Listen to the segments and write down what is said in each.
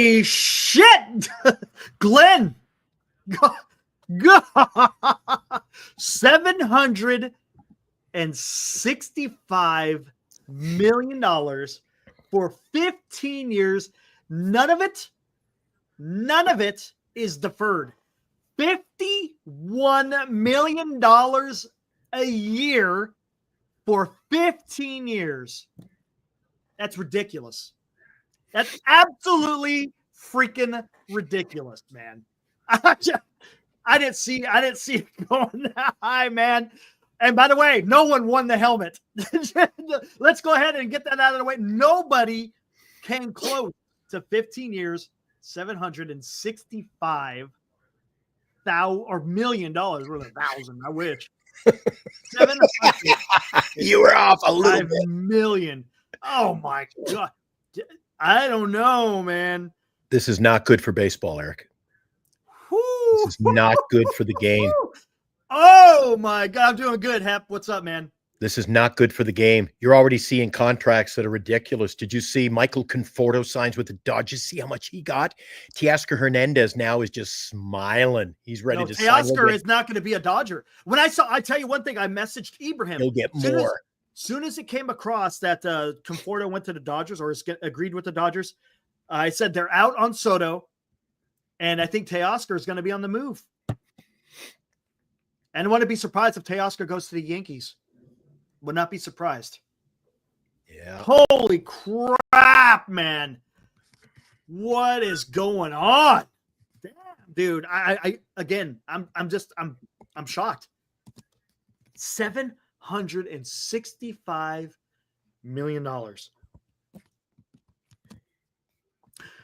Holy shit, Glenn! $765 million for 15 years. None of it is deferred. $51 million a year for 15 years. That's ridiculous. That's absolutely freaking ridiculous, man. I didn't see it going that high, man. And by the way, no one won the helmet. Let's go ahead and get that out of the way. Nobody came close to 15 years, $765 million, really $1,000. I wish. You were off a little bit. $5 million. Oh my God. I don't know, man. This is not good for baseball, Eric. This is not good for the game. Oh my God. I'm doing good, Hep. What's up, man? This is not good for the game. You're already seeing contracts that are ridiculous. Did you see Michael Conforto signs with the Dodgers? See how much he got? Teoscar Hernandez now is just smiling. He's ready to sign. Teoscar is not going to be a Dodger. I tell you one thing, I messaged Ibrahim. He'll get more. Soon as it came across that Conforto went to the Dodgers or agreed with the Dodgers, I said they're out on Soto, and I think Teoscar is going to be on the move. And I wouldn't be surprised if Teoscar goes to the Yankees. Would not be surprised. Yeah. Holy crap, man! What is going on? Damn, dude, I'm shocked. $765 million.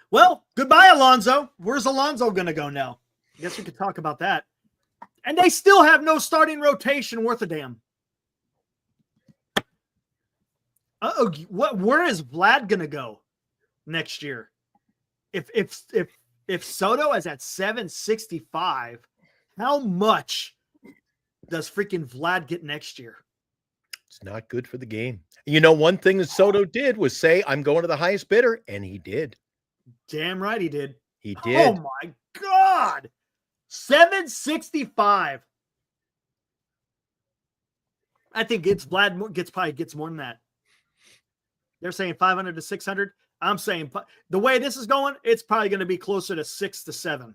Well, goodbye, Alonso. Where's Alonso going to go now? I guess we could talk about that. And they still have no starting rotation worth a damn. Where is Vlad going to go next year? If Soto is at 765, how much does freaking Vlad get next year? It's not good for the game. You know, one thing that Soto did was say, I'm going to the highest bidder, and he did. Damn right he did. He did. Oh, my God. 765. I think Vlad probably gets more than that. They're saying 500 to 600. I'm saying the way this is going, it's probably going to be closer to 6 to 7.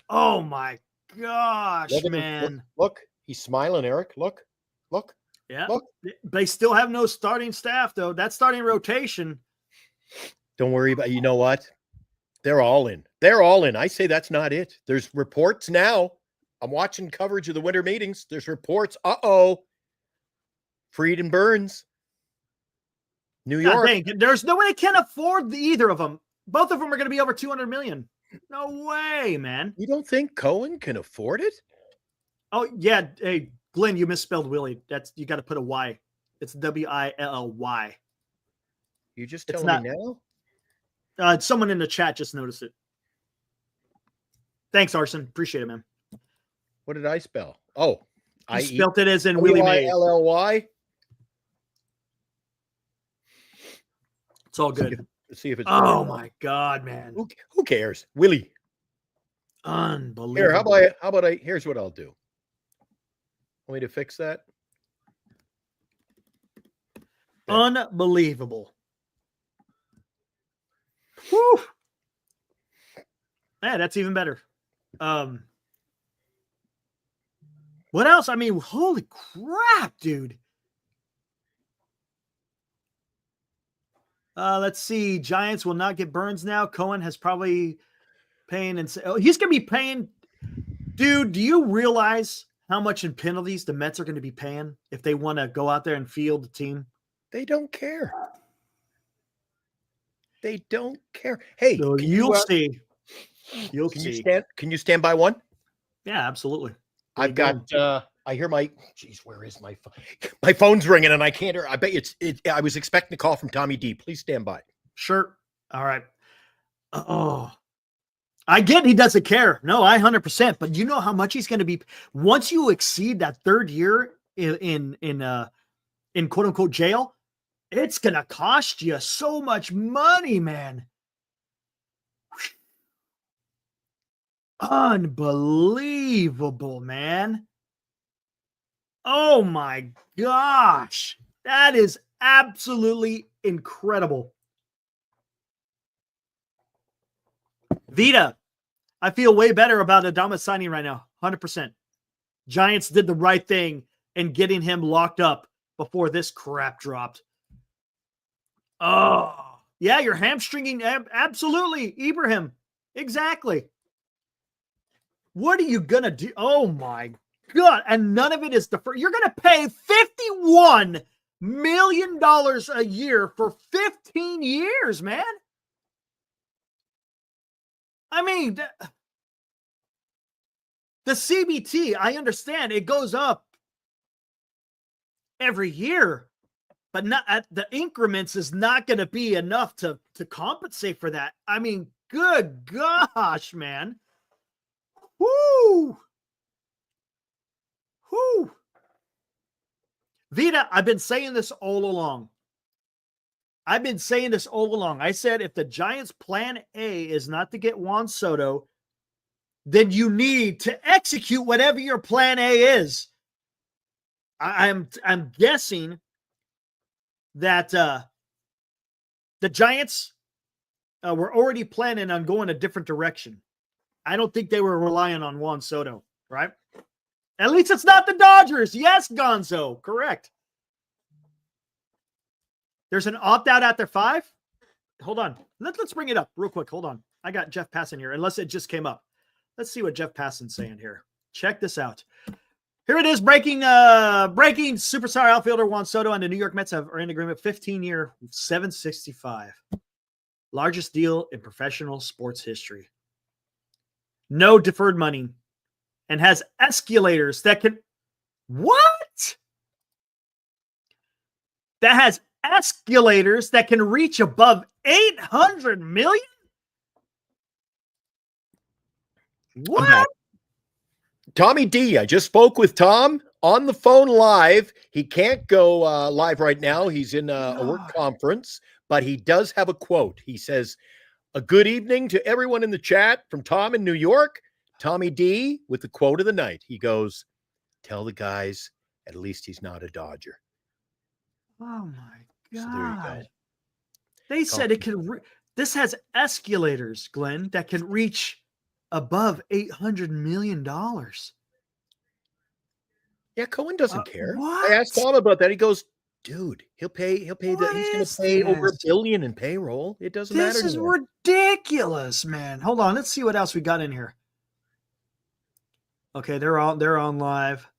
Oh, my gosh, man. Look, he's smiling, Eric. Look. Yeah. Look. They still have no starting staff, though. That starting rotation. Don't worry about, you know what? They're all in. They're all in. I say that's not it. There's reports now. I'm watching coverage of the winter meetings. There's reports. Fried and Burns. New York. Dang, there's no way they can afford either of them. Both of them are going to be over $200 million. No way, man. You don't think Cohen can afford it? Oh, yeah. Hey, Glenn, you misspelled Willie. You got to put a Y. It's Willy. You're just telling me now? Someone in the chat just noticed it. Thanks, Arson. Appreciate it, man. What did I spell? Oh, I spelled it as in Willie Mays. Willy. It's all good. Let's see if it's. Oh my God, man! Who cares, Willie? Unbelievable. Here, how about I? Here's what I'll do. Want me to fix that? Unbelievable. Whew. Yeah, that's even better. What else? I mean, holy crap, dude. Let's see. Giants will not get Burns now. Cohen has probably paying and he's going to be paying. Dude, do you realize how much in penalties the Mets are going to be paying if they want to go out there and field the team? They don't care. They don't care. Hey, so you'll see. You'll see. Can you stand by one? Yeah, absolutely. I've got. I hear my. Geez, where is my phone? My phone's ringing and I can't hear. I bet I was expecting a call from Tommy D. Please stand by. Sure. All right. Oh, I get he doesn't care. No, I 100%. But you know how much he's going to be once you exceed that third year in quote unquote jail. It's going to cost you so much money, man. Unbelievable, man. Oh my gosh. That is absolutely incredible. Vita, I feel way better about Adama signing right now. 100%. Giants did the right thing in getting him locked up before this crap dropped. Oh, yeah, you're hamstringing. Absolutely. Ibrahim. Exactly. What are you going to do? Oh my God. And none of it is deferred. You're going to pay $51 million a year for 15 years, man. I mean, the CBT, I understand it goes up every year, but not at the increments is not going to be enough to compensate for that. I mean, good gosh, man. Whoo! Whoo! Vita, I've been saying this all along. I said if the Giants' plan A is not to get Juan Soto, then you need to execute whatever your plan A is. I'm guessing that the Giants were already planning on going a different direction. I don't think they were relying on Juan Soto, right? At least it's not the Dodgers. Yes, Gonzo. Correct. There's an opt-out after 5. Hold on. Let's bring it up real quick. Hold on. I got Jeff Passan here, unless it just came up. Let's see what Jeff Passan's saying here. Check this out. Here it is. Breaking superstar outfielder Juan Soto and the New York Mets are in agreement. 15-year, $765. Largest deal in professional sports history. No deferred money. And has escalators that can... What? That has escalators that can reach above $800 million? What? Tommy D, I just spoke with Tom on the phone live. He can't go live right now. He's in a work conference, but he does have a quote. He says, "A good evening to everyone in the chat from Tom in New York." Tommy D with the quote of the night. He goes, "Tell the guys, at least he's not a Dodger." Oh my God. So there you go. They said it can, this has escalators, Glenn, that can reach above $800 million. Yeah, Cohen doesn't care. What? I asked Tom about that. He goes, "Dude, he's going to pay over $1 billion in payroll. It doesn't matter." This is ridiculous, man. Hold on. Let's see what else we got in here. Okay, they're on live.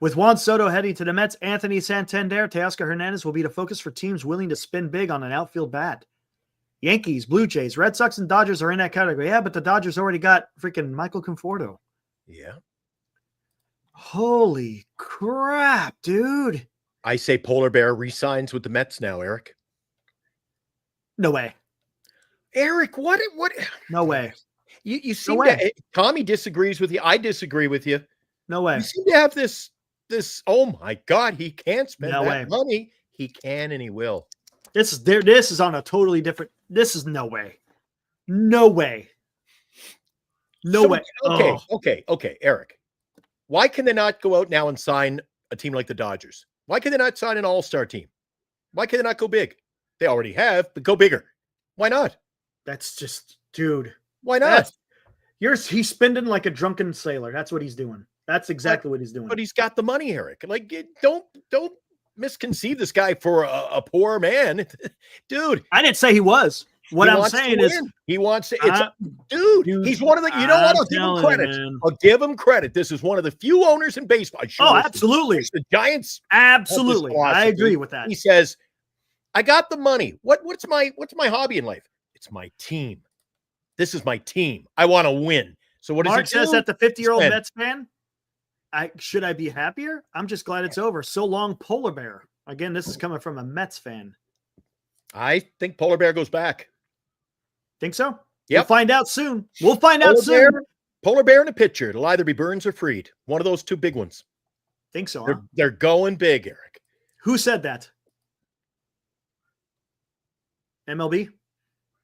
With Juan Soto heading to the Mets, Anthony Santander, Teoscar Hernandez will be the focus for teams willing to spin big on an outfield bat. Yankees, Blue Jays, Red Sox, and Dodgers are in that category. Yeah, but the Dodgers already got freaking Michael Conforto. Yeah. Holy crap, dude. I say Polar Bear re-signs with the Mets now, Eric. No way. Eric, what? No way. You seem to... Tommy disagrees with you. I disagree with you. No way. You seem to have this, oh my God, he can't spend that money. He can and he will. This is on a totally different... This is no way. No way. No way. Okay, Eric. Why can they not go out now and sign a team like the Dodgers? Why can they not sign an all-star team? Why can they not go big? They already have, but go bigger. Why not? That's just, dude. Why not? He's spending like a drunken sailor. That's what he's doing. That's exactly what he's doing. But he's got the money, Eric. Like, don't misconceive this guy for a poor man. Dude. I didn't say he was. What I'm saying is he wants to. Dude, he's one of the. You know what? I'll give him credit. I'll give him credit. This is one of the few owners in baseball. Absolutely. The Giants. Absolutely. I agree with that. He says, "I got the money. What's my hobby in life? It's my team. This is my team. I want to win." So what Mark does he do? says that the 50-year-old Mets fan. Should I be happier? I'm just glad it's over. So long, Polar Bear. Again, this is coming from a Mets fan. I think Polar Bear goes back. Think so? Yep. We'll find out soon. Polar Bear and a pitcher. It'll either be Burns or Fried. One of those two big ones. Think so, huh? They're going big, Eric. Who said that? MLB?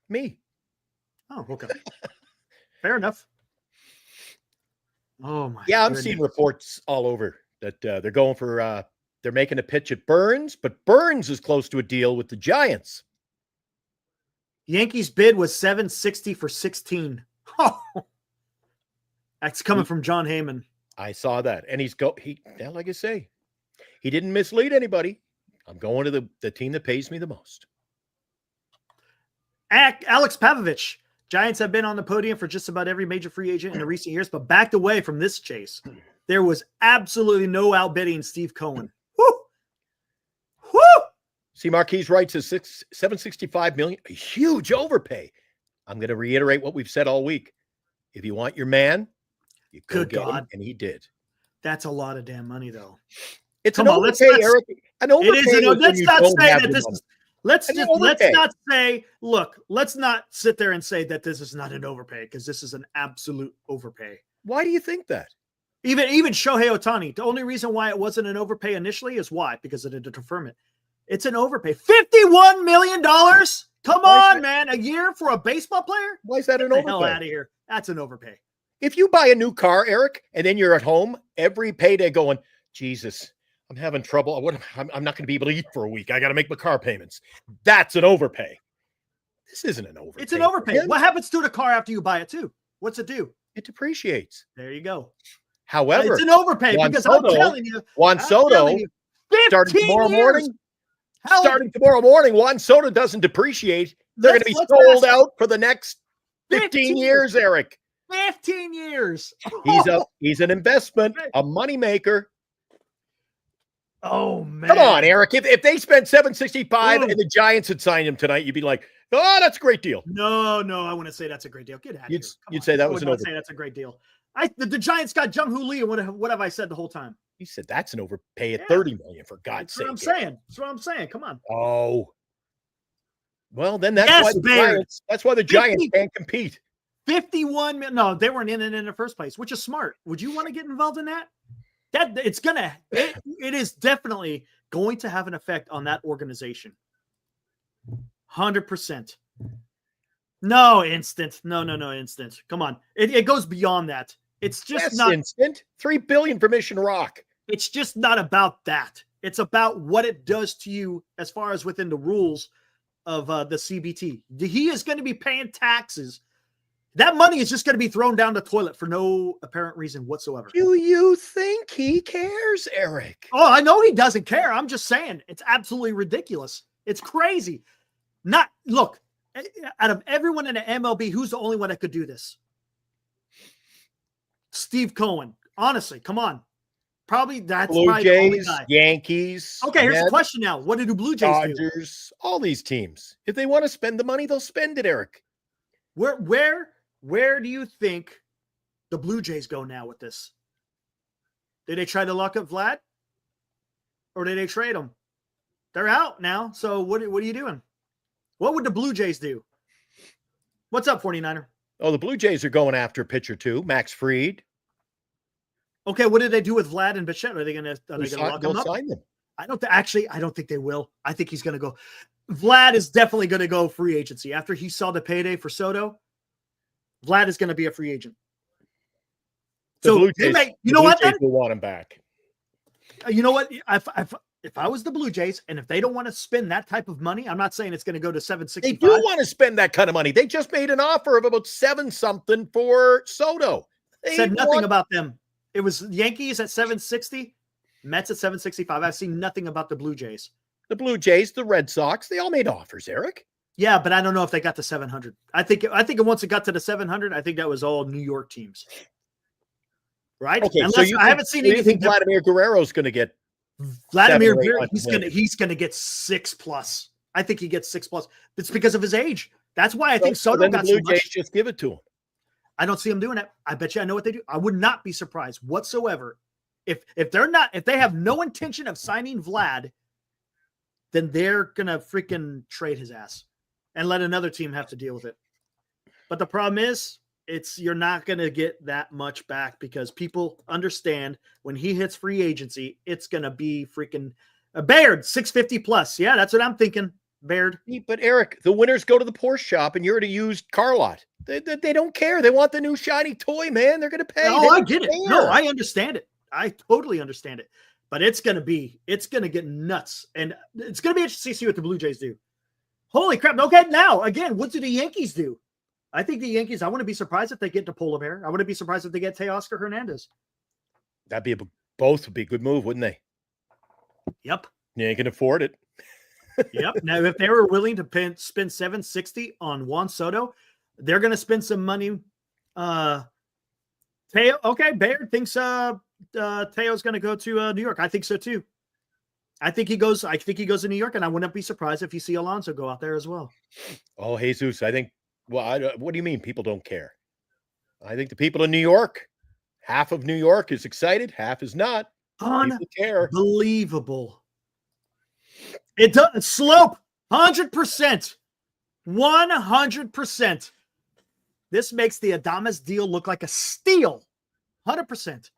Me. Oh, okay. Fair enough. Oh my. Yeah, I'm goodness. seeing reports all over that they're going for they're making a pitch at Burns, but Burns is close to a deal with the Giants. Yankees bid was $760 for 16. Oh, that's coming from John Heyman. I saw that, and like I say, he didn't mislead anybody. I'm going to the team that pays me the most. Alex Pavlovich. Giants have been on the podium for just about every major free agent in the recent years, but backed away from this chase. There was absolutely no outbidding Steve Cohen. Woo! Woo! See, Marquise writes $765 million, a huge overpay. I'm going to reiterate what we've said all week. If you want your man, you go get him, and he did. That's a lot of damn money, though. It's an overpay, Eric. An overpay. It is. Let's not say that this is. Let's not say. Look, let's not sit there and say that this is not an overpay, because this is an absolute overpay. Why do you think that? Even Shohei Ohtani. The only reason why it wasn't an overpay initially is why? Because of the deferment. It's an overpay. $51 million. Come on, man. A year for a baseball player? Why is that an overpay? Get the hell out of here. That's an overpay. If you buy a new car, Eric, and then you're at home every payday going, Jesus, I'm having trouble. I'm not going to be able to eat for a week. I got to make my car payments. That's an overpay. This isn't an overpay. It's an overpay. What happens to the car after you buy it too? What's it do? It depreciates. There you go. However, it's an overpay because I'm telling you, Juan Soto, starting tomorrow morning, Juan Soto doesn't depreciate. They're going to be sold out for the next 15 years, Eric. 15 years. He's an investment, a moneymaker. Oh, man. Come on, Eric. If they spent $765 and the Giants had signed him tonight, you'd be like, oh, that's a great deal. No, I wouldn't say that's a great deal. Get out of here. You'd say that was an overpay. Say that's a great deal. The Giants got Jung Hoo Lee, and what have I said the whole time? You said that's an overpay at $30 million, for God's sake. That's what I'm saying. Come on. Oh. Well, then that's why the Giants can't compete. 51 million. No, they weren't in it in the first place, which is smart. Would you want to get involved in that? It is definitely going to have an effect on that organization. 100%. No instant. No instant. Come on. It goes beyond that. It's just not instant. $3 billion for Mission Rock. It's just not about that. It's about what it does to you as far as within the rules of the CBT. He is going to be paying taxes. That money is just going to be thrown down the toilet for no apparent reason whatsoever. Do you think he cares, Eric? Oh, I know he doesn't care. I'm just saying it's absolutely ridiculous. It's crazy. Look, out of everyone in the MLB, who's the only one that could do this? Steve Cohen. Honestly, come on. Probably that's Blue probably Jays, the only guy. Yankees. Okay, here's the question now. What do Blue Jays Dodgers, do? All these teams. If they want to spend the money, they'll spend it, Eric. Where do you think the Blue Jays go now with this? Did they try to lock up Vlad? Or did they trade him? They're out now. So what are you doing? What would the Blue Jays do? What's up, 49er? Oh, the Blue Jays are going after pitcher 2, Max Fried. Okay, what did they do with Vlad and Bichette? Are they going to lock him up? Sign them. I don't think they will. I think he's going to go. Vlad is definitely going to go free agency. After he saw the payday for Soto, Vlad is going to be a free agent. So Blue Jays, you know what? Jays will want him back. You know what? If I was the Blue Jays, and if they don't want to spend that type of money, I'm not saying it's going to go to $765. They do want to spend that kind of money. They just made an offer of about 7-something for Soto. They said nothing about them. It was Yankees at 760, Mets at 765. I've seen nothing about the Blue Jays. The Blue Jays, the Red Sox, they all made offers, Eric. Yeah, but I don't know if they got to 700. I think once it got to the 700, I think that was all New York teams. Right? Okay, I haven't seen anything. Vladimir Guerrero's going to get Vladimir Guerrero, he's going to get 6+. I think he gets 6+. It's because of his age. That's why I think Soto got so much. Blue Jays just give it to him. I don't see them doing that. I bet you I know what they do. I would not be surprised whatsoever if they have no intention of signing Vlad, then they're gonna freaking trade his ass and let another team have to deal with it. But the problem is, you're not gonna get that much back because people understand when he hits free agency, it's gonna be freaking Bayard $650+. Yeah, that's what I'm thinking. Baird. But Eric, the winners go to the Porsche shop and you're at a used car lot. They don't care. They want the new shiny toy, man. They're going to pay. Oh, I get it. No, I understand it. I totally understand it. But it's going to get nuts. And it's going to be interesting to see what the Blue Jays do. Holy crap. Okay, now, again, what do the Yankees do? I think the Yankees, I wouldn't be surprised if they get to Polar Bear. I wouldn't be surprised if they get Teoscar Hernandez. Both would be a good move, wouldn't they? Yep. You ain't going to afford it. Yep. Now, if they were willing to spend $760 on Juan Soto, they're going to spend some money. Teo, okay, Baird thinks Teo's going to go to New York. I think so too. I think he goes to New York, and I wouldn't be surprised if you see Alonso go out there as well. Oh, Jesus, I think. Well, what do you mean people don't care? I think the people in New York, half of New York is excited, half is not. Unbelievable. It does slope 100%. 100%. This makes the Adames deal look like a steal. 100%.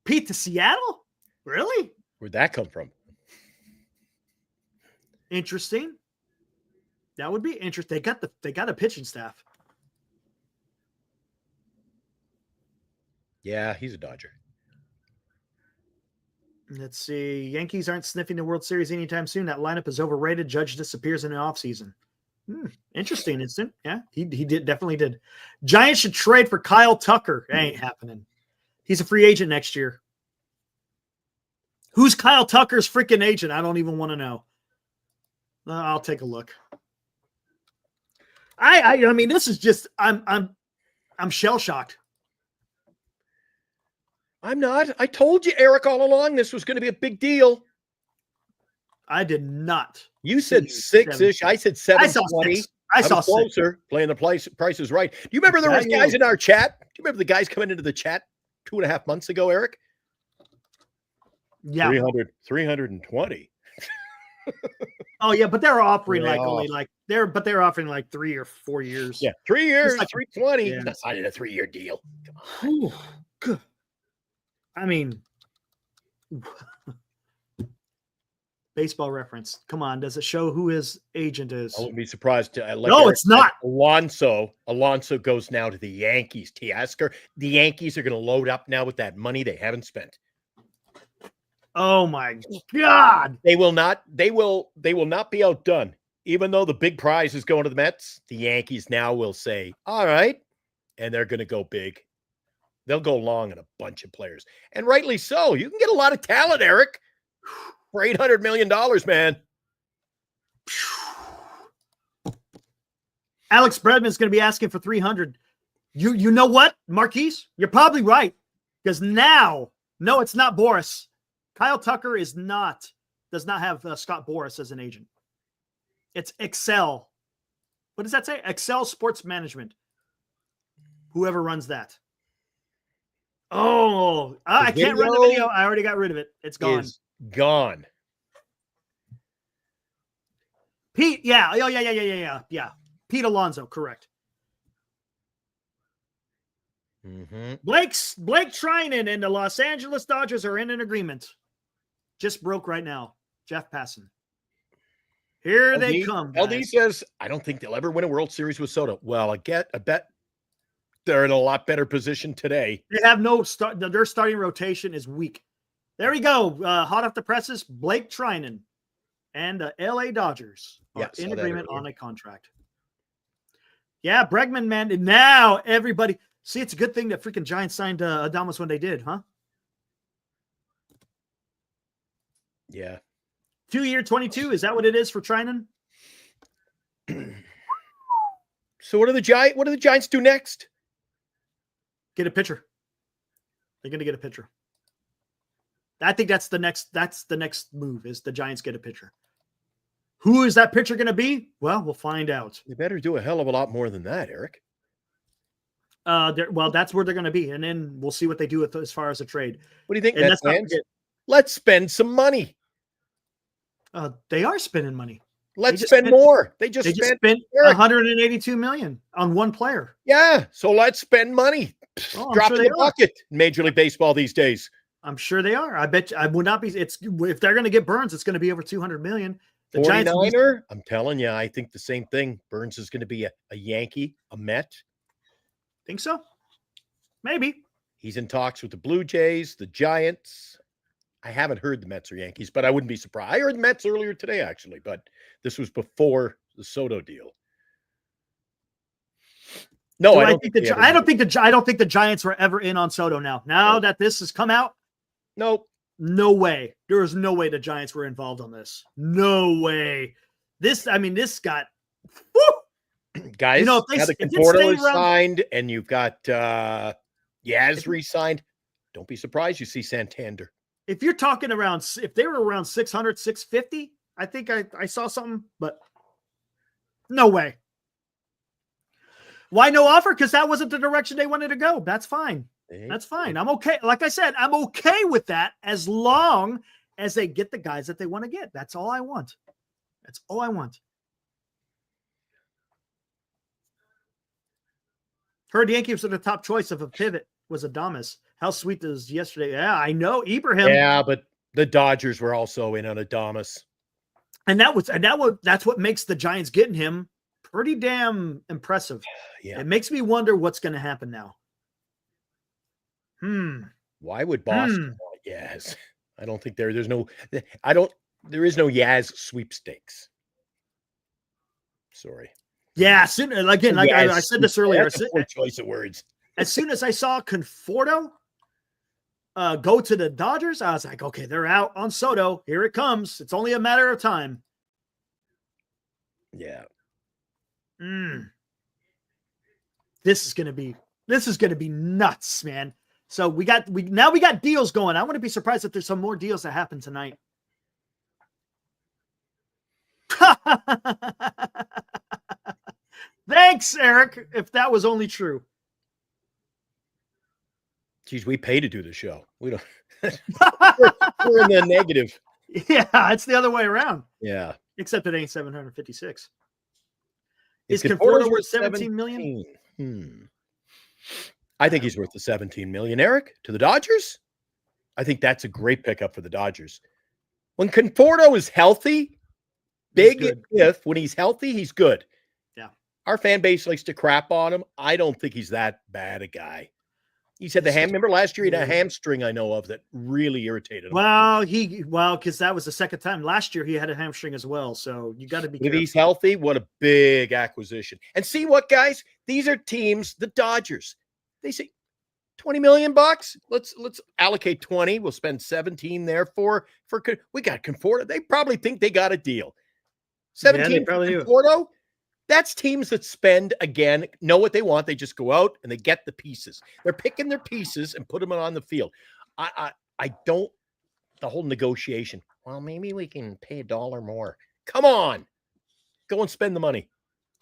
Pete to Seattle? Really? Where'd that come from? Interesting. That would be interesting. They got a pitching staff. Yeah, he's a Dodger. Let's see. Yankees aren't sniffing the World Series anytime soon. That lineup is overrated. Judge disappears in the offseason. Interesting instant. Yeah, he definitely did. Giants should trade for Kyle Tucker. It ain't happening. He's a free agent next year. Who's Kyle Tucker's freaking agent? I don't even want to know. I'll take a look. I mean, this is just I'm shell shocked. I'm not. I told you, Eric, all along this was going to be a big deal. I did not. You said 6-ish. I said 720. I saw closer. 6. Playing the price is right. Do you remember there was guys in our chat? Do you remember the guys coming into the chat 2.5 months ago, Eric? Yeah. 320. Oh yeah, but they're offering they're offering like 3 or 4 years. Yeah, 3 years, like, 320. Yeah. That's not a 3-year deal. Come on. Ooh, I mean, baseball reference. Come on, does it show who his agent is? I wouldn't be surprised. No, it's not. Alonso goes now to the Yankees. Teoscar. The Yankees are going to load up now with that money they haven't spent. Oh my God! They will not be outdone. Even though the big prize is going to the Mets, the Yankees now will say, "All right," and they're going to go big. They'll go long on a bunch of players, and rightly so. You can get a lot of talent, Eric, for $800 million, man. Alex Bregman's going to be asking for 300. You know what, Marquise? You're probably right, because now, no, it's not Boris. Kyle Tucker does not have Scott Boras as an agent. It's Excel. What does that say? Excel Sports Management. Whoever runs that. Oh, I can't run the video. I already got rid of it. It's gone. It's gone. Pete, yeah. Pete Alonso, correct. Mm-hmm. Blake Trinan and the Los Angeles Dodgers are in an agreement. Just broke right now. Jeff Passan. Here they come. Guys. LD says, I don't think they'll ever win a World Series with Soto. Well, I bet they're in a lot better position today. They have no start. Their starting rotation is weak. There we go. Hot off the presses, Blake Trinan and the LA Dodgers are in agreement on a contract. Yeah, Bregman, man. And now everybody. See, it's a good thing that freaking Giants signed Adames when they did, huh? Yeah. 2-year, 22. Is that what it is for Trinan? So what do the Giants do next? Get a pitcher. They're going to get a pitcher. I think that's the next move is the Giants get a pitcher. Who is that pitcher going to be? Well, we'll find out. They better do a hell of a lot more than that, Eric. Well, that's where they're going to be, and then we'll see what they do as far as a trade. What do you think? Let's spend some money. They are spending money. Let's spend more. They just spent $182 million on one player. Yeah, so let's spend money. Drop in the bucket in Major League Baseball these days. I'm sure they are. I bet I would not be. If they're going to get Burns, it's going to be over $200 million. The Giants. 49er, I'm telling you, I think the same thing. Burns is going to be a Yankee, a Met. Think so? Maybe. He's in talks with the Blue Jays, the Giants. I haven't heard the Mets or Yankees, but I wouldn't be surprised. I heard the Mets earlier today, actually, but this was before the Soto deal. No, I don't think the Giants were ever in on Soto now. Now that this has come out, nope. No way. There is no way the Giants were involved on this. No way. This got whoo! Guys, you know, now the Conforto is signed and you've got Yaz re-signed. Don't be surprised you see Santander. If you're talking around, if they were around 600, 650, I think I saw something, but no way. Why no offer? Because that wasn't the direction they wanted to go. That's fine. That's fine. I'm okay. Like I said, I'm okay with that as long as they get the guys that they want to get. That's all I want. That's all I want. Heard the Yankees were the top choice of a pivot was Adames. How sweet does yesterday? Yeah, I know Ibrahim. Yeah, but the Dodgers were also in on Adames. That's what makes the Giants getting him pretty damn impressive. Yeah. It makes me wonder what's going to happen now. Why would Boston want Yaz? I don't think there is no Yaz sweepstakes. Sorry. Yeah, again, like I said this earlier. That's a poor choice of words. As soon as I saw Conforto go to the Dodgers, I was like, okay, they're out on Soto. Here it comes. It's only a matter of time. Yeah. This is gonna be nuts, man. So we got deals going. I wouldn't be surprised if there's some more deals that happen tonight. Thanks, Eric. If that was only true. Geez, we pay to do the show. We don't. we're in the negative. Yeah, it's the other way around. Yeah. Except it ain't 756. Is Conforto worth 17 million? I think he's worth the 17 million. Eric, to the Dodgers? I think that's a great pickup for the Dodgers. When Conforto is healthy, when he's healthy, he's good. Yeah. Our fan base likes to crap on him. I don't think he's that bad a guy. He said remember last year he had a hamstring I know of that really irritated him. Well, because that was the second time. Last year he had a hamstring as well. So you got to be careful. If he's healthy, what a big acquisition. And see what, guys? These are teams, the Dodgers. They say $20 million. Let's allocate 20. We'll spend 17 there for we got Conforto. They probably think they got a deal. 17 for Conforto. That's teams that spend, again, know what they want. They just go out and they get the pieces. They're picking their pieces and put them on the field. I don't, the whole negotiation. Well, maybe we can pay $1 more. Come on. Go and spend the money.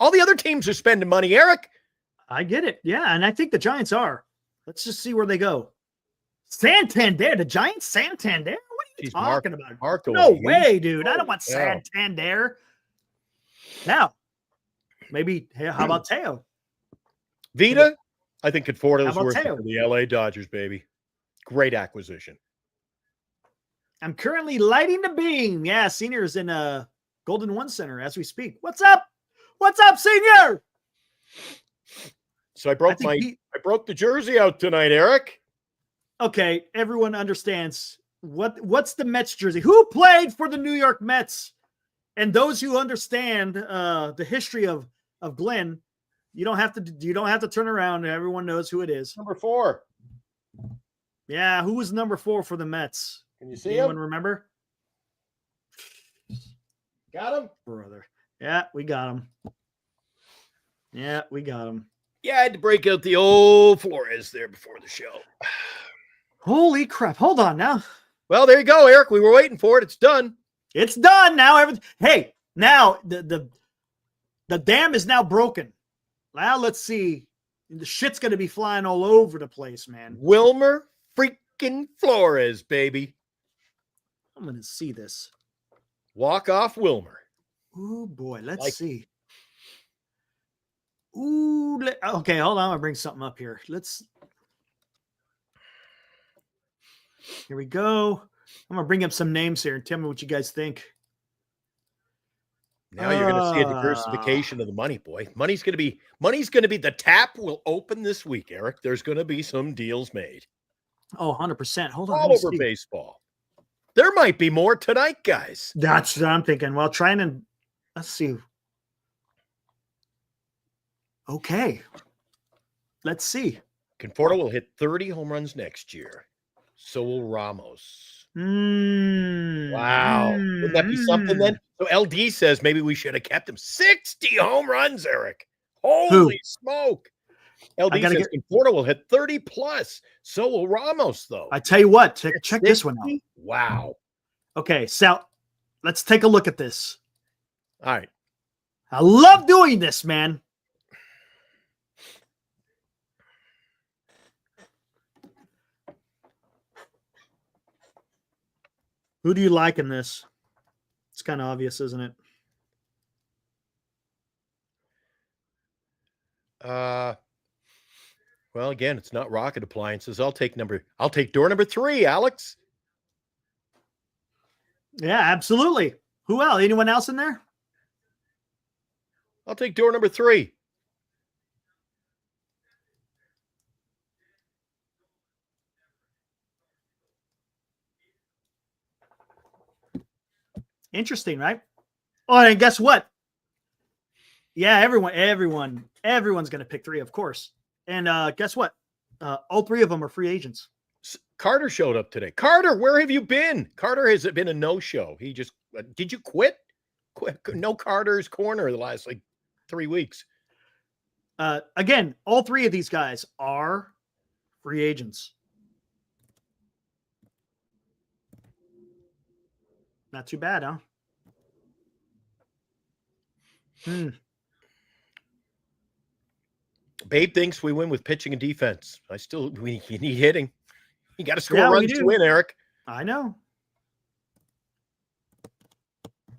All the other teams are spending money, Eric. I get it. Yeah, and I think the Giants are. Let's just see where they go. Santander, the Giants, Santander? What are you talking about? Marco, no way, dude. I don't want Santander. Now, maybe, how about Teo? Vita, I think Conforto's worth it for the LA Dodgers, baby. Great acquisition. I'm currently lighting the beam. Yeah, Senior's in Golden One Center as we speak. What's up? What's up, Senior? So I broke the jersey out tonight, Eric. Okay, everyone understands what's the Mets jersey. Who played for the New York Mets? And those who understand the history of Glenn, you don't have to turn around. Everyone knows who it is. Number 4. Yeah, who was number 4 for the Mets? Can you see Anyone him? remember? Got him? Brother. Yeah, we got him. Yeah, we got him. Yeah, I had to break out the old Flores there before the show. Holy crap. Hold on now. Well, there you go, Eric. We were waiting for it. It's done. It's done now. Hey, now the dam is now broken. Now let's see. The shit's going to be flying all over the place, man. Wilmer freaking Flores, baby. I'm going to see this. Walk off Wilmer. Oh, boy. Let's see. Ooh. Okay, hold on. I'm going to bring something up here. Here we go. I'm going to bring up some names here and tell me what you guys think. Now you're going to see a diversification of the money, boy. Money's going to be the tap will open this week, Eric. There's going to be some deals made. Oh, 100%. Hold on. All over baseball. There might be more tonight, guys. That's what I'm thinking. Well, let's see. Okay. Let's see. Conforto will hit 30 home runs next year. So will Ramos. Wow. Wouldn't that be something then? So LD says maybe we should have kept him. 60 home runs, Eric. Holy smoke. LD says Conforto will hit 30 plus. So will Ramos, though. I tell you what, check this one out. Wow. Okay, Sal, let's take a look at this. All right. I love doing this, man. Who do you like in this? It's kind of obvious, isn't it? Well, again, it's not rocket appliances. I'll take door number 3, Alex. Yeah, absolutely. Who else? Anyone else in there? I'll take door number 3. Interesting, right? Oh, and guess what? Yeah, everyone's going to pick 3, of course. And guess what? All 3 of them are free agents. Carter showed up today. Carter, where have you been? Carter has been a no-show. He just did you quit? No Carter's corner the last 3 weeks. Again, all 3 of these guys are free agents. Not too bad, huh? Babe thinks we win with pitching and defense. You need hitting. You got to score runs to win, Eric. I know.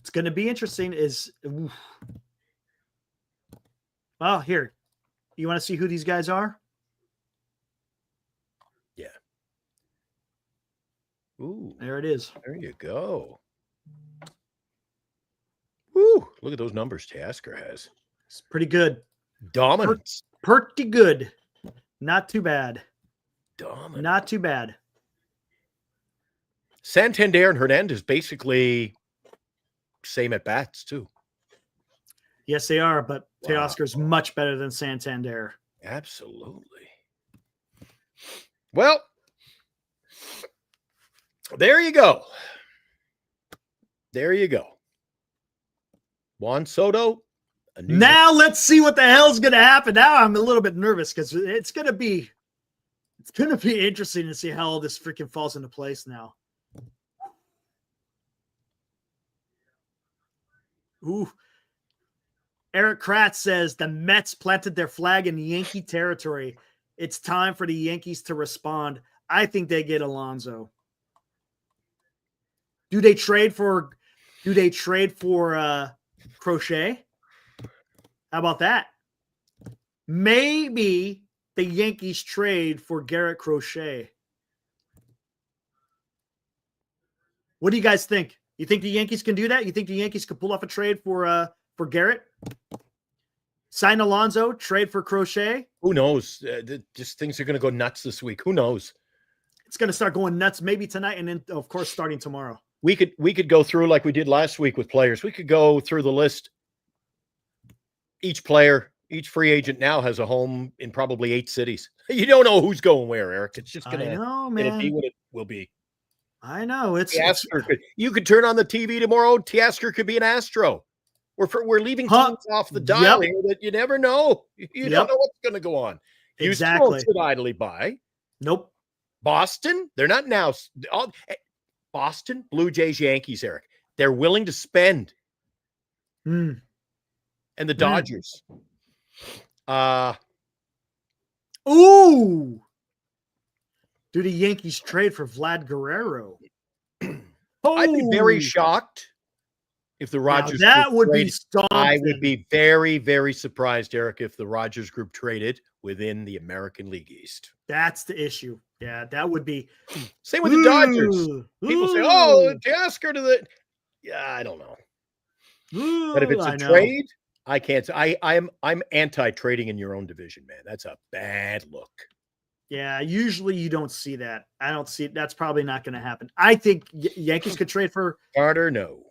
It's going to be interesting. Well, here. You want to see who these guys are? Yeah. Ooh. There it is. There you go. Woo. Look at those numbers Teoscar has. It's pretty good. Dominance. Pretty good. Not too bad. Dominant. Not too bad. Santander and Hernandez basically same at bats too. Yes, they are, but Teoscar's much better than Santander. Absolutely. Well, there you go. There you go. Juan Soto. Now let's see what the hell's going to happen. Now I'm a little bit nervous because it's going to be interesting to see how all this freaking falls into place now. Ooh. Eric Kratz says the Mets planted their flag in Yankee territory. It's time for the Yankees to respond. I think they get Alonso. Do they trade for Crochet? How about that? Maybe the Yankees trade for Garrett Crochet. What do you guys think? You think the Yankees can do that? You think the Yankees could pull off a trade for Garrett? Sign Alonso, trade for Crochet? Who knows? Just things are going to go nuts this week. Who knows? It's going to start going nuts maybe tonight and then, of course, starting tomorrow. We could go through like we did last week with players. We could go through the list. Each player, each free agent now has a home in probably 8 cities. You don't know who's going where, Eric. It's just going to be what it will be. I know. You could turn on the TV tomorrow. Teoscar could be an Astro. We're leaving teams off the dial here that you never know. You don't know what's going to go on. Houston won't sit idly by. Nope. Boston, they're not now. Boston, Blue Jays, Yankees, Eric. They're willing to spend. And the Dodgers. Ooh. Do the Yankees trade for Vlad Guerrero? I'd be very shocked if the Rogers would be stomping. I would be very, very surprised, Eric, if the Rogers group traded within the American League East. That's the issue. Yeah, that would be. Same with the Dodgers. People say, Teoscar to the. Yeah, I don't know. But if Ooh, it's a I know. trade, I can't. I'm anti-trading in your own division, man. That's a bad look. Yeah, usually you don't see that. I don't see it. That's probably not going to happen. I think Yankees could trade for Carter, no.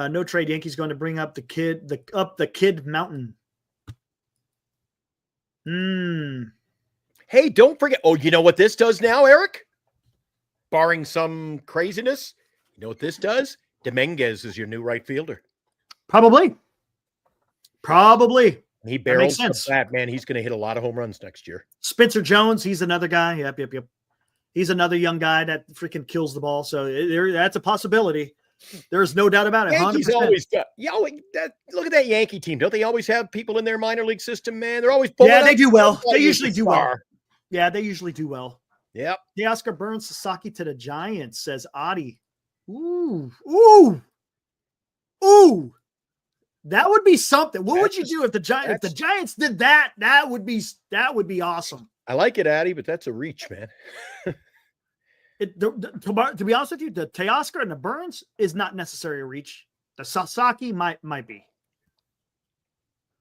no trade. Yankees going to bring up the kid mountain. Hey, don't forget. Oh, you know what this does now, Eric? Barring some craziness, you know what this does? Dominguez is your new right fielder. Probably. He barrels the bat, man. He's going to hit a lot of home runs next year. Spencer Jones, he's another guy. Yep. He's another young guy that freaking kills the ball. So that's a possibility. There's no doubt about it. Yankees 100%. always got. Look at that Yankee team. Don't they always have people in their minor league system, man? They're always Yeah, they do well. They usually do well. Yeah, they usually do well. Yep. Teoscar Burns Sasaki to the Giants, says Adi. Ooh. That would be something. What would you do if the Giants did that? That would be awesome. I like it, Addy, but that's a reach, man. To be honest with you, the Teoscar and the Burns is not necessarily a reach. The Sasaki might be.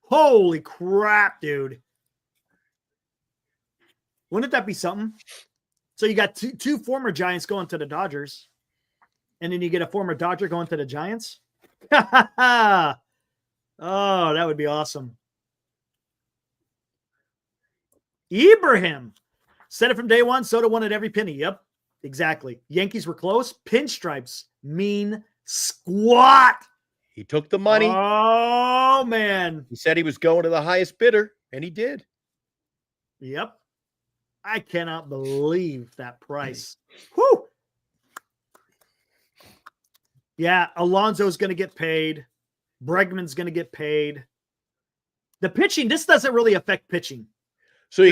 Holy crap, dude. Wouldn't that be something? So you got two former Giants going to the Dodgers, and then you get a former Dodger going to the Giants. Oh, that would be awesome. Ibrahim said it from day one. Soto wanted every penny. Yep, exactly. Yankees were close. Pinstripes mean squat. He took the money. Oh, man. He said he was going to the highest bidder, and he did. Yep. I cannot believe that price. Whew. Yeah, Alonso's going to get paid. Bregman's going to get paid. The pitching, this doesn't really affect pitching. So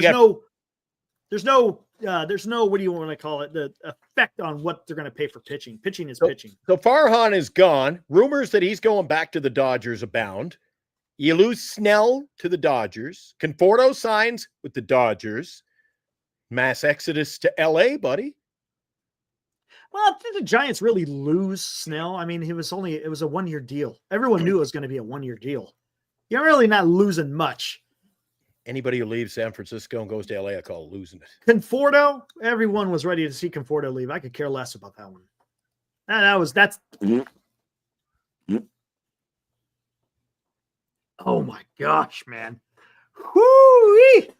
there's no, what do you want to call it? The effect on what they're going to pay for pitching. Pitching is pitching. So Farhan is gone. Rumors that he's going back to the Dodgers abound. You lose Snell to the Dodgers. Conforto signs with the Dodgers. Mass exodus to LA, buddy. Well, did the Giants really lose Snell? I mean, it was a 1-year deal. Everyone knew it was going to be a 1-year deal. You're really not losing much. Anybody who leaves San Francisco and goes to LA, I call losing it. Conforto, everyone was ready to see Conforto leave. I could care less about that one. That's. Oh my gosh, man. Whoo-wee.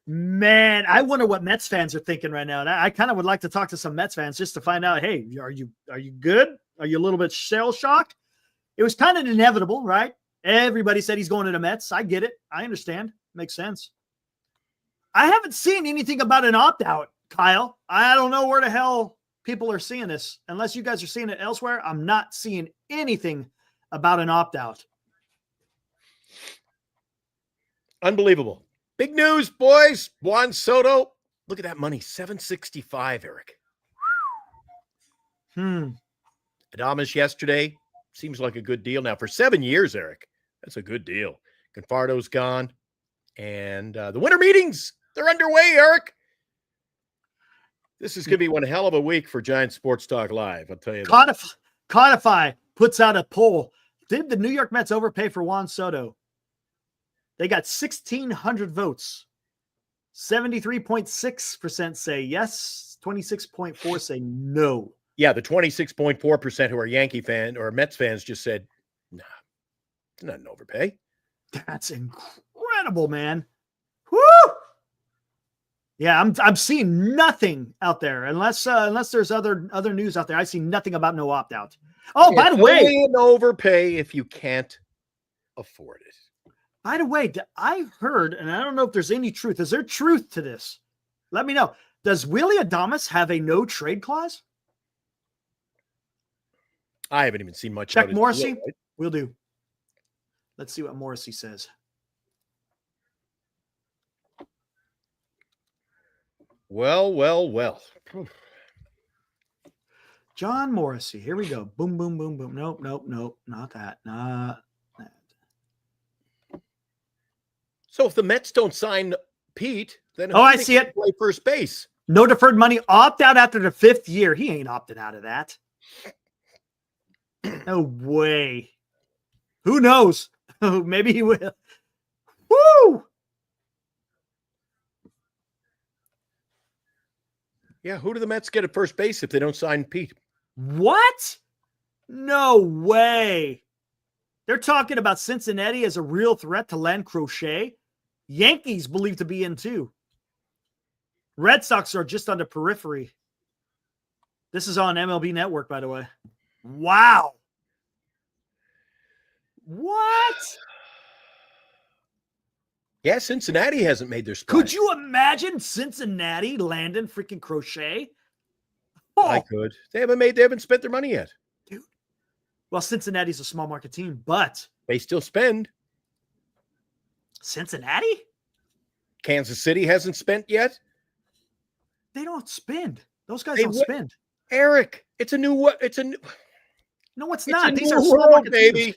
Man, I wonder what Mets fans are thinking right now. I kind of would like to talk to some Mets fans just to find out, hey, are you good? Are you a little bit shell shocked? It was kind of inevitable, right? Everybody said he's going to the Mets. I get it. I understand. Makes sense. I haven't seen anything about an opt-out, Kyle. I don't know where the hell people are seeing this. Unless you guys are seeing it elsewhere, I'm not seeing anything about an opt-out. Unbelievable. Big news, boys. Juan Soto. Look at that money. $765, Eric. Adames yesterday. Seems like a good deal. Now, for 7 years, Eric, that's a good deal. Confardo's gone. And the winter meetings, they're underway, Eric. This is going to be one hell of a week for Giant Sports Talk Live. I'll tell you that. Codify puts out a poll. Did the New York Mets overpay for Juan Soto? They got 1,600 votes. 73.6% say yes. 26.4% say no. Yeah, the 26.4% who are Yankee fan or Mets fans just said, nah, it's not an overpay. That's incredible, man. Woo! Yeah, I'm seeing nothing out there unless there's other news out there. I see nothing about no opt-out. Oh, by the way, an overpay if you can't afford it. By the way, I heard, and I don't know if there's any truth. Is there truth to this? Let me know. Does Willie Adames have a no trade clause? I haven't even seen much. Check Morrissey. Deal, right? We'll do. Let's see what Morrissey says. Well. John Morrissey. Here we go. Boom, boom, boom, boom. Nope. Not that. Not that. So if the Mets don't sign Pete, then I see it. Play first base. No deferred money. Opt out after the 5th year. He ain't opted out of that. No way. Who knows? Maybe he will. Woo! Yeah, who do the Mets get at first base if they don't sign Pete? What? No way. They're talking about Cincinnati as a real threat to land Crochet. Yankees believed to be in too. Red Sox are just on the periphery. This is on MLB Network, by the way. Wow. What? Yeah, Cincinnati hasn't made their splash. Could you imagine Cincinnati landing freaking Crochet? Oh. I could. They haven't spent their money yet. Dude. Well, Cincinnati's a small market team, but they still spend. Cincinnati? Kansas City hasn't spent yet. They don't spend. Those guys don't spend. Eric, it's a new what? No, it's not. These are small market baby. Teams.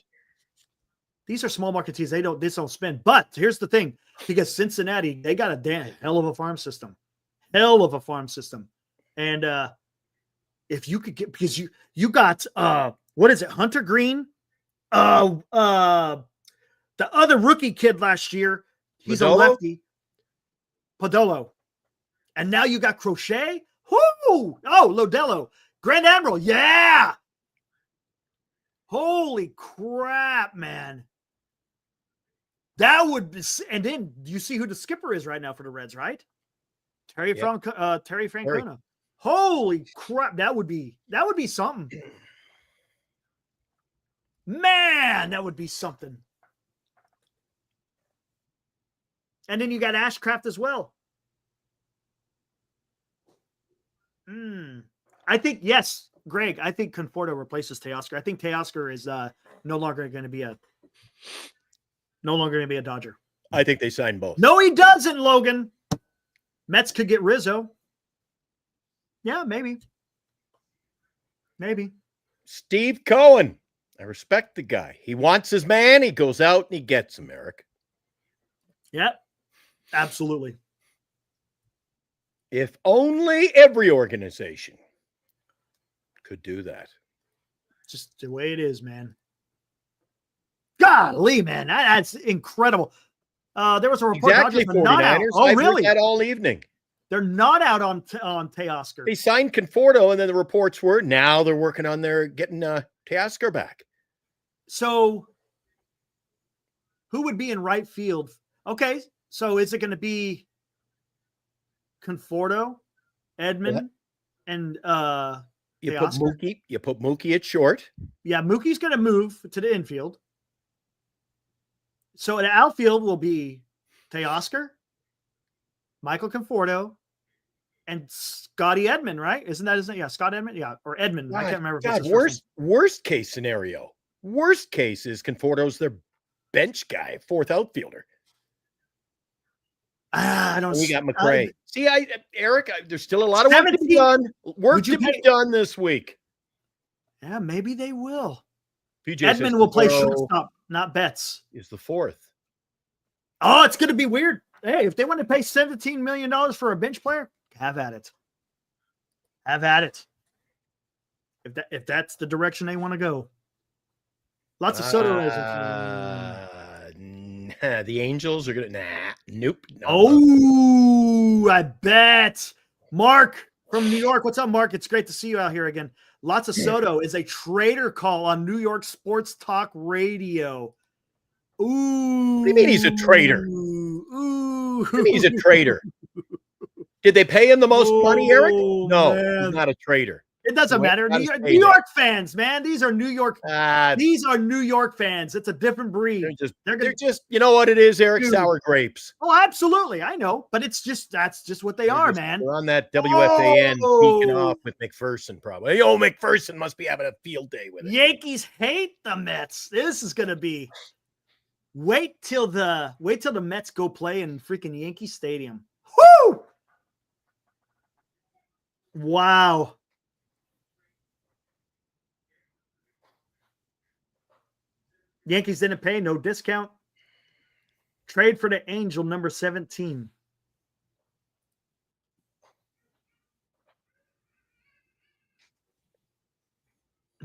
These are small market teams. They don't spend. But here's the thing: because Cincinnati, they got a damn hell of a farm system, and if you could get, because you got what is it, Hunter Green, the other rookie kid last year, he's Lodolo? a lefty, Podolo, and now you got Crochet. Whoo! Oh, Lodolo, Grand Admiral, yeah. Holy crap, man. That would be, and then you see who the skipper is right now for the Reds, right? Terry Francona. Holy crap, that would be something. Man, that would be something. And then you got Ashcraft as well. I think, yes, Greg, I think Conforto replaces Teoscar. I think Teoscar is no longer going to be a Dodger. I think they signed both. No, he doesn't, Logan. Mets could get Rizzo. Yeah, maybe. Steve Cohen. I respect the guy. He wants his man. He goes out and he gets him, Eric. Yeah, absolutely. If only every organization could do that. Just the way it is, man. Golly, man, that's incredible. There was a report. Exactly, 49ers. Oh, I've really? heard that all evening. They're not out on Teoscar. They signed Conforto, and then the reports were now they're working on getting Teoscar back. So, who would be in right field? Okay, so is it going to be Conforto, Edman, and you put Mookie? You put Mookie at short. Yeah, Mookie's going to move to the infield. So the outfield will be Teoscar, Michael Conforto, and Scotty Edman, right? Isn't that his name? Yeah, Scott Edman. Yeah, or Edman. I can't remember. God, worst case scenario. Worst case is Conforto's their bench guy, fourth outfielder. I don't. We got McRae. Eric, there's still a lot of work to be done. Work to be done this week. Yeah, maybe they will. Edman will play shortstop, not Betts. Is the fourth. Oh, it's going to be weird. Hey, if they want to pay $17 million for a bench player, have at it. Have at it. If that's the direction they want to go. Lots of Soto raisers. The Angels are going to nope. No. Oh, I bet. Mark from New York. What's up, Mark? It's great to see you out here again. Lots of Soto is a trader call on New York Sports Talk Radio. Ooh. What do you mean he's a traitor? Ooh. What do you mean he's a traitor? Did they pay him the most money, Eric? No, man. He's not a traitor. It doesn't matter. New York fans, man. These are New York. These are New York fans. It's a different breed. They're just you know what it is, Eric? Dude. Sour grapes. Oh, absolutely. I know. But that's just what they are, man. They're on that WFAN peeking off with McPherson, probably. Yo, McPherson must be having a field day with it. Yankees hate the Mets. This is gonna be wait till the Mets go play in freaking Yankee Stadium. Whoo! Wow. Yankees didn't pay, no discount. Trade for the Angel, number 17.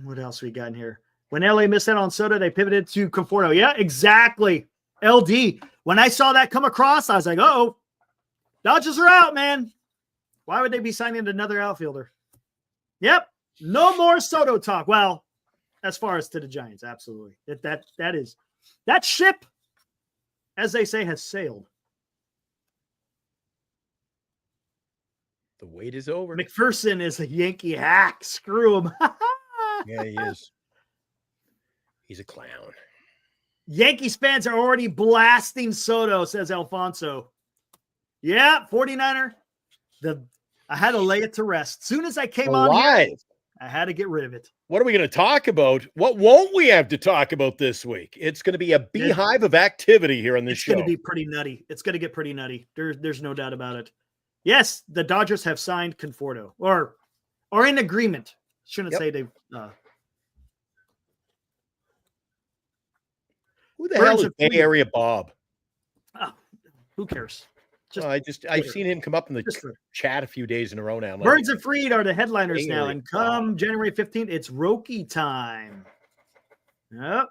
What else we got in here? When LA missed out on Soto, they pivoted to Conforto. Yeah, exactly. LD. When I saw that come across, I was like, oh, Dodgers are out, man. Why would they be signing another outfielder? Yep. No more Soto talk. Well, as far as to the Giants, absolutely. That ship, as they say, has sailed. The wait is over. McPherson is a Yankee hack. Screw him. Yeah, he is. He's a clown. Yankees fans are already blasting Soto, says Alfonso. Yeah, 49er. I had to lay it to rest. Soon as I came on here, I had to get rid of it. What are we going to talk about? What won't we have to talk about this week? It's going to be a beehive of activity here on this show. It's going to be pretty nutty. It's going to get pretty nutty. There's no doubt about it. Yes, the Dodgers have signed Conforto or in agreement. Shouldn't say they've. Who the hell is Bay Area Bob? Oh, who cares? I've seen him come up in the chat a few days in a row now. Burns and Freed are the headliners now, and come January 15th, it's Roki time. Yep.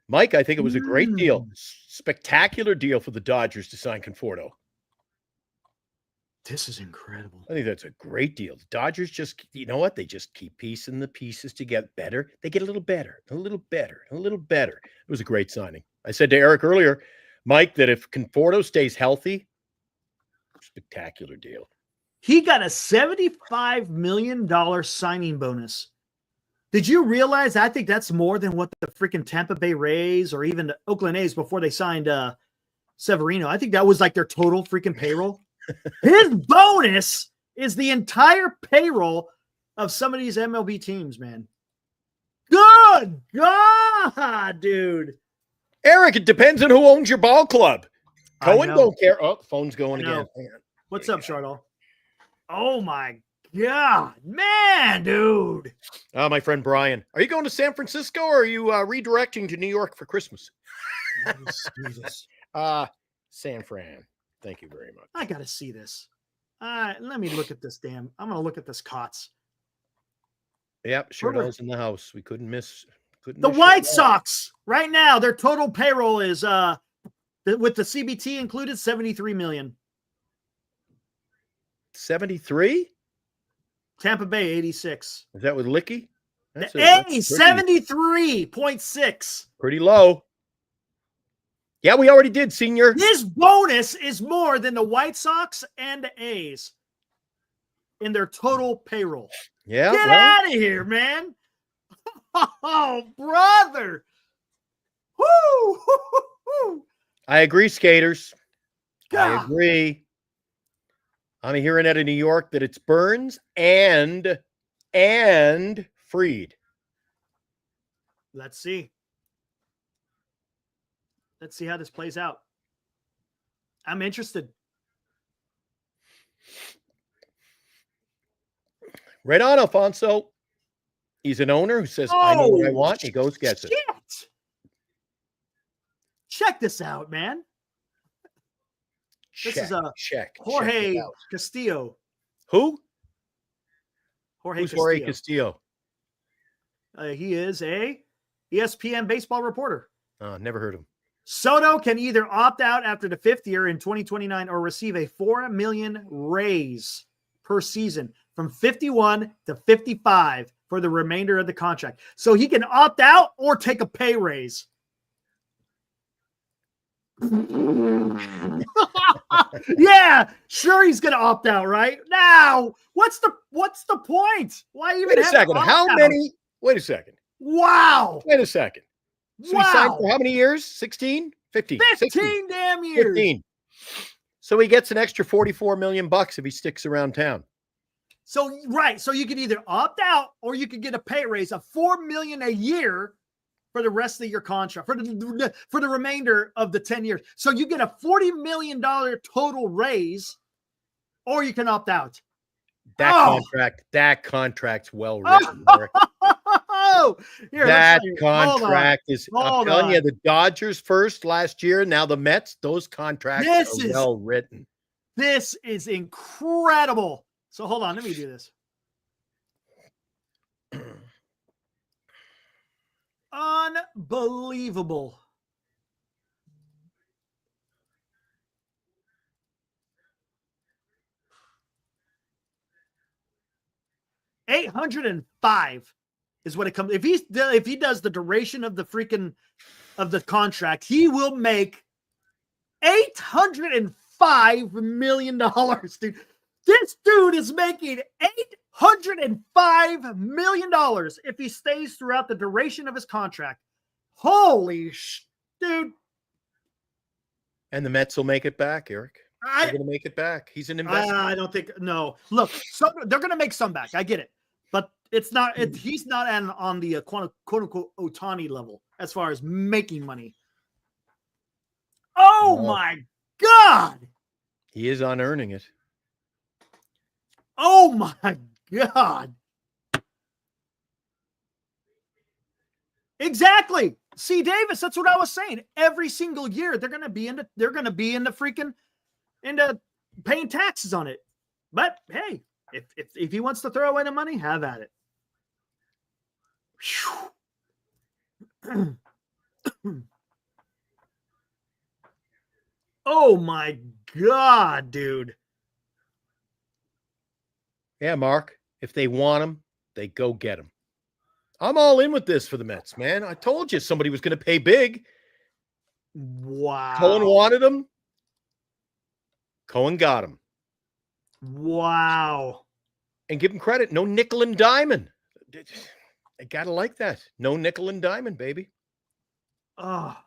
Mike, I think it was a great deal. Spectacular deal for the Dodgers to sign Conforto. This is incredible. I think that's a great deal. The Dodgers just, you know what? They just keep piecing the pieces to get better. They get a little better, a little better, a little better. It was a great signing. I said to Eric earlier, Mike, that if Conforto stays healthy, spectacular deal. He got a $75 million signing bonus. Did you realize? I think that's more than what the freaking Tampa Bay Rays or even the Oakland A's before they signed Severino. I think that was like their total freaking payroll. His bonus is the entire payroll of some of these MLB teams, man. Good God, dude. Eric, it depends on who owns your ball club. Cohen don't care. Oh, the phone's going again. What's up, Chardo? Oh, my God. Man, dude. My friend Brian. Are you going to San Francisco or are you redirecting to New York for Christmas? Jesus. San Fran. Thank you very much. I got to see this. Let me look at this I'm going to look at this COTS. Yep, Shirdo's in the house. We couldn't miss. The White Sox right now, their total payroll is with the CBT included, $73 million. 73? Tampa Bay, 86. Is that with Licky? That's 73.6. Pretty low. Yeah, we already did, senior. His bonus is more than the White Sox and the A's in their total payroll. Yeah. Get out of here, man. Oh, brother. Woo! I agree, skaters. God. I agree. I'm hearing out of New York that it's Burns and Freed. Let's see. Let's see how this plays out. I'm interested. Right on, Alfonso. He's an owner who says, I know what I want. He goes, gets it. Check this out, man. This is Jorge Castillo. Who? Who's Jorge Castillo? He is a ESPN baseball reporter. Never heard of him. Soto can either opt out after the 5th year in 2029 or receive a $4 million raise per season from 51 to 55 for the remainder of the contract. So he can opt out or take a pay raise. Yeah, sure he's going to opt out, right? Now, what's the point? Why even Wait a second. Wait a second. Wow. Wait a second. So he signed for how many years? 16? 15? 15 damn years. 15. So he gets an extra $44 million if he sticks around town. So, right. So you could either opt out or you could get a pay raise of $4 million a year for the rest of your contract, for the remainder of the 10 years. So you get a $40 million total raise or you can opt out. That contract's well written. That contract is, I'm telling you, the Dodgers first last year, now the Mets, those contracts are well written. This is incredible. So hold on, let me do this. Unbelievable. $805 is what it comes. If he does the duration of the contract, he will make $805 million, dude. This dude is making $805 million if he stays throughout the duration of his contract. Holy dude. And the Mets will make it back, Eric. They're going to make it back. He's an investor. I don't think. No. Look, they're going to make some back. I get it. But it's not. He's not on the quote unquote Ohtani level as far as making money. Oh my God. He is on earning it. Oh my God. Exactly. C. Davis, that's what I was saying. Every single year they're going to be into paying taxes on it. But hey, if he wants to throw away the money, have at it. Oh my God, dude. Yeah, Mark. If they want him, they go get him. I'm all in with this for the Mets, man. I told you somebody was going to pay big. Wow. Cohen wanted him. Cohen got him. Wow. And give him credit. No nickel and diamond. I got to like that. No nickel and diamond, baby. Oh.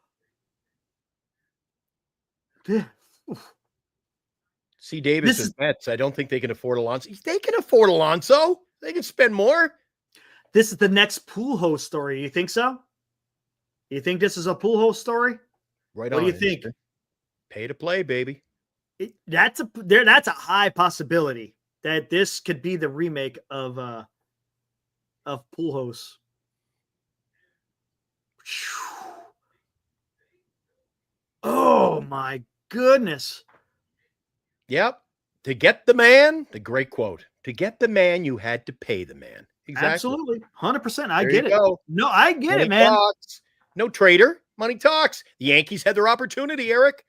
C. Davis is Mets. I don't think they can afford Alonso. They can afford Alonso. They can spend more. This is the next Pujols story. You think so? You think this is a Pujols story? Right on. What do you think? Pay to play, baby. That's a high possibility that this could be the remake of Pujols. Oh my goodness. Yep. To get the man, the great quote. To get the man, you had to pay the man. Exactly. Absolutely. 100%. I There get you it. go. No, I get Money it, man. talks. No trader. Money talks. The Yankees had their opportunity, Eric.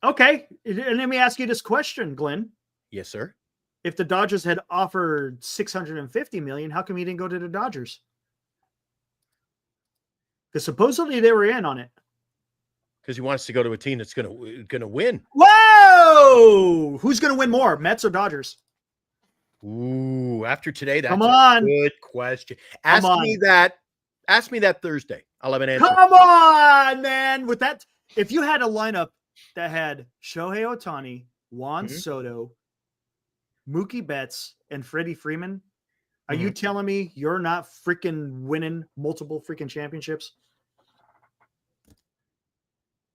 Okay. And let me ask you this question, Glenn. Yes, sir. If the Dodgers had offered $650 million, how come he didn't go to the Dodgers? Because supposedly they were in on it. Because he wants to go to a team that's gonna win. Whoa! Who's going to win more, Mets or Dodgers? Ooh, after today, that's Come on. a good question. Ask me that Thursday. I'll have an answer. Come on, man. With that, if you had a lineup that had Shohei Ohtani, Juan Soto, Mookie Betts, and Freddie Freeman, are you telling me you're not freaking winning multiple freaking championships?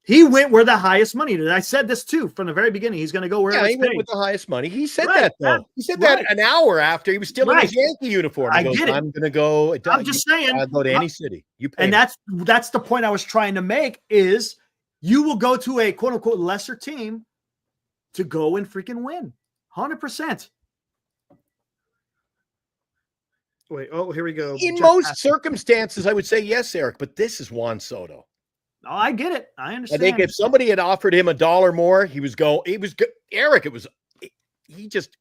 He went where the highest money is. I said this too from the very beginning. He's going to go where he went with the highest money. He said that though. He said that an hour after he was still in his Yankee uniform. He goes, get it. I'm going to go. I'm just saying. I'll go to any city. You pay. And that's the point I was trying to make is you will go to a quote unquote lesser team to go and freaking win. 100%. Wait, here we go. In most circumstances, I would say yes, Eric, but this is Juan Soto. Oh, I get it. I understand. I think if somebody had offered him $1 more, he was Eric. He just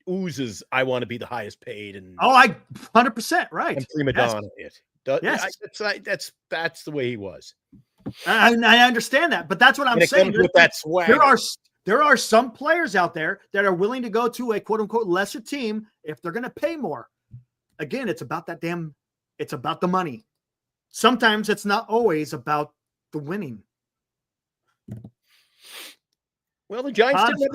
oozes. I want to be the highest paid, and 100% right. And prima donna it. Yes, that's the way he was. I understand that, but that's what I'm saying. With that swag, there are some players out there that are willing to go to a quote unquote lesser team if they're going to pay more. Again, it's about it's about the money. Sometimes it's not always about the winning. Well, the Giants didn't have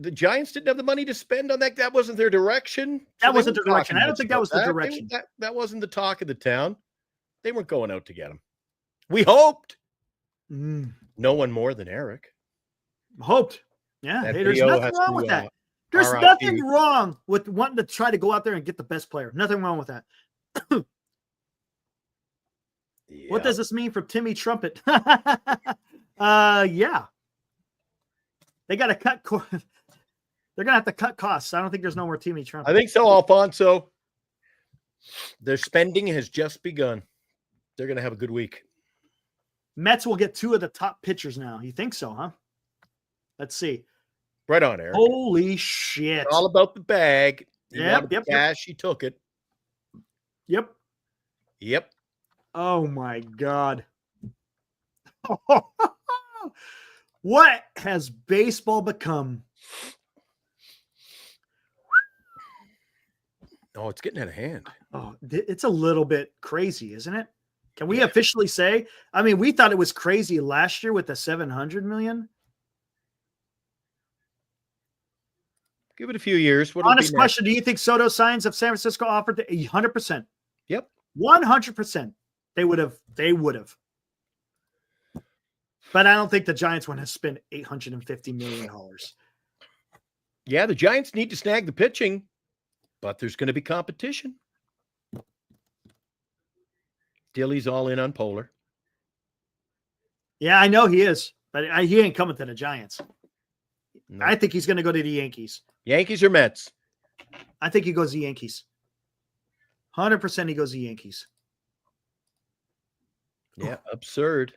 the Giants didn't have the money to spend on that. That wasn't their direction. That wasn't the direction. I don't think that was the direction. That wasn't the talk of the town. They weren't going out to get him. We hoped. No one more than Eric. Hoped. Yeah. There's nothing wrong with that. There's nothing wrong with wanting to try to go out there and get the best player. Nothing wrong with that. Yeah. What does this mean for Timmy Trumpet? Yeah. They got to cut. They're going to have to cut costs. I don't think there's no more Timmy Trumpet. I think so, Alfonso. Their spending has just begun. They're going to have a good week. Mets will get 2 of the top pitchers now. You think so, huh? Let's see. Right on, Eric. Holy shit. All about the bag. He Yep, wanted the yep, cash. He took it. Yep. Yep. Oh, my God. What has baseball become? Oh, it's getting out of hand. Oh, it's a little bit crazy, isn't it? Can we officially say? I mean, we thought it was crazy last year with the 700 million. Give it a few years. Honest question: do you think Soto signs if San Francisco offered 100%? Yep, 100%. They would have. But I don't think the Giants want to spend $850 million. Yeah, the Giants need to snag the pitching, but there's going to be competition. Dilly's all in on Polar. Yeah, I know he is, but he ain't coming to the Giants. No. I think he's going to go to the Yankees. Yankees or Mets? I think he goes to the Yankees. 100% he goes to the Yankees. Yeah, absurd.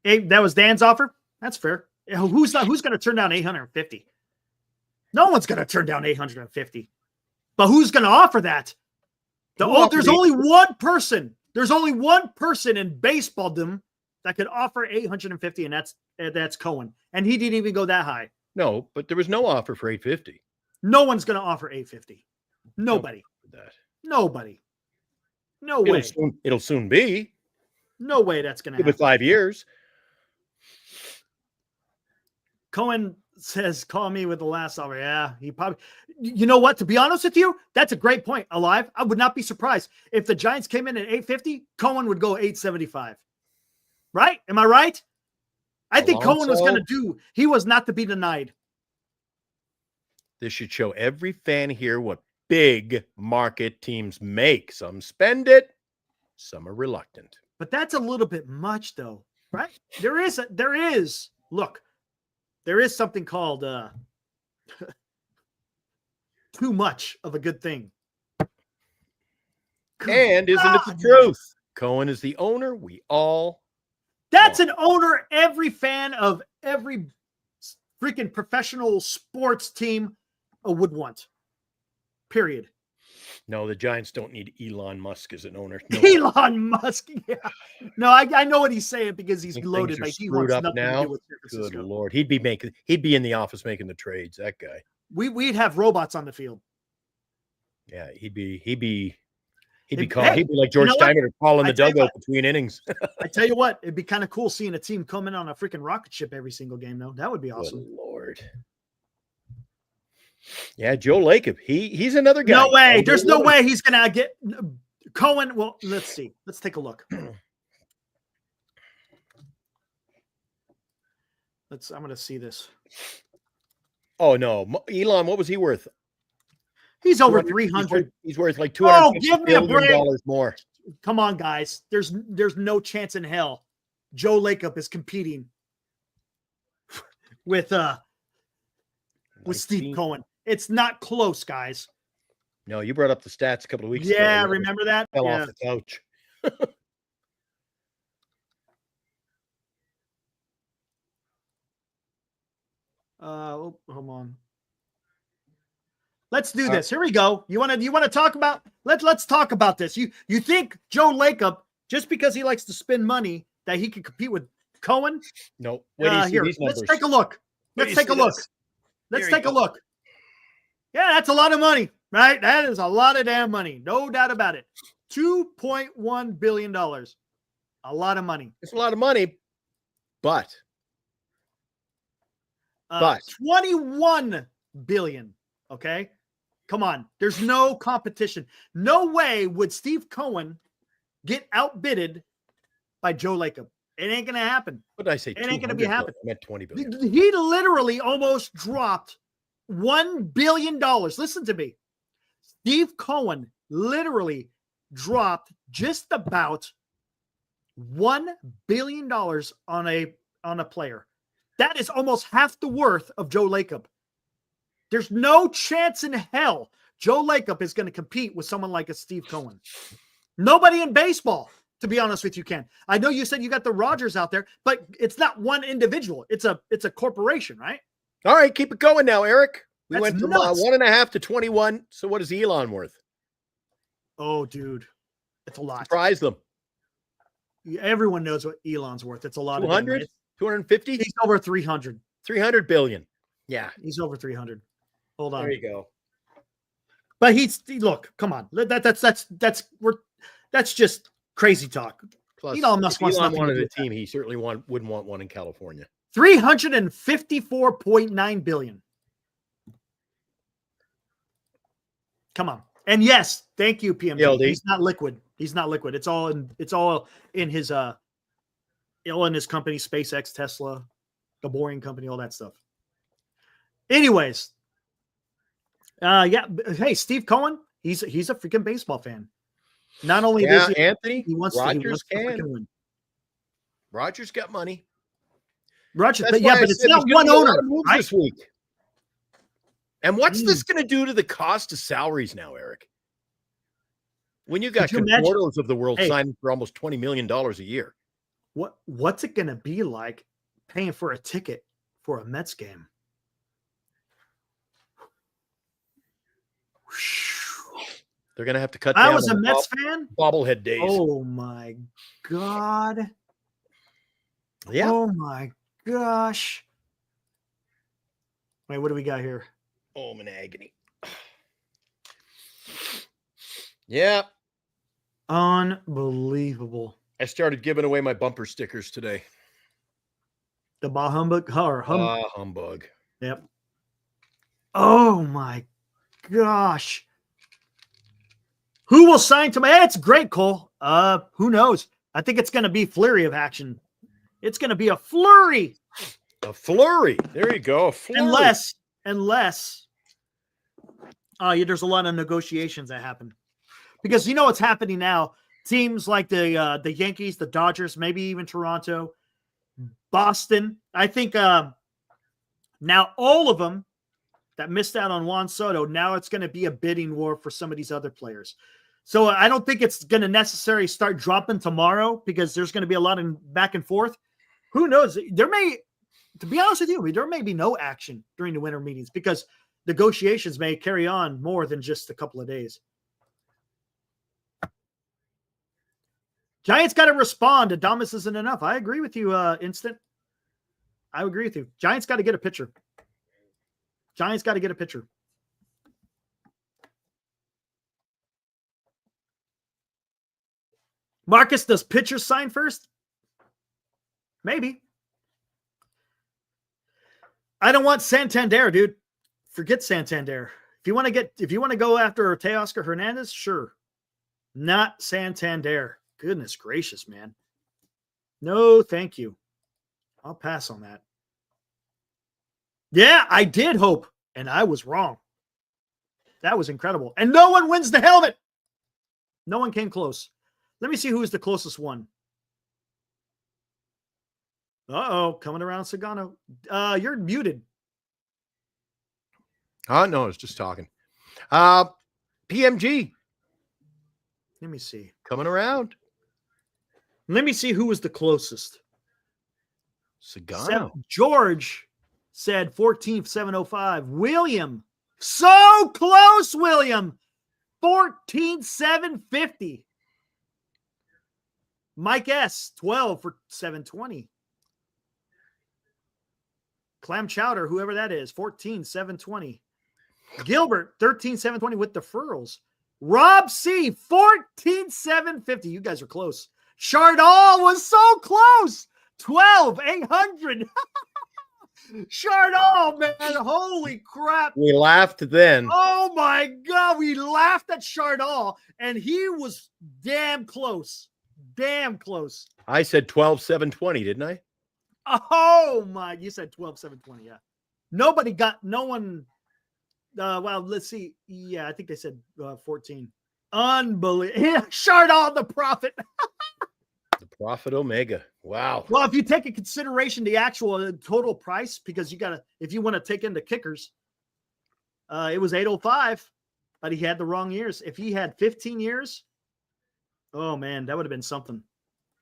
Hey, that was Dan's offer? That's fair. Who's going to turn down 850? No one's going to turn down 850. But who's going to offer that? There's only one person. There's only one person in baseballdom that could offer 850, and that's Cohen. And he didn't even go that high. No, but there was no offer for 850. No one's going to offer 850. Nobody. Nobody. No way. It'll soon be. No way that's going to happen. Give it 5 years. Cohen says, call me with the last offer. Yeah, he probably, you know what? To be honest with you, that's a great point. Alive. I would not be surprised if the Giants came in at 850, Cohen would go 875. Right? Am I right? I think Cohen was going to he was not to be denied. This should show every fan here what big market teams make. Some spend it, some are reluctant. But that's a little bit much though, right? There is something called too much of a good thing. And isn't it the truth? Cohen is the owner. We all That's an owner every fan of every freaking professional sports team would want. Period. No, the Giants don't need Elon Musk as an owner. No. Elon Musk, yeah. No, I know what he's saying because he's loaded. Like he wants nothing to do with San Francisco. Good Lord, he'd be in the office making the trades. That guy. We'd have robots on the field. Yeah, he'd be like George Steinbrenner calling the dugout between innings. I tell you what, it'd be kind of cool seeing a team come in on a freaking rocket ship every single game, though. That would be awesome. Good Lord. Yeah, Joe Lacob. He's another guy. No way. There's no way he's gonna get Cohen. Well, let's see. Let's take a look. I'm gonna see this. Oh no, Elon. What was he worth? He's over 300. He's worth like $250 billion more. Come on, guys. There's no chance in hell Joe Lacob is competing with Steve Cohen. It's not close, guys. No, you brought up the stats a couple of weeks ago. Yeah, remember that? Fell off the couch. Hold on. Let's do this. Here we go. You want to talk about? Let's talk about this. You think Joe Lacob, just because he likes to spend money, that he can compete with Cohen? No. Wait do you see these numbers? Let's take a look. Let's take a look. Let's take a look. Yeah, that's a lot of money, right? That is a lot of damn money. No doubt about it. $2.1 billion. A lot of money. It's a lot of money, but 21 billion. Okay. Come on. There's no competition. No way would Steve Cohen get outbidded by Joe Lacob. It ain't going to happen. What did I say? It ain't going to be happening. I meant 20 billion. He literally almost dropped $1 billion. Listen to me. Steve Cohen literally dropped just about $1 billion on a player. That is almost half the worth of Joe Lacob. There's no chance in hell Joe Lacob is going to compete with someone like a Steve Cohen. Nobody in baseball, to be honest with you, can. I know you said you got the Rogers out there, but it's not one individual. It's a corporation, right? All right, keep it going now, Eric. We That's went from nuts. 1.5 to 21. So what is Elon worth? Oh, dude, it's a lot. Surprise them. Everyone knows what Elon's worth. It's a lot. 200, 250. He's over 300. 300 billion. Yeah, he's over 300. Hold on. There you go. But look. Come on. That's just crazy talk. Plus, Elon Musk wants Elon nothing wanted to do a with team. He certainly wouldn't want one in California. 354.9 billion. Come on. And yes, thank you, PMG. ELD. He's not liquid. It's all in his company, SpaceX, Tesla, the Boring Company, all that stuff. Anyways, hey, Steve Cohen, he's a freaking baseball fan. Not only does Anthony, he wants Rogers to freaking win. Rogers got money. Rogers, but it's not one owner, right? This week. And what's this going to do to the cost of salaries now, Eric? When you got Confortos of the world signing for almost $20 million a year. What's it going to be like paying for a ticket for a Mets game? They're going to have to cut down. I was a Mets fan. Bobblehead days. Oh my God. Yeah. Oh my gosh. Wait, what do we got here? Oh, I'm in agony. Yeah. Unbelievable. I started giving away my bumper stickers today. The Bah Humbug or Humbug. Yep. Oh my gosh. Who will sign to my? It's great, Cole. Who knows? I think it's going to be flurry of action. It's going to be a flurry. A flurry. There you go. A flurry. Unless there's a lot of negotiations that happen. Because you know what's happening now? Teams like the Yankees, the Dodgers, maybe even Toronto, Boston. I think now all of them that missed out on Juan Soto, now it's going to be a bidding war for some of these other players. So I don't think it's going to necessarily start dropping tomorrow because there's going to be a lot of back and forth. Who knows? To be honest with you, there may be no action during the winter meetings because negotiations may carry on more than just a couple of days. Giants got to respond. Adames isn't enough. I agree with you, Instant. I agree with you. Giants got to get a pitcher. Marcus, does pitchers sign first? Maybe. I don't want Santander, dude. Forget Santander. If you want to go after Teoscar Hernandez, sure. Not Santander. Goodness gracious, man. No, thank you. I'll pass on that. Yeah, I did hope, and I was wrong. That was incredible. And no one wins the helmet. No one came close. Let me see who is the closest one. Uh-oh, coming around Sagano. You're muted. No, I was just talking. PMG. Let me see. Coming around. Let me see who was the closest. Sagano. George said 14th, 705. William. So close, William. 14th, 750. Mike S. 12 for 720. Clam Chowder, whoever that is, 14, 720. Gilbert, 13, 720 with deferrals. Rob C, 14, 750. You guys are close. Chardall was so close. 12, 800. Chardall, man. Holy crap. We laughed then. Oh, my God. We laughed at Chardall, and he was damn close. Damn close. I said 12, 720, didn't I? Oh my, you said 12, 720. Yeah. No one. Well, let's see. Yeah, I think they said 14. Unbelievable. Yeah, Chardall, the prophet. The Prophet Omega. Wow. Well, if you take into consideration the actual total price, because if you want to take in the kickers, It was 805, but he had the wrong years. If he had 15 years, oh, man, that would have been something.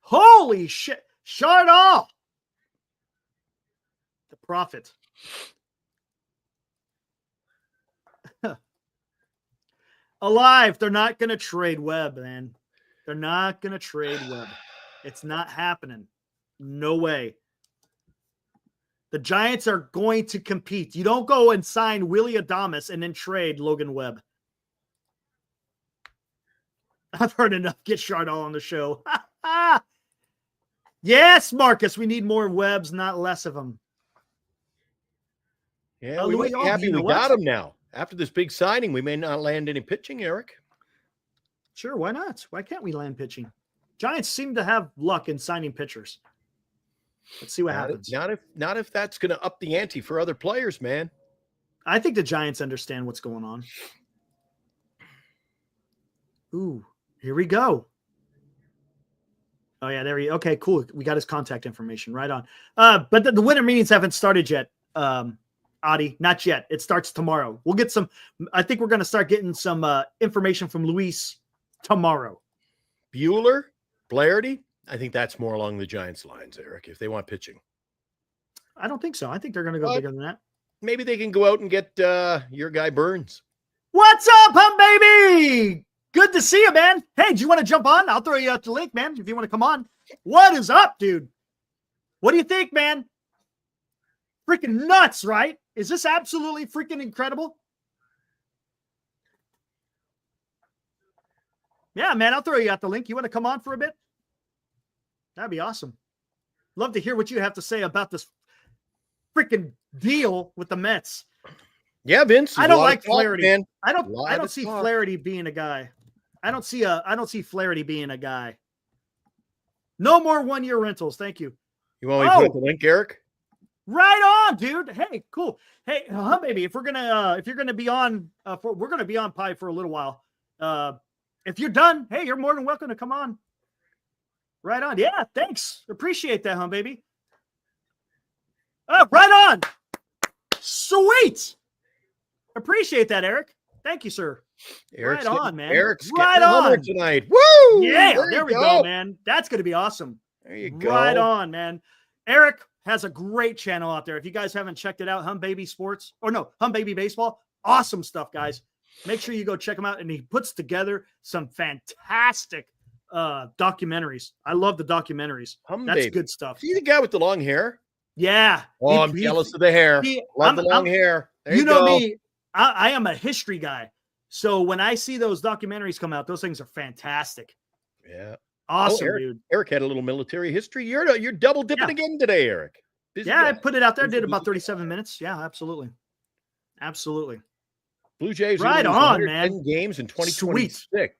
Holy shit. Chardon. The prophet. Alive. They're not going to trade Webb, man. They're not going to trade Webb. It's not happening. No way. The Giants are going to compete. You don't go and sign Willie Adames and then trade Logan Webb. I've heard enough. Get Chardon on the show. Yes, Marcus, we need more Webbs, not less of them. Yeah, we might be happy we got him now. After this big signing, we may not land any pitching, Eric. Sure, why not? Why can't we land pitching? Giants seem to have luck in signing pitchers. Let's see what happens. Not if that's going to up the ante for other players, man. I think the Giants understand what's going on. Ooh, here we go. Oh, yeah, there he is. Okay, cool. We got his contact information. Right on. But the winter meetings haven't started yet, Adi. Not yet. It starts tomorrow. We'll get some – I think we're going to start getting some information from Luis tomorrow. Bueller, Flaherty, I think that's more along the Giants' lines, Eric, if they want pitching. I don't think so. I think they're going to go bigger than that. Maybe they can go out and get your guy Burns. What's up, Hum Baby? Good to see you, man. Hey, do you want to jump on? I'll throw you out the link, man, if you want to come on. What is up, dude? What do you think, man? Freaking nuts, right? Is this absolutely freaking incredible? Yeah, man, I'll throw you out the link. You want to come on for a bit? That'd be awesome. Love to hear what you have to say about this freaking deal with the Mets. Yeah, Vince. I don't like Flaherty. Man. I don't see Flaherty being a guy. I don't see Flaherty being a guy. No more 1-year rentals. Thank you. You want me to put the link, Eric? Right on, dude. Hey, cool. Hey, baby, if you're gonna be on, we're gonna be on Pi for a little while. If you're done, hey, you're more than welcome to come on. Right on. Yeah, thanks. Appreciate that, baby. Right on. Sweet. Appreciate that, Eric. Thank you, sir. Eric's right on, man. Eric's right on tonight. Woo! Yeah, there we go, man. That's going to be awesome. There you go. Right on, man. Eric has a great channel out there. If you guys haven't checked it out, Hum Baby Baseball. Awesome stuff, guys. Make sure you go check him out. And he puts together some fantastic documentaries. I love the documentaries. That's good stuff. See the guy with the long hair? Yeah. Oh, I'm jealous of the hair. Love the long hair. There you know me. I am a history guy. So when I see those documentaries come out, those things are fantastic. Yeah. Awesome, Eric, dude. Eric had a little military history. You're double dipping again today, Eric. Busy guy. I put it out there. Did about 37 minutes. Yeah, absolutely. Absolutely. Blue Jays right on, man. Games in 2026. Sweet.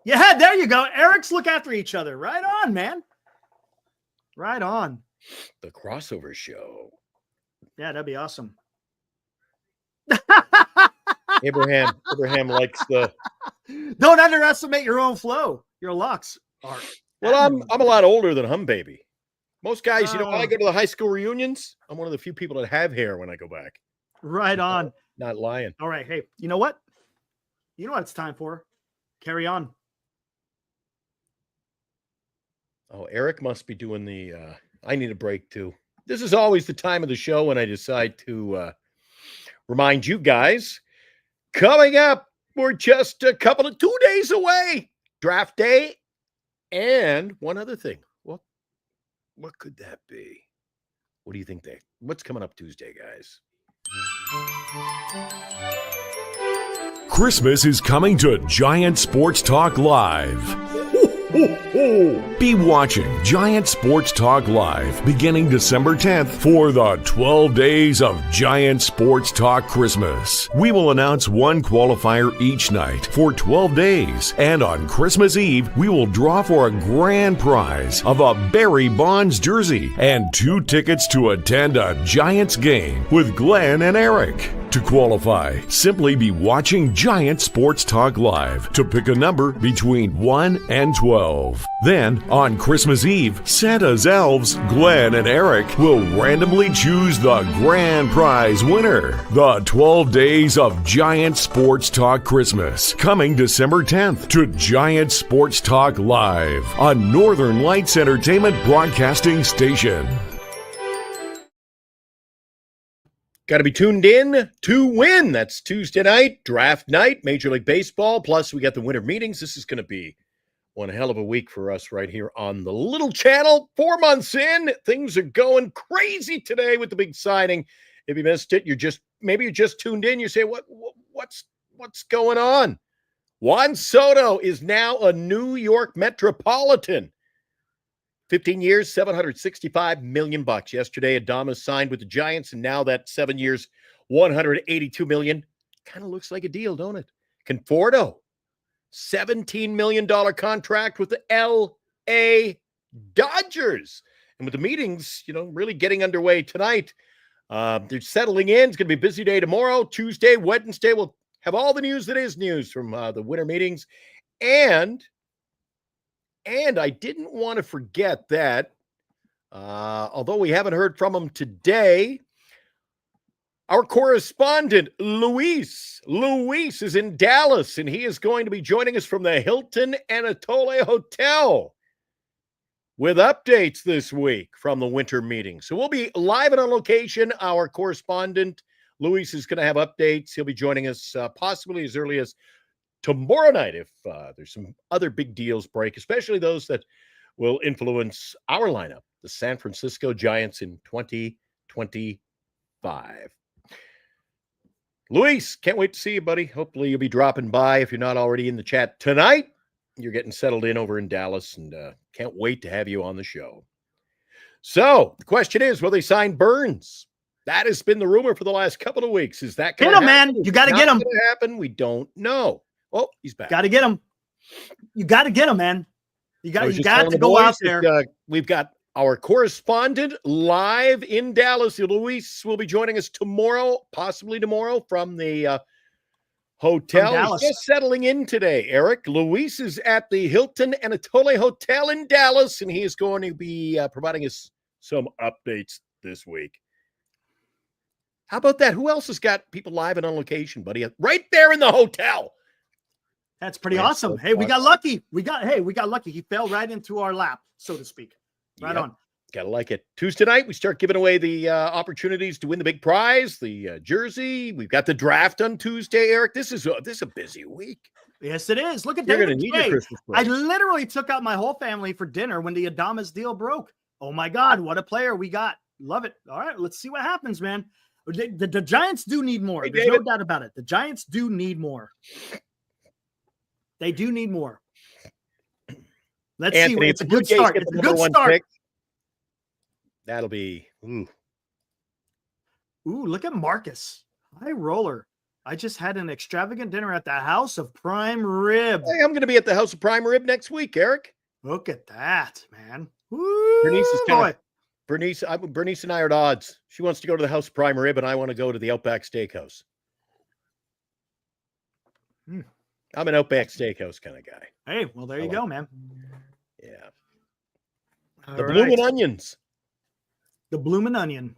Yeah, there you go. Eric's look after each other. Right on, man. Right on. The crossover show. Yeah, that'd be awesome. Abraham likes the. Don't underestimate your own flow. Your locks are. Well, I'm a lot older than Hum Baby. Most guys, when I go to the high school reunions, I'm one of the few people that have hair when I go back. Right on. Not lying. All right. Hey, you know what? You know what it's time for? Carry on. Oh, Eric must be doing the. I need a break too. This is always the time of the show when I decide to remind you guys. Coming up, we're just 2 days away. Draft day. And one other thing. What could that be? What do you think what's coming up Tuesday, guys? Christmas is coming to Giant Sports Talk Live. Be watching Giant Sports Talk Live beginning December 10th for the 12 days of Giant Sports Talk Christmas. We will announce one qualifier each night for 12 days. And on Christmas Eve, we will draw for a grand prize of a Barry Bonds jersey and 2 tickets to attend a Giants game with Glenn and Eric. To qualify, simply be watching Giant Sports Talk Live to pick a number between 1 and 12. Then, on Christmas Eve, Santa's elves, Glenn and Eric, will randomly choose the grand prize winner. The 12 Days of Giant Sports Talk Christmas, coming December 10th to Giant Sports Talk Live on Northern Lights Entertainment Broadcasting Station. Got to be tuned in to win. That's Tuesday night, draft night, Major League Baseball. Plus, we got the winter meetings. This is going to be one hell of a week for us right here on the little channel. 4 months in, things are going crazy today with the big signing. If you missed it, you're just tuned in. You say, what's going on? Juan Soto is now a New York Metropolitan. 15 years, $765 million. Yesterday, Adames signed with the Giants, and now that 7 years, $182 million. Kind of looks like a deal, don't it? Conforto, $17 million contract with the L.A. Dodgers. And with the meetings, really getting underway tonight, they're settling in. It's going to be a busy day tomorrow. Tuesday, Wednesday, we'll have all the news that is news from the winter meetings. And I didn't want to forget that, although we haven't heard from him today, our correspondent, Luis is in Dallas, and he is going to be joining us from the Hilton Anatolia Hotel with updates this week from the winter meeting. So we'll be live and on location. Our correspondent, Luis, is going to have updates. He'll be joining us possibly as early as tomorrow night, if there's some other big deals break, especially those that will influence our lineup, the San Francisco Giants in 2025. Luis, can't wait to see you, buddy. Hopefully you'll be dropping by if you're not already in the chat tonight. You're getting settled in over in Dallas, and can't wait to have you on the show. So the question is, will they sign Burns? That has been the rumor for the last couple of weeks. Is that going to happen? Man. You got to get him. Going to happen? We don't know. Oh, he's back. Got to get him. You got to get him, man. You got to go out there. We've got our correspondent live in Dallas. Luis will be joining us tomorrow, possibly tomorrow, from the hotel. He's just settling in today, Eric. Luis is at the Hilton Anatolia Hotel in Dallas, and he is going to be providing us some updates this week. How about that? Who else has got people live and on location, buddy? Right there in the hotel. That's pretty awesome. Hey, we got lucky. We got lucky. He fell right into our lap, so to speak. Right on. Gotta like it. Tuesday night, we start giving away the opportunities to win the big prize, the jersey. We've got the draft on Tuesday, Eric. This is a busy week. Yes, it is. Look at You're David. Gonna need your Christmas break. I literally took out my whole family for dinner when the Adames deal broke. Oh my God, what a player we got. Love it. All right, let's see what happens, man. The Giants do need more. There's no doubt about it. The Giants do need more. They do need more. Let's see. It's a good start. It's a good start. Pick, that'll be. Ooh, look at Marcus. High roller. I just had an extravagant dinner at the House of Prime Rib. Hey, I'm going to be at the House of Prime Rib next week, Eric. Look at that, man. Woo, Bernice and I are at odds. She wants to go to the House of Prime Rib, and I want to go to the Outback Steakhouse. I'm an Outback Steakhouse kind of guy. Hey, well, there you go, man. Yeah. The Bloomin' Onions. The Bloomin' Onion.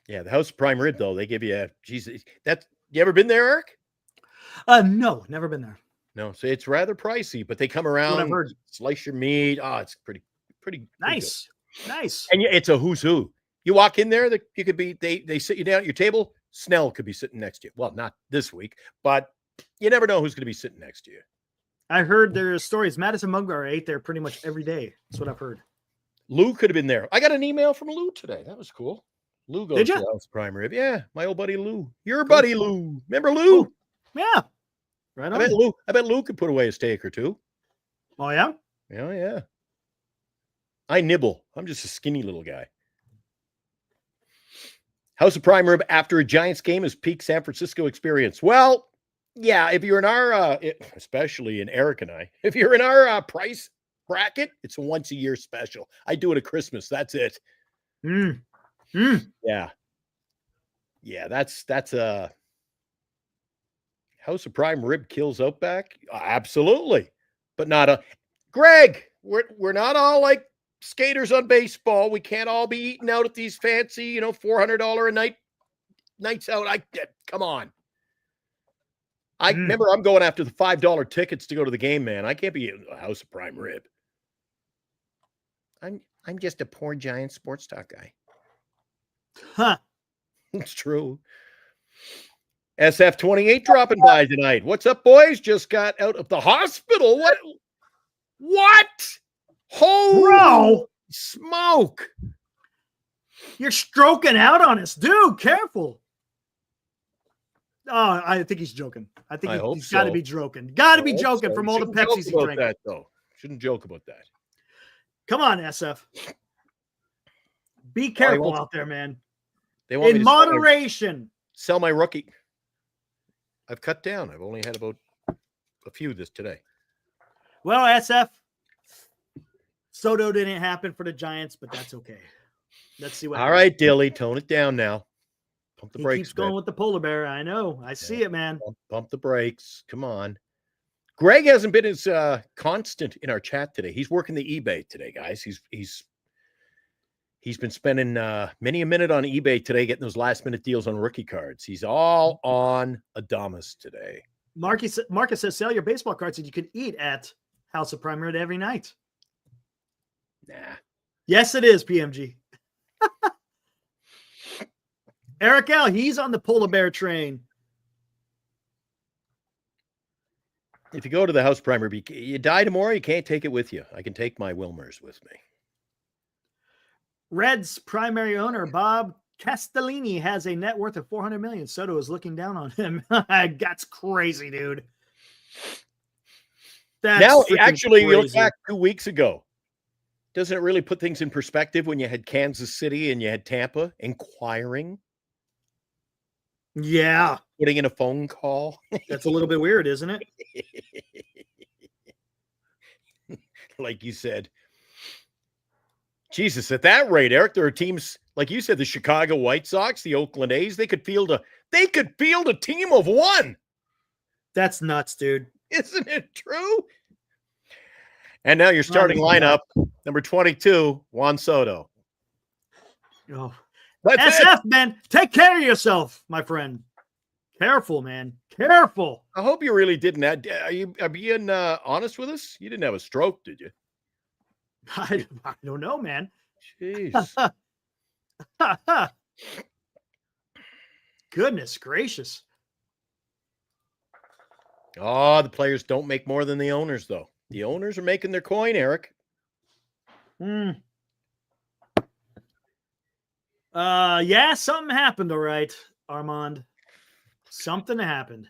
Yeah, the House of Prime Rib, though, they give you you ever been there, Eric? No, never been there. No, so it's rather pricey, but they come around, slice your meat. Oh, it's pretty nice. Nice. And it's a who's who. You walk in there, you could be, they sit you down at your table. Snell could be sitting next to you. Well, not this week, but you never know who's going to be sitting next to you. I heard there's stories. Madison Bumgarner ate there pretty much every day. That's what I've heard. Lou could have been there. I got an email from Lou today. That was cool. Lou goes to the House of Prime Rib. Yeah, my old buddy Lou. Your buddy Lou. Remember Lou? Cool. Yeah. Right on. I bet Lou could put away a steak or two. Oh, yeah? Yeah. I nibble. I'm just a skinny little guy. House of Prime Rib after a Giants game is peak San Francisco experience. Well, yeah, if you're in our, especially in Eric and I, if you're in our price bracket, it's a once a year special. I do it at Christmas. That's it. Yeah. That's House of Prime rib kills Outback? Absolutely. But not a Greg, we're not all like skaters on baseball. We can't all be eating out at these fancy, $400 a night nights out. Come on. I remember I'm going after the $5 tickets to go to the game, man. I can't be eating a House of Prime rib. I'm just a poor Giant sports talk guy. Huh. It's true. SF28 dropping by tonight. What's up, boys? Just got out of the hospital. What? Holy smoke. You're stroking out on us. Dude, careful. Oh, I think he's joking. I think he's got to be joking. Got to be joking from all the Pepsis he drank. That, though. Shouldn't joke about that. Come on, SF. Be careful out there, man. They want in moderation. Sell my rookie. I've cut down. I've only had about a few today. Well, SF, Soto didn't happen for the Giants, but that's okay. Let's see what happens. All right, Dilly, tone it down now. Pump the brakes. He keeps going with the polar bear. I know. I see it, man. Pump the brakes. Come on. Greg hasn't been as constant in our chat today. He's working the eBay today, guys. He's been spending many a minute on eBay today, getting those last-minute deals on rookie cards. He's all on Adamas today. Marcus says, sell your baseball cards and you can eat at House of Prime Rib every night. Nah. Yes, it is, PMG. Eric L., he's on the polar bear train. If you go to the House Prime Rib, you die tomorrow, you can't take it with you. I can take my Wilmers with me. Reds primary owner Bob Castellini has a net worth of $400 million. Soto is looking down on him. That's crazy, dude. Now, actually, you look back 2 weeks ago. Doesn't it really put things in perspective when you had Kansas City and you had Tampa inquiring? Yeah. Putting in a phone call. That's a little bit weird, isn't it? Like you said. Jesus, at that rate, Eric, there are teams, like you said, the Chicago White Sox, the Oakland A's, they could field a team of one. That's nuts, dude. Isn't it true? And now your starting lineup, number 22, Juan Soto. Oh, SF, man, take care of yourself, my friend. Careful, man. Careful. I hope you really didn't. Are you being honest with us? You didn't have a stroke, did you? I don't know, man. Jeez. Goodness gracious. Oh, the players don't make more than the owners, though. The owners are making their coin, Eric. Yeah, something happened, all right, Armand. Something happened.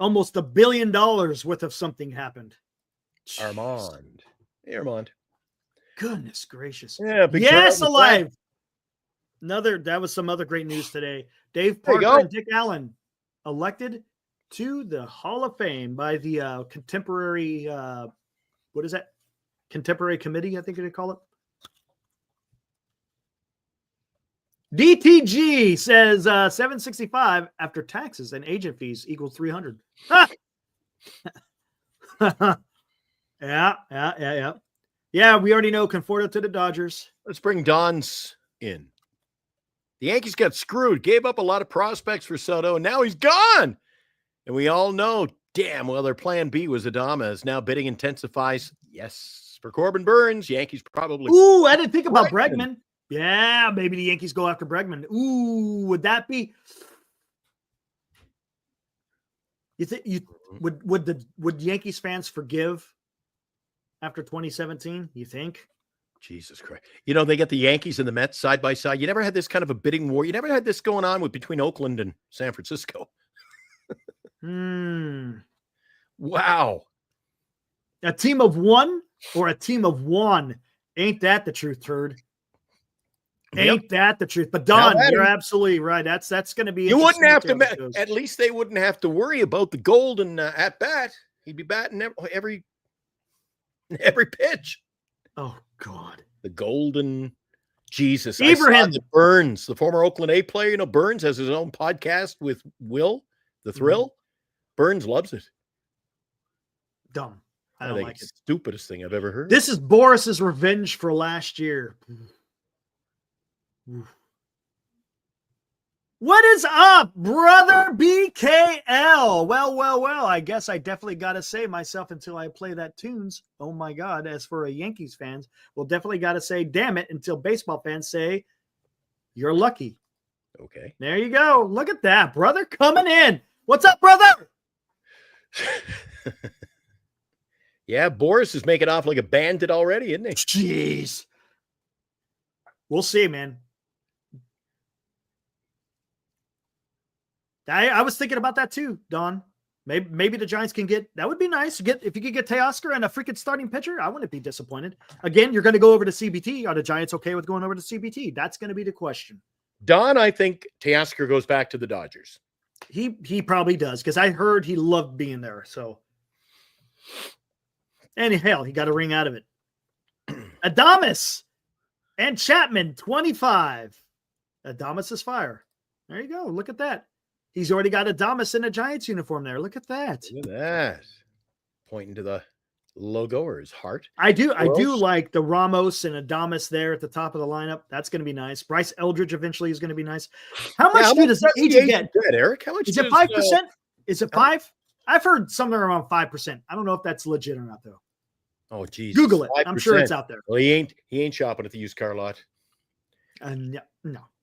Almost $1 billion worth of something happened. Armand. Hey, Armand. Goodness gracious. Yeah, yes, alive. That was some other great news today. Dave Parker and Dick Allen elected to the Hall of Fame by the contemporary, what is that? Contemporary Committee, I think they call it. DTG says 765 after taxes and agent fees equals 300. Yeah. Yeah, we already know Conforto to the Dodgers. Let's bring Don's in. The Yankees got screwed, gave up a lot of prospects for Soto, and now he's gone. And we all know, damn, well, their plan B was Adama. As now bidding intensifies. Yes, for Corbin Burns, Yankees probably. Ooh, I didn't think about Bregman. Yeah, maybe the Yankees go after Bregman. Ooh, would that be? You think would Yankees fans forgive after 2017? You think? Jesus Christ! They get the Yankees and the Mets side by side. You never had this kind of a bidding war. You never had this going on between Oakland and San Francisco. Wow. A team of one or a team of one? Ain't that the truth, turd? Ain't that the truth? But Don, you're absolutely right. That's going to be. You wouldn't have to. At least they wouldn't have to worry about the golden at bat. He'd be batting every pitch. Oh God, the golden Jesus. Ibrahim Burns, the former Oakland A player. Burns has his own podcast with Will the Thrill. Burns loves it. Dumb. I I don't think like it's it. the stupidest thing I've ever heard. This is Boris's revenge for last year. What is up, brother BKL? Well. I guess I definitely got to say myself until I play that tunes. Oh my God. As for a Yankees fans, we'll definitely got to say, damn it, until baseball fans say, you're lucky. Okay. There you go. Look at that, brother, coming in. What's up, brother? Yeah, Boris is making off like a bandit already, isn't he? Jeez. We'll see, man. I was thinking about that too, Don. Maybe the Giants can get, that would be nice. If you could get Teoscar and a freaking starting pitcher, I wouldn't be disappointed. Again, you're going to go over to CBT. Are the Giants okay with going over to CBT? That's going to be the question. Don, I think Teoscar goes back to the Dodgers. He probably does, because I heard he loved being there. So, and hell, he got a ring out of it. Adames and Chapman, 25. Adames is fire. There you go. Look at that. He's already got Adames in a Giants uniform there. Look at that. Look at that. Pointing to the logo or his heart. I do like the Ramos and Adames there at the top of the lineup. That's going to be nice. Bryce Eldridge eventually is going to be nice. How much does the agent get? Eric, how much is it 5%? Is it 5? I've heard somewhere around 5%. I don't know if that's legit or not, though. Oh, geez. Google it. 5%. I'm sure it's out there. Well, he ain't shopping at the used car lot. No.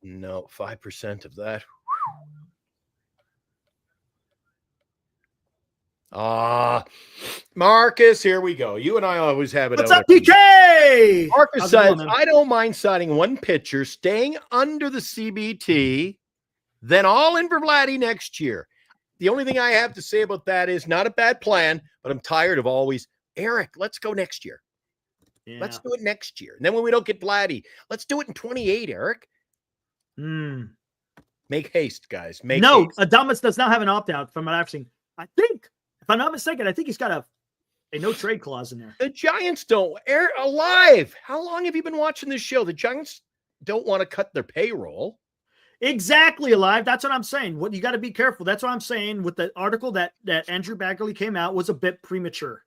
No, 5% of that. Marcus, here we go. You and I always have it. What's up, PK? Marcus says, I don't mind signing one pitcher, staying under the CBT, then all in for Vladdy next year. The only thing I have to say about that is not a bad plan, but I'm tired of always, Eric, let's go next year. Yeah. Let's do it next year. And then when we don't get Vladdy, let's do it in 28, Eric. Make haste, guys. Haste. Adames does not have an opt-out from what I've seen. I think, if I'm not mistaken, I think he's got a no-trade clause in there. The Giants don't. Alive. How long have you been watching this show? The Giants don't want to cut their payroll. Exactly, Alive. That's what I'm saying. What you got to be careful. That's what I'm saying with the article that Andrew Baggerly came out was a bit premature.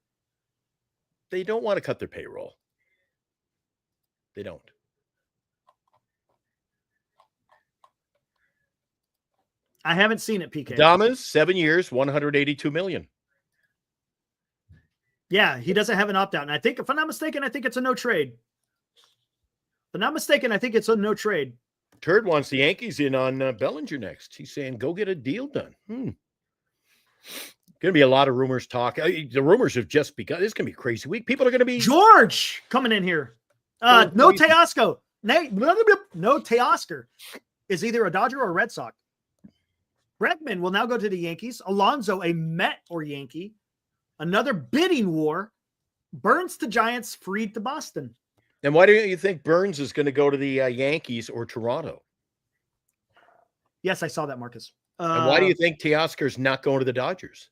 They don't want to cut their payroll. They don't. I haven't seen it, PK. Adames, 7 years, $182 million. Yeah, he doesn't have an opt-out. And I think, if I'm not mistaken, I think it's a no trade. If I'm not mistaken, I think it's a no trade. Turd wants the Yankees in on Bellinger next. He's saying, go get a deal done. Going to be a lot of rumors talk. The rumors have just begun. This is going to be a crazy week. People are going to be... George coming in here. No Teoscar. No Teoscar is either a Dodger or a Red Sox. Bregman will now go to the Yankees. Alonso, a Met or Yankee. Another bidding war. Burns to Giants, Fried to Boston. And why do you think Burns is going to go to the Yankees or Toronto? Yes, I saw that, Marcus. And why do you think Teoscar's not going to the Dodgers?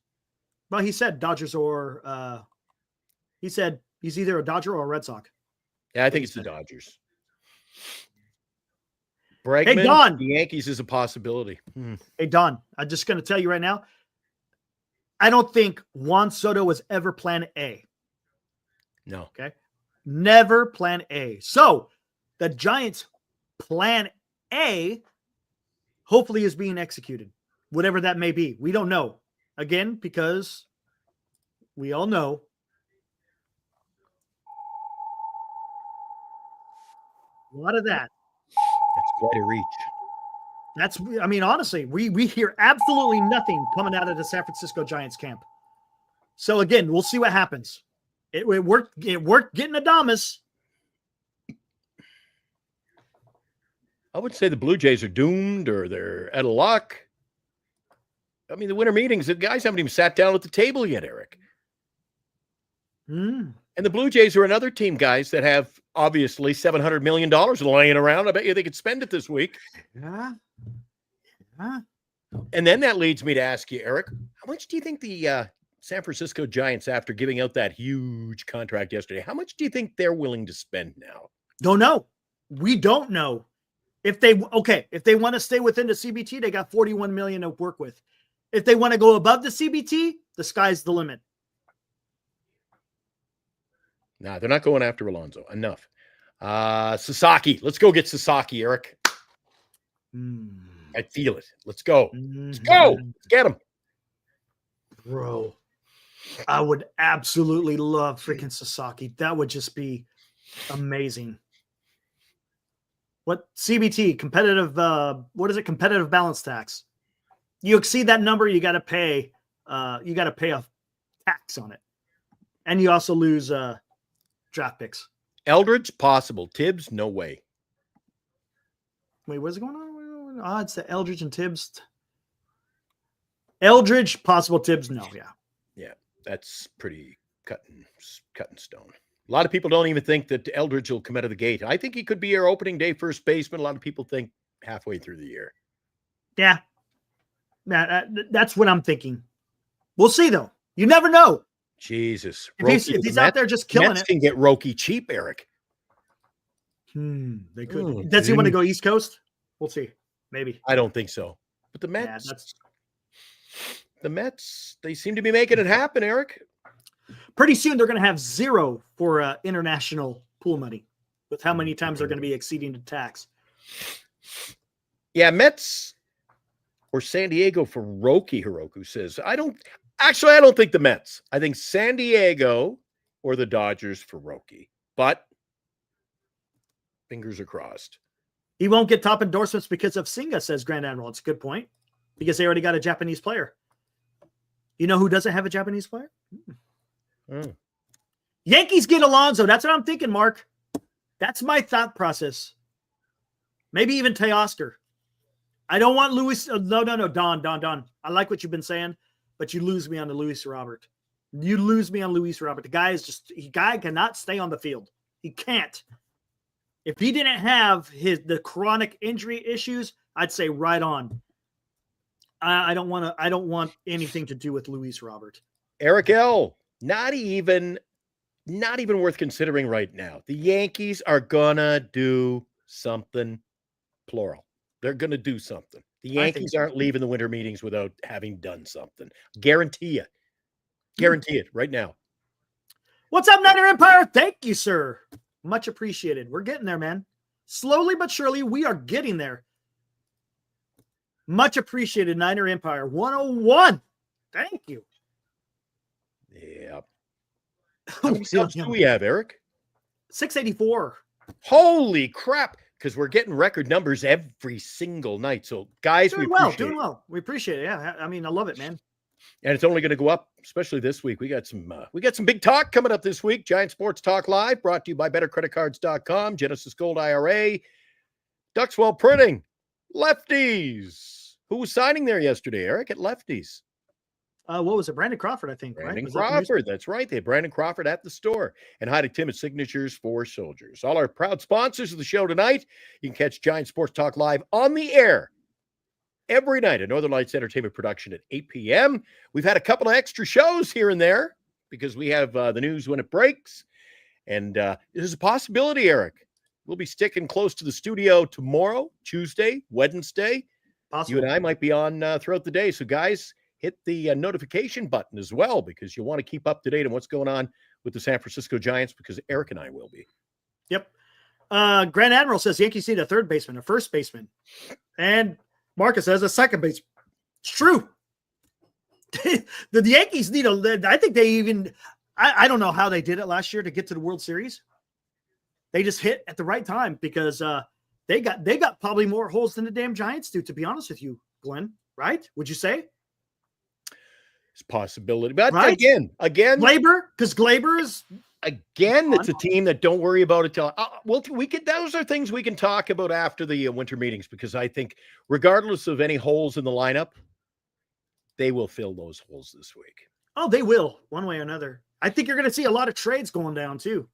Well, he said Dodgers or he said he's either a Dodger or a Red Sox. Yeah, I think it's the Dodgers. Bregman, hey, Don. The Yankees is a possibility. Hey, Don, I'm just going to tell you right now, I don't think Juan Soto was ever plan A. No. Okay. Never plan A. So the Giants' plan A hopefully is being executed, whatever that may be. We don't know. Again, because we all know a lot of that. That's quite a reach. That's, I mean, honestly, we hear absolutely nothing coming out of the San Francisco Giants camp. So again, we'll see what happens. It worked getting Adames. I would say the Blue Jays are doomed or they're out of luck. I mean, the winter meetings, the guys haven't even sat down at the table yet, Eric. And the Blue Jays are another team, guys, that have obviously $700 million laying around. I bet you they could spend it this week. Yeah. And then that leads me to ask you, Eric, how much do you think the San Francisco Giants, after giving out that huge contract yesterday, how much do you think they're willing to spend now? Don't know. We don't know. If they want to stay within the CBT, they got $41 million to work with. If they want to go above the CBT, the sky's the limit. Nah, they're not going after Alonso. Enough. Sasaki. Let's go get Sasaki, Eric. I feel it. Let's go. Let's go. Let's get him. Bro, I would absolutely love freaking Sasaki. That would just be amazing. What CBT, competitive, what is it? Competitive balance tax. You exceed that number, you got to pay a tax on it. And you also lose draft picks. Eldridge, possible. Tibbs, no way. Wait, what's going on? Odds to Eldridge and Tibbs. Eldridge, possible. Tibbs, no. Yeah, that's pretty cut in stone. A lot of people don't even think that Eldridge will come out of the gate. I think he could be our opening day first baseman. A lot of people think halfway through the year. Yeah. That's what I'm thinking. We'll see, though. You never know. Jesus. If he's out there just killing Mets it. can get Roki cheap, Eric. They could. Does he want to go East Coast? We'll see. Maybe. I don't think so. But the Mets, they seem to be making it happen, Eric. Pretty soon they're going to have zero for international pool money with how many times they're going to be exceeding the tax. Yeah, Mets or San Diego for Roki, Hiroku says. I don't think the Mets. I think San Diego or the Dodgers for Roki. But fingers are crossed. He won't get top endorsements because of Singa, says Grand Admiral. It's a good point. Because they already got a Japanese player. You know who doesn't have a Japanese player? Yankees get Alonso. That's what I'm thinking, Mark. That's my thought process. Maybe even Teoscar. I don't want Luis. No, Don. I like what you've been saying, but you lose me on the Luis Robert. You lose me on Luis Robert. The guy cannot stay on the field. He can't. If he didn't have the chronic injury issues, I'd say right on. I don't want anything to do with Luis Robert. Eric L. Not even worth considering right now. The Yankees are gonna do something, plural. They're gonna do something. The Yankees aren't leaving the winter meetings without having done something. Guarantee it right now. What's up, Niner Empire? Thank you, sir. Much appreciated. We're getting there, man. Slowly but surely, we are getting there. Much appreciated, Niner Empire 101. Thank you. Yeah. How many subs do we have, Eric? 684. Holy crap. Because we're getting record numbers every single night. So, guys, doing well. We appreciate it. Yeah, I mean, I love it, man. And it's only going to go up, especially this week. We got some big talk coming up this week. Giant Sports Talk Live, brought to you by BetterCreditCards.com, Genesis Gold IRA, Duxwell Printing, Lefties. Who was signing there yesterday, Eric, at Lefties? What was it? Brandon Crawford, I think. Brandon right? Crawford. That's right. They had Brandon Crawford at the store. And hi to Tim at Signatures for Soldiers. All our proud sponsors of the show tonight. You can catch Giant Sports Talk Live on the air every night at Northern Lights Entertainment Production at 8 p.m. We've had a couple of extra shows here and there because we have the news when it breaks. And there's a possibility, Eric. We'll be sticking close to the studio tomorrow, Tuesday, Wednesday. Possible. You and I might be on throughout the day. So, guys, hit the notification button as well because you want to keep up to date on what's going on with the San Francisco Giants because Eric and I will be. Yep. Grand Admiral says Yankees need a third baseman, a first baseman. And Marcus says a second baseman. It's true. the Yankees need I think they even – I don't know how they did it last year to get to the World Series. They just hit at the right time because they got probably more holes than the damn Giants do, to be honest with you, Glenn. Right? Would you say? It's a possibility. But right? again, Glaber, because Glaber is it's a team that don't worry about it till those are things we can talk about after the winter meetings because I think regardless of any holes in the lineup, they will fill those holes this week. Oh, they will, one way or another. I think you're going to see a lot of trades going down too.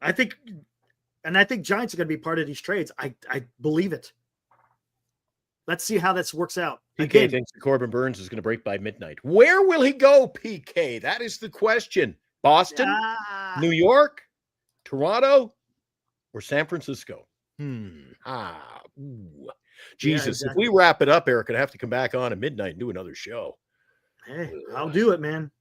I think Giants are going to be part of these trades. I believe it. Let's see how this works out. PK thinks Corbin Burns is going to break by midnight. Where will he go, PK? That is the question. Boston, New York, Toronto, or San Francisco? Ooh. Jesus, exactly. if we wrap it up, Eric, I'd have to come back on at midnight and do another show. Hey, I'll do it, man.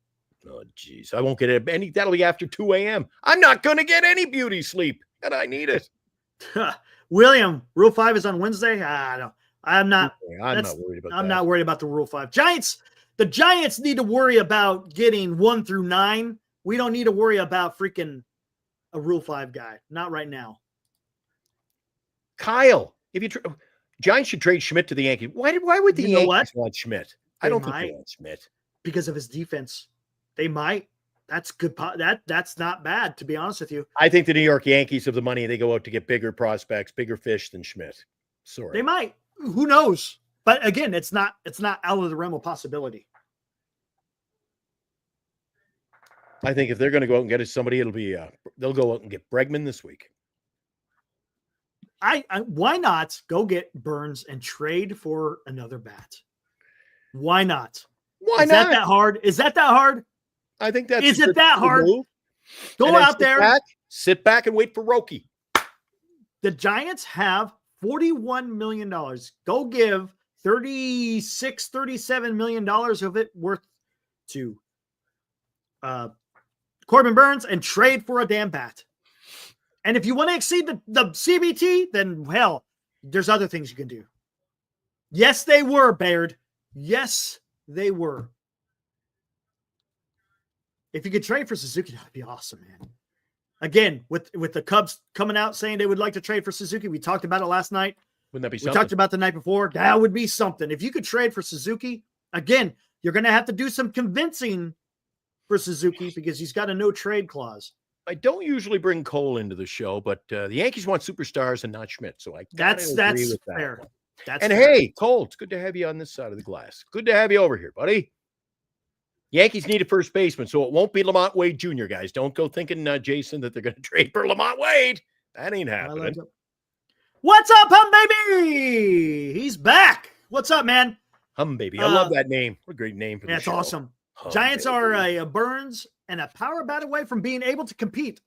Oh, geez. I won't get any. That'll be after 2 a.m. I'm not going to get any beauty sleep, and I need it. William, Rule 5 is on Wednesday. I'm not worried about that. I'm not worried about the Rule 5. The Giants need to worry about getting 1 through 9. We don't need to worry about freaking a Rule 5 guy. Not right now. Kyle, Giants should trade Schmidt to the Yankees. Why would the Yankees want Schmidt? I don't think they want Schmidt. Because of his defense. They might. That's good. That's not bad, to be honest with you. I think the New York Yankees have the money. They go out to get bigger prospects, bigger fish than Schmidt. Sorry. They might. Who knows? But again, it's not out of the realm of possibility. I think if they're going to go out and get somebody, it'll be they'll go out and get Bregman this week. Why not go get Burns and trade for another bat? Why not? Why not? Is that hard? Is that hard? I think that's. Is it that hard? Move. Go out there. Sit back and wait for Roki. The Giants have $41 million. Go give $37 million of it worth to Corbin Burns and trade for a damn bat. And if you want to exceed the CBT, then hell, there's other things you can do. Yes, they were, Baird. Yes, they were. If you could trade for Suzuki, that would be awesome, man. Again, with the Cubs coming out saying they would like to trade for Suzuki, we talked about it last night. Wouldn't that be something? We talked about the night before. That would be something. If you could trade for Suzuki, again, you're going to have to do some convincing for Suzuki because he's got a no trade clause. I don't usually bring Cole into the show, but the Yankees want superstars and not Schmidt. So that's agree with fair. That. Hey, Cole, it's good to have you on this side of the glass. Good to have you over here, buddy. Yankees need a first baseman, so it won't be Lamont Wade Jr., guys. Don't go thinking, Jason, that they're going to trade for Lamont Wade. That ain't happening. What's up, Hum Baby? He's back. What's up, man? Hum Baby. I love that name. What a great name for the show. That's awesome. Giants are a Burns and a power bat away from being able to compete.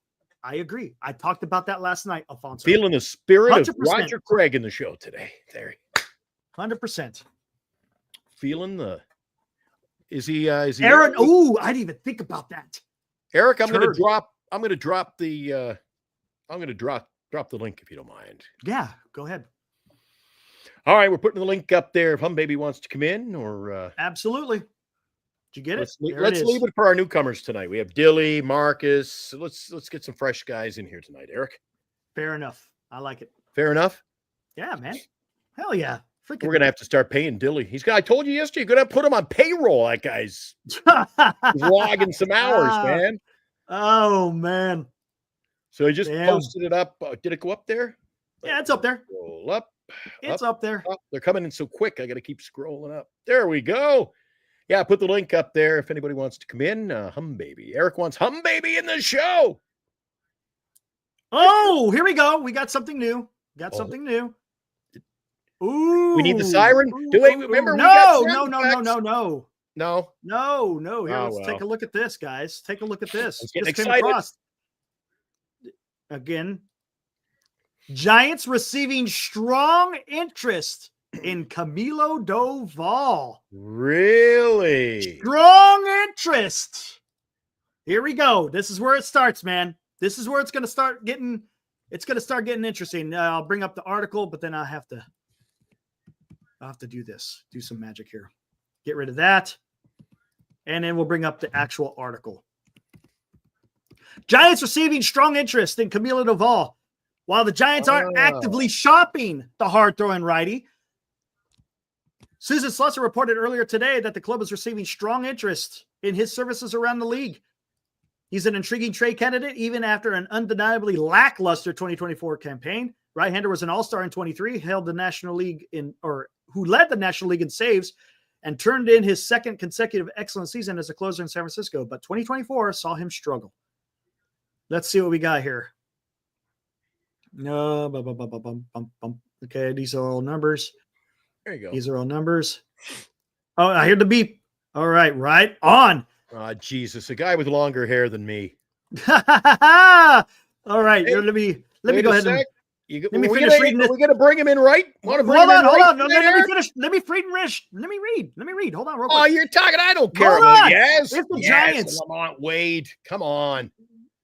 I agree. I talked about that last night, Alfonso. Feeling the spirit 100%. of Roger Craig in the show today. There. 100%. Feeling the... Is he Aaron? Oh, I didn't even think about that. Eric, I'm going to drop the link if you don't mind. Yeah, go ahead. All right, we're putting the link up there if Hum Baby wants to come in or absolutely. Did you get it? Let's leave it for our newcomers tonight. We have Dilly, Marcus. Let's get some fresh guys in here tonight, Eric. Fair enough. I like it. Fair enough? Yeah, man. Hell yeah. We're going to have to start paying Dilly. I told you yesterday, you're going to put him on payroll. That guy's logging some hours, man. Oh, man. So he just posted it up. Did it go up there? Yeah, it's up there. Roll up. It's up there. Up. They're coming in so quick. I got to keep scrolling up. There we go. Yeah, put the link up there if anybody wants to come in. Hum Baby. Eric wants Hum Baby in the show. Oh, here we go. We got something new. Something new. Ooh. We need the siren. Do we remember? No. Here, let's take a look at this, guys. Take a look at this. Let's get excited. Again, Giants receiving strong interest in Camilo Doval. Really? Strong interest. Here we go. This is where it starts, man. This is where it's going to start getting interesting. I'll bring up the article, but then I'll have to do this. Do some magic here. Get rid of that. And then we'll bring up the actual article. Giants receiving strong interest in Camilo Doval. While the Giants aren't actively shopping the hard-throwing righty, Susan Slusser reported earlier today that the club is receiving strong interest in his services around the league. He's an intriguing trade candidate, even after an undeniably lackluster 2024 campaign. Right-hander was an all-star in 23, who led the National League in saves, and turned in his second consecutive excellent season as a closer in San Francisco. But 2024 saw him struggle. Let's see what we got here. No, okay, these are all numbers. There you go. These are all numbers. Oh, I hear the beep. All right, right on. Jesus, a guy with longer hair than me. All right, hey, let me go ahead and Let me finish reading this. We're going to bring him in, right? Want to bring Hold him on, in hold right on. No, there? let me finish. Let me read. Let me read. Hold on, real quick. Oh, you're talking. I don't care Hold about on. yes. If the Yes, Giants- Lamont Wade. Come on.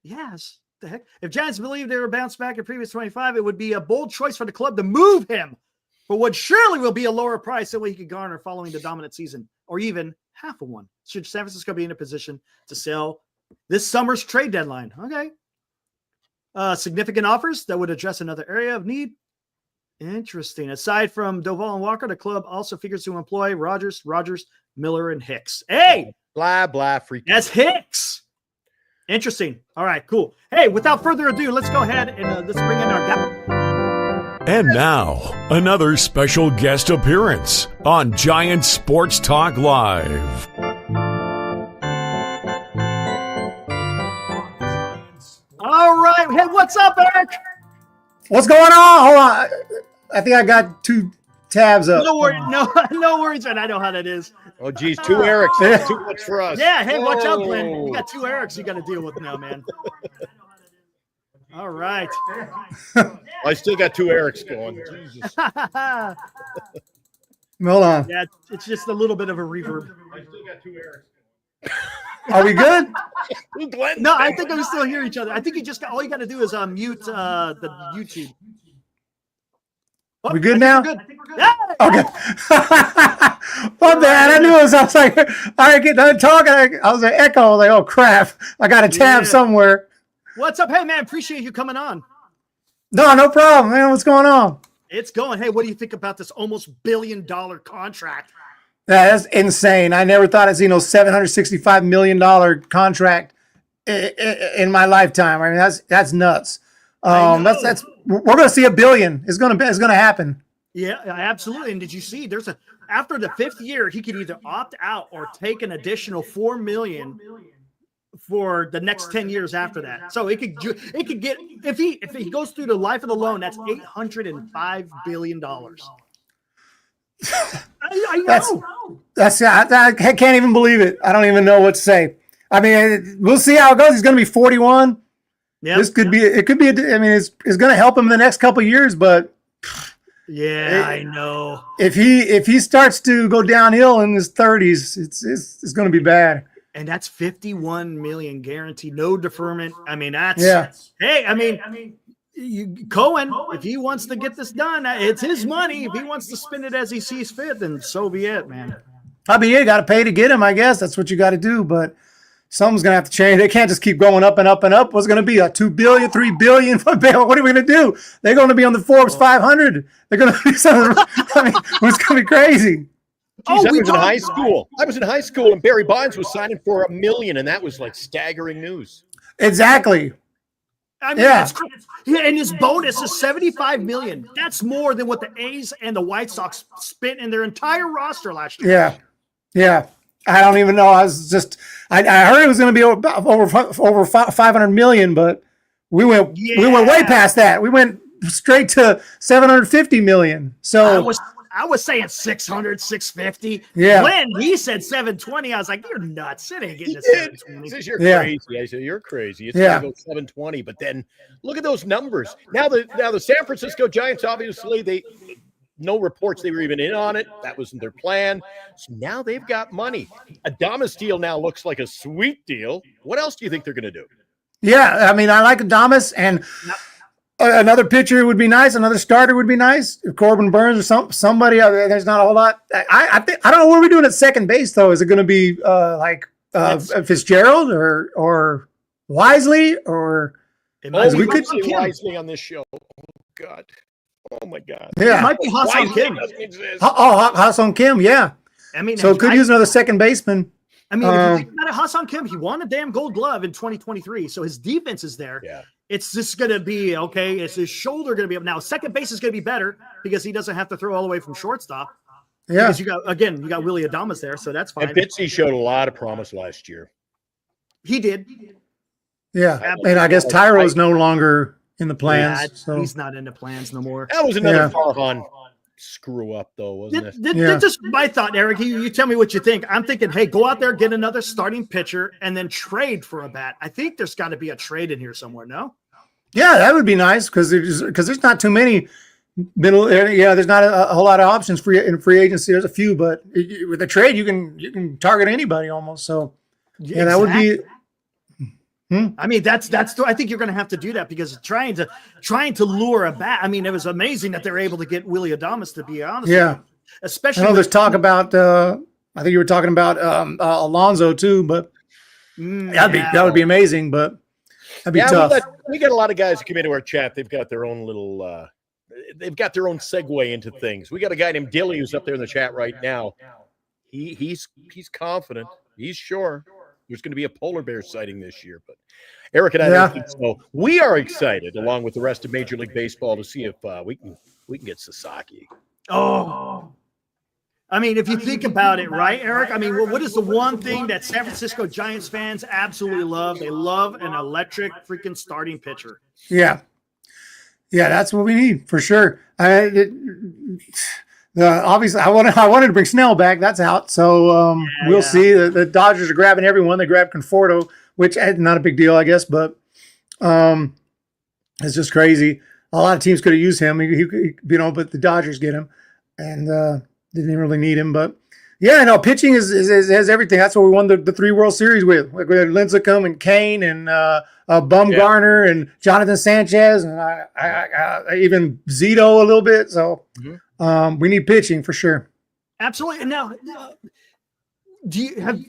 Yes. The heck? If Giants believe they were bounced back in previous 25, it would be a bold choice for the club to move him for what surely will be a lower price than what he could garner following the dominant season, or even half of one. Should San Francisco be in a position to sell this summer's trade deadline? Okay. Significant offers that would address another area of need. Interesting. Aside from Doval and Walker, the club also figures to employ Rogers, Miller, and Hicks. Hey, Blah, blah, freaking. that's Hicks. Interesting. All right, cool. Hey, without further ado, let's go ahead and let's bring in our guy. And now, another special guest appearance on Giant Sports Talk Live. All right. Hey, what's up, Eric? What's going on? Hold on. I think I got 2 tabs up. No worries. No worries, man. I know how that is. Oh, geez, 2 Erics. That's too much for us. Yeah. Hey, watch out, Glenn. You got 2 Erics you got to deal with now, man. All right. I still got 2 Erics going. Jesus. Hold on. Yeah, it's just a little bit of a reverb. I still got 2 Erics. Are we good? Glenn. No, I think we still hear each other. I think all you got to do is mute the YouTube. Oh, We good now? Good. Yeah. Okay. My bad. I knew it was. I was like, I get done talking. I was like, echo. I was like, oh crap! I got a tab Yeah. somewhere. What's up? Hey, man, appreciate you coming on. No problem, man. What's going on? It's going. Hey, what do you think about this almost $1 billion contract? That's insane. I never thought I'd seen no $765 million contract in my lifetime. I mean, that's nuts. That's we're going to see $1 billion. It's going to happen. Yeah, absolutely. And did you see? After the 5th year, he could either opt out or take an additional $4 million for the next 10 years after that. So it could get if he goes through the life of the loan, that's $805 billion. I know. I can't even believe it. I don't even know what to say. I mean, we'll see how it goes. He's going to be 41. Yeah, This could be. It could be. I mean, it's going to help him in the next couple of years. But yeah, I know. if he starts to go downhill in his 30s, it's going to be bad. And that's $51 million guaranteed, no deferment. I mean, that's Yeah. Hey, I mean, Cohen, if he wants to get this done, it's his money. If he wants to spend it as he sees fit, then so be it, man. I mean, you got to pay to get him. I guess that's what you got to do. But something's going to have to change. They can't just keep going up and up and up. What's going to be a $2 billion, $3 billion? What are we going to do? They're going to be on the Forbes 500. They're going to be something. I mean, it's going to be crazy. Jeez, I was in high school. I was in high school, and Barry Bonds was signing for $1 million, and that was like staggering news. Exactly. I mean, Yeah. and his bonus is $75 million. That's more than what the A's and the White Sox spent in their entire roster last year. Yeah. I don't even know. I heard it was going to be over 500 million, but we went way past that. We went straight to 750 million. So I was saying 600, 650. Yeah. When he said 720, I was like, "You're nuts! It ain't getting to He 720." says you're Yeah. crazy. I said you're crazy. It's Yeah. going to go 720, but then look at those numbers. Now the San Francisco Giants, obviously no reports they were even in on it. That wasn't their plan. So now they've got money. Adames deal now looks like a sweet deal. What else do you think they're going to do? yeah, I mean, I like Adames, and another pitcher would be nice. Another starter would be nice. Corbin Burns or somebody. There's not a whole lot. I don't know what are we doing at second base though. Is it going to be Fitzgerald or Wisely or? It might be we could Hassan see Kim. Wisely on this show. Oh God. Oh my God. It Yeah. might be Hassan Wisely Kim. doesn't exist. Hassan Kim. Yeah. I mean, So could use another second baseman. I mean, if you think about it, Hassan Kim, he won a damn Gold Glove in 2023, so his defense is there. Yeah. It's just going to be okay. Is his shoulder going to be up now? Second base is going to be better because he doesn't have to throw all the way from shortstop. Yeah. Because you got Willie Adames there, so that's fine. And Bitsy showed a lot of promise last year. He did. Yeah. And I guess Tyro's no longer in the plans. Yeah, So he's not in the plans no more. That was another Yeah. Farhan screw up, though, wasn't it? Yeah. Just my thought, Eric. You tell me what you think. I'm thinking, hey, go out there, get another starting pitcher, and then trade for a bat. I think there's got to be a trade in here somewhere. No? Yeah, that would be nice because there's not too many middle. Yeah, there's not a whole lot of options in free agency. There's a few, but with a trade, you can target anybody almost. So yeah, that would be. I mean, that's. I think you're going to have to do that because trying to lure a bat. I mean, it was amazing that they were able to get Willie Adames. To be honest, yeah. Especially, I know there's talk about. I think you were talking about Alonso too, but that would be amazing. But that'd be tough. We got a lot of guys who come into our chat. They've got their own little. They've got their own segue into things. We got a guy named Dilly who's up there in the chat right now. He's confident. He's sure there's going to be a polar bear sighting this year. But Eric and I don't think so. We are excited, along with the rest of Major League Baseball, to see if we can get Sasaki. Oh. I mean, if you think about it, right, Eric? I mean, what is the one thing that San Francisco Giants fans absolutely love? They love an electric freaking starting pitcher. Yeah. Yeah, that's what we need for sure. Obviously, I wanted to bring Snell back. That's out. So we'll see. The Dodgers are grabbing everyone. They grabbed Conforto, which is not a big deal, I guess, but it's just crazy. A lot of teams could have used him, but the Dodgers get him, and didn't really need him. But yeah, no, pitching is everything. That's what we won the 3 World Series with. We had Lincecum and Kane and Bumgarner and Jonathan Sanchez and I even Zito a little bit. So we need pitching for sure. Absolutely. And now, do you have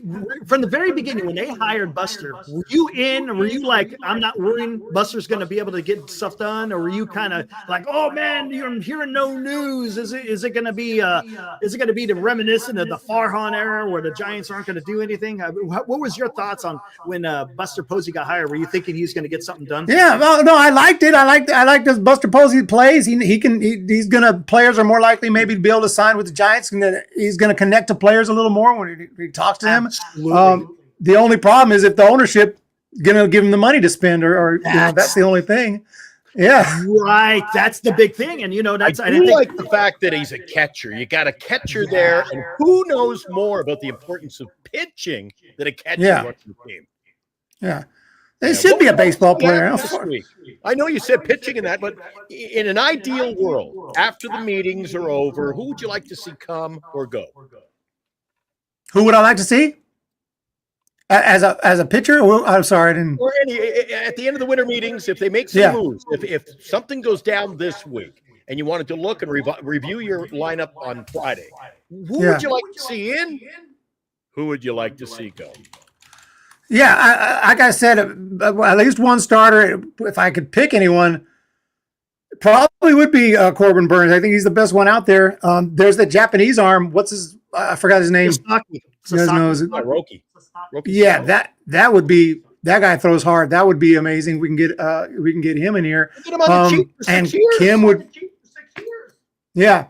from the very beginning when they hired Buster? Were you in? Or were you like, I'm not worrying Buster's going to be able to get stuff done, or were you kind of like, oh man, you're hearing no news? Is it going to be the reminiscent of the Farhan era where the Giants aren't going to do anything? What was your thoughts on when Buster Posey got hired? Were you thinking he was going to get something done? Yeah, well, no, I liked it. I liked this Buster Posey plays. He's gonna players are more likely maybe to be able to sign with the Giants, and he's gonna connect to players a little more when he talks to them. The only problem is if the ownership gonna give him the money to spend, or that's the only thing. Yeah, right. That's the big thing, and that's. I do like the fact that he's a catcher. You got a catcher there, and who knows more about the importance of pitching than a catcher on your team? Yeah. They should be a baseball player. I know you said pitching in that, but in an ideal world, after the meetings are over, who would you like to see come or go? Who would I like to see? As a pitcher? I'm sorry, I didn't. Or at the end of the winter meetings, if they make some moves, if something goes down this week and you wanted to look and review your lineup on Friday, who would you like to see in? Who would you like to see go? Yeah, like I said, at least one starter. If I could pick anyone, probably would be Corbin Burns. I think he's the best one out there. There's the Japanese arm. What's his? I forgot his name. Roki. Yeah, that would be. That guy throws hard. That would be amazing. We can get him in here. And Kim would. Yeah.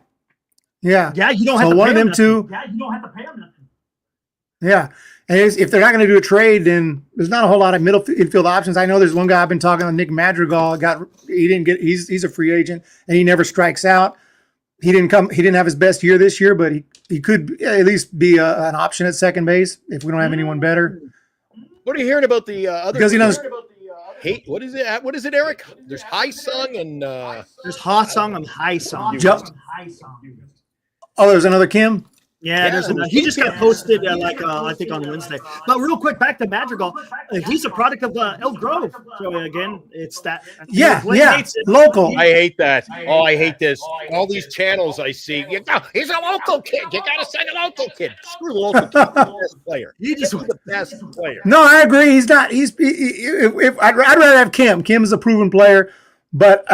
Yeah, you don't have to one pay of them two. Yeah, you don't have to pay him nothing. Yeah. And if they're not going to do a trade, then there's not a whole lot of middle infield options. I know there's one guy I've been talking to, Nick Madrigal. He's a free agent and he never strikes out. He didn't have his best year this year, but he could at least be an option at second base if we don't have anyone better. What are you hearing about the other? Because he knows. Hey, what is it? What is it, Eric? There's High Sung and there's Ha Sung and High Sung. Oh, there's another Kim. Yeah, he just got posted I think on Wednesday. But real quick, back to Madrigal. He's a product of Elk Grove. So again, it's that. Yeah, local. I hate that. Oh, I hate this. All these channels I see. He's a local kid. You got to send a local kid. Screw the local kid. He's the best player. He's the best player. No, I agree. He's not. I'd rather have Kim. Kim is a proven player, but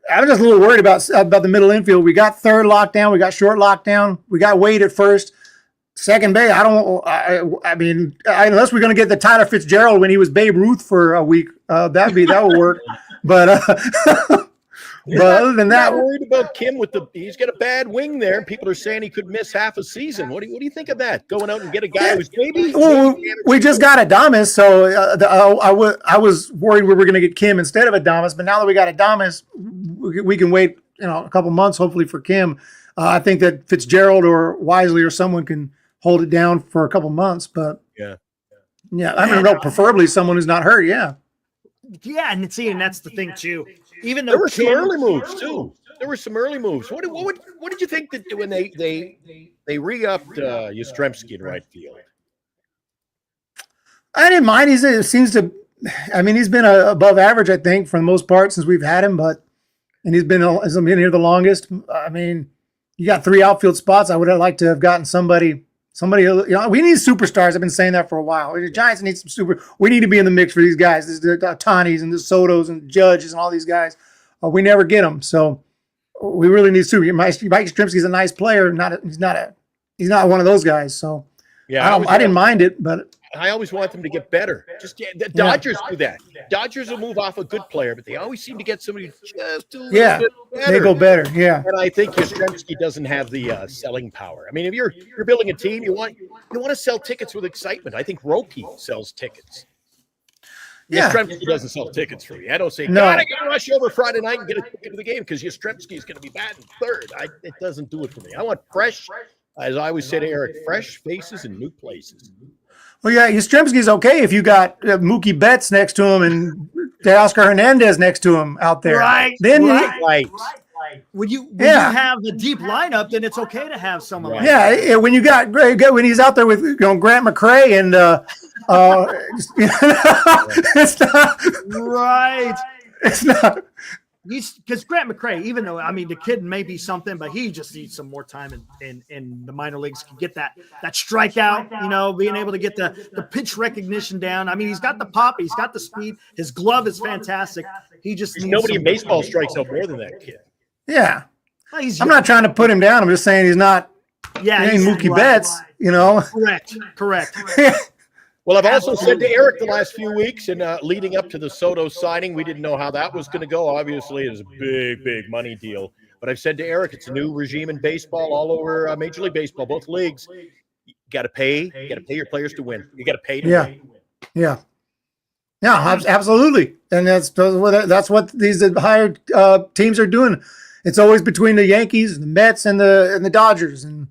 I'm just a little worried about the middle infield. We got third lockdown. We got short lockdown. We got Wade at first. Second base, I mean, unless we're going to get the Tyler Fitzgerald when he was Babe Ruth for a week, that would work. But other than that, I'm worried about Kim he's got a bad wing there. People are saying he could miss half a season. What do you think of that? Going out and get a guy who's maybe. Well, we just got Adames, so I was worried we were going to get Kim instead of Adames. But now that we got Adames, we can wait a couple months hopefully for Kim. I think that Fitzgerald or Wisely or someone can hold it down for a couple months. But yeah, I mean, preferably someone who's not hurt. Yeah. Yeah, and that's the thing too. Even though there were some early moves too. There were some early moves. What did you think that when they re-upped Yastrzemski in right field? I didn't mind. He's been above average, I think, for the most part since we've had him. And he's been here the longest. I mean, you got 3 outfield spots. I would have liked to have gotten somebody. We need superstars. I've been saying that for a while. The Giants need some we need to be in the mix for these guys. The Otanis and the Sotos and the Judges and all these guys. We never get them. So we really need super. Mike Yastrzemski's a nice player. He's not one of those guys. So yeah, I didn't mind it, but I always want them to get better. The Dodgers do that. Dodgers will move off a good player, but they always seem to get somebody just a little bit better. They go better. Yeah, and I think Yastrzemski doesn't have the selling power. I mean, if you're building a team, you want to sell tickets with excitement. I think Roki sells tickets. Yeah. Yastrzemski doesn't sell tickets for me. I don't say, No. God, I got to rush over Friday night and get a ticket to the game because Yastrzemski is going to be batting third. It doesn't do it for me. I want fresh, as I always say to Eric, fresh faces in new places. Well, yeah, Yastrzemski's okay if you got Mookie Betts next to him and Teoscar Hernandez next to him out there. Right. Then Right. When you have the deep lineup, then it's okay to have someone like that. Yeah, when you got when he's out there with Grant McCray and it's not Right. It's not. Because Grant McCray, even though the kid may be something, but he just needs some more time in the minor leagues to get that strikeout. Being able to get the pitch recognition down. I mean, he's got the pop, he's got the speed. His glove is fantastic. He just needs nobody in baseball strikes out more than that kid. Yeah, I'm not trying to put him down. I'm just saying he's not. Yeah, he ain't Mookie Betts. Correct. Well, I've also said to Eric the last few weeks and leading up to the Soto signing, we didn't know how that was going to go. Obviously, it was a big, big money deal. But I've said to Eric, it's a new regime in baseball all over Major League Baseball, both leagues. You got to pay. You got to pay your players to win. You got to pay to win. Yeah, absolutely. And that's what these hired teams are doing. It's always between the Yankees, the Mets, and the Dodgers, and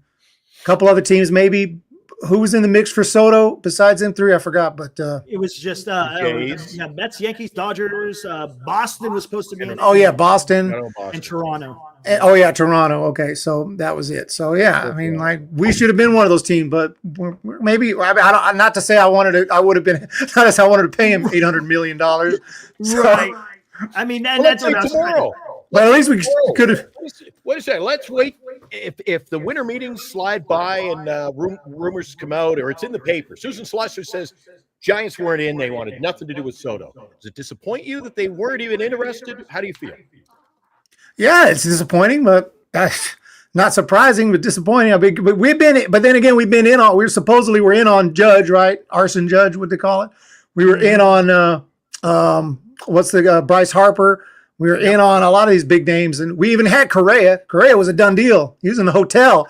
a couple other teams maybe. Who was in the mix for Soto besides them 3? I forgot, but it was just Mets, Yankees, Dodgers. Boston was supposed to be. Boston and Toronto. Toronto. Okay, so that was it. So we should have been one of those teams, but maybe not to say I would have been. Not as I wanted to pay him $800 million. Right. That's what tomorrow. But at least we could have. Wait a second. Let's wait. If the winter meetings slide by and rumors come out or it's in the paper, Susan Schlesser says Giants weren't in. They wanted nothing to do with Soto. Does it disappoint you that they weren't even interested? How do you feel? Yeah, it's disappointing, but not surprising, but disappointing. But then again, we've been in on. We're in on Judge, right? Arson Judge, what they call it. We were in on Bryce Harper. We were in on a lot of these big names, and we even had Correa. Correa was a done deal. He was in the hotel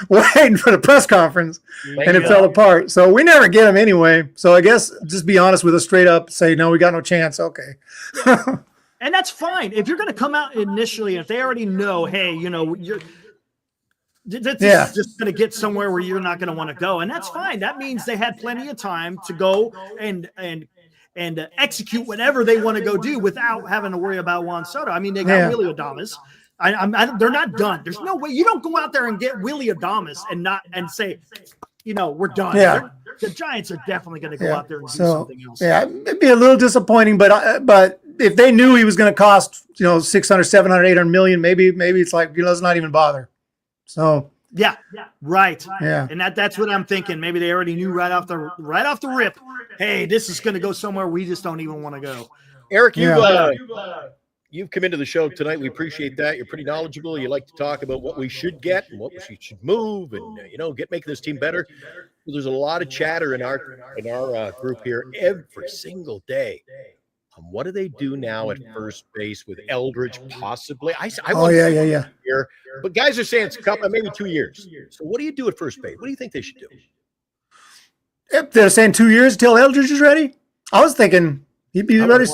waiting for the press conference, and it fell apart. So we never get him anyway. So I guess just be honest with us straight up, say, no, we got no chance. Okay. And that's fine. If you're going to come out initially, if they already know, hey, this is just going to get somewhere where you're not going to want to go, and that's fine. That means they had plenty of time to go and execute whatever they want to go do without having to worry about Juan Soto. They got Willie Adames. They're not done. There's no way you don't go out there and get Willie Adames and say, we're done. Yeah. The Giants are definitely going to go out there and do something else. Yeah, it'd be a little disappointing, but if they knew he was going to cost 600, 700, 800 million, maybe it's like let's not even bother. So. Yeah, right. Yeah, and that's what I'm thinking. Maybe they already knew right off the rip. Hey, this is going to go somewhere we just don't even want to go. Eric, you've come into the show tonight. We appreciate that. You're pretty knowledgeable. You like to talk about what we should get and what we should move, and make this team better. There's a lot of chatter in our group here every single day. What do they do now at first base with Eldridge possibly? Yeah. Here, but guys are saying it's a couple, maybe 2 years. So what do you do at first base? What do you think they should do? If they're saying 2 years until Eldridge is ready. I was thinking he'd be ready.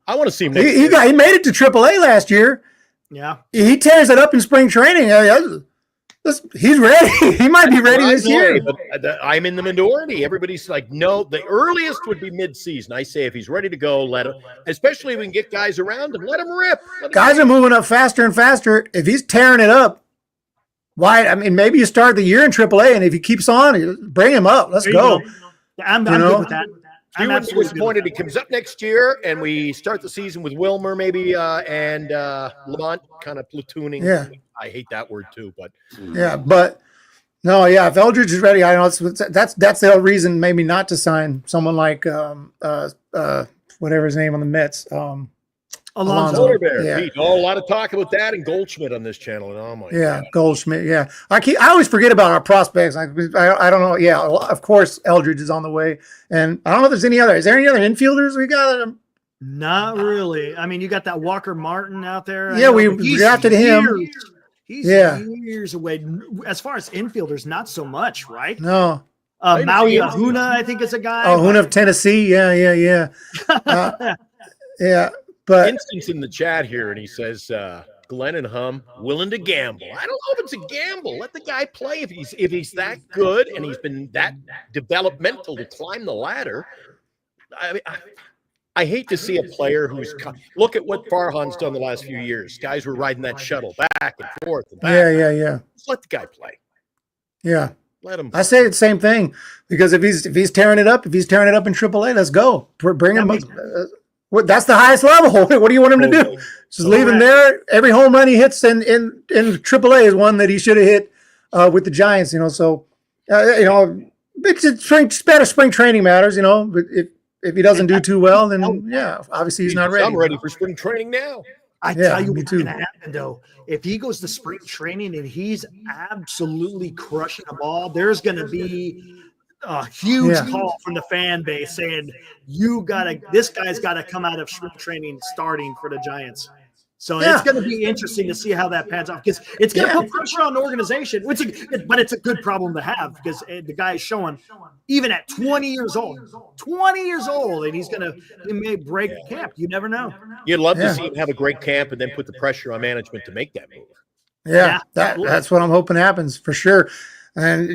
I want to see him. He made it to AAA last year. Yeah, he tears it up in spring training. This He's ready. He might be ready this year. But I'm in the minority. Everybody's like, no, the earliest would be mid-season. I say if he's ready to go, let him. Especially if we can get guys around him, let him rip. Guys are moving up faster and faster. If he's tearing it up, why? I mean, maybe you start the year in AAA, and if he keeps on, bring him up. Let's go. I'm good with that. You wouldn't be disappointed. He comes up next year, and we start the season with Wilmer maybe and Lamont kind of platooning. Yeah. I hate that word too, but but no, if Eldridge is ready, I know that's the whole reason maybe not to sign someone like whatever his name on the Mets. Alonso. Yeah. A lot of talk about that and Goldschmidt on this channel. And oh my God. Goldschmidt. Yeah, I always forget about our prospects. I don't know. Yeah, of course Eldridge is on the way, and I don't know if there's any other. Is there any other infielders we got? Not really. I mean, you got that Walker Martin out there. Yeah, we drafted him. He's years away. As far as infielders, not so much, right? No. Maui Ahuna, I think, is a guy. Oh, Ahuna of Tennessee. Yeah. But Instance in the chat here, and he says Glenn and Hum willing to gamble. I don't know if it's a gamble. Let the guy play if he's that good and he's been that developmental to climb the ladder. I hate to see a player who's look at what Farhan's done the last few years. Guys were riding that shuttle back and forth and back. Yeah. Just let the guy play. Yeah. Let him. I say the same thing because if he's tearing it up in AAA, let's go. Bring him up. That's the highest level. What do you want him to do? Just leave him there. Every home run he hits in AAA is one that he should have hit with the Giants. So it's better. Spring training matters. But if he doesn't do too well, then obviously he's not ready. I'm ready for spring training now. I tell you what's going to happen, though. If he goes to spring training and he's absolutely crushing the ball, there's going to be a huge call from the fan base saying, this guy's got to come out of spring training starting for the Giants. So it's going to be interesting to see how that pans out because it's going to put pressure on the organization, but it's a good problem to have because the guy is showing even at 20 years old, and he may break camp. You never know. You'd love to see him have a great camp and then put the pressure on management to make that move. Yeah, that's what I'm hoping happens for sure. And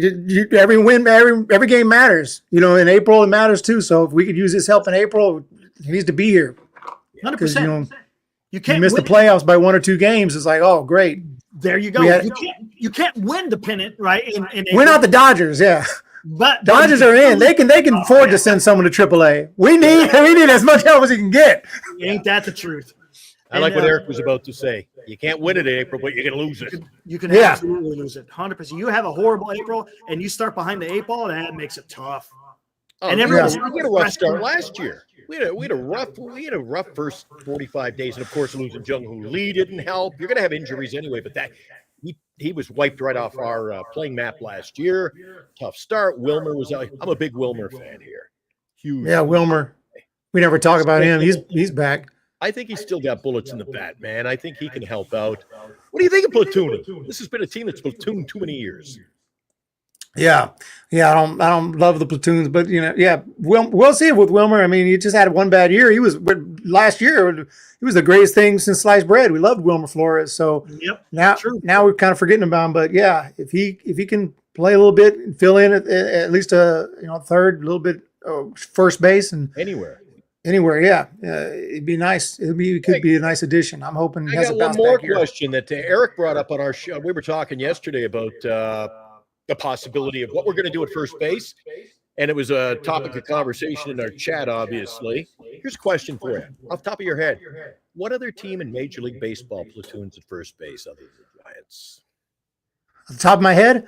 every game matters. In April it matters too. So if we could use his help in April, he needs to be here. 100%. You miss the playoffs by 1 or 2 games. It's like, oh, great. There you go. You can't win the pennant, right? We're not the Dodgers, But Dodgers are in. They can afford to send someone to AAA. We need as much help as he can get. Ain't that the truth? I like what Eric was about to say. You can't win it in April, but you can lose it. You can absolutely lose it. 100%. You have a horrible April, and you start behind the 8 ball, that makes it tough. And everyone's we had a rough start last year. We had a rough first 45 days, and of course losing Jung Hoo Lee didn't help. You're going to have injuries anyway, but he was wiped right off our playing map last year. Tough start. Wilmer was out. I'm a big Wilmer fan here. Huge. Yeah, Wilmer. We never talk about him. He's back. I think he's still got bullets in the bat, man. I think he can help out. What do you think of platooning? This has been a team that's platooned too many years. Yeah. I don't love the platoons, but we'll see it with Wilmer. I mean, he just had one bad year. Last year he was the greatest thing since sliced bread. We loved Wilmer Flores. So now we're kind of forgetting about him. But if he can play a little bit and fill in at least a third, a little bit first base and anywhere, it'd be nice. It could be a nice addition. I'm hoping he has a bounce back year. One more question that Eric brought up on our show. We were talking yesterday about the possibility of what we're going to do at first base, and it was a topic of conversation in our chat, obviously. Here's a question for you. Off the top of your head, what other team in Major League Baseball platoons at first base other than the Giants? Off the top of my head?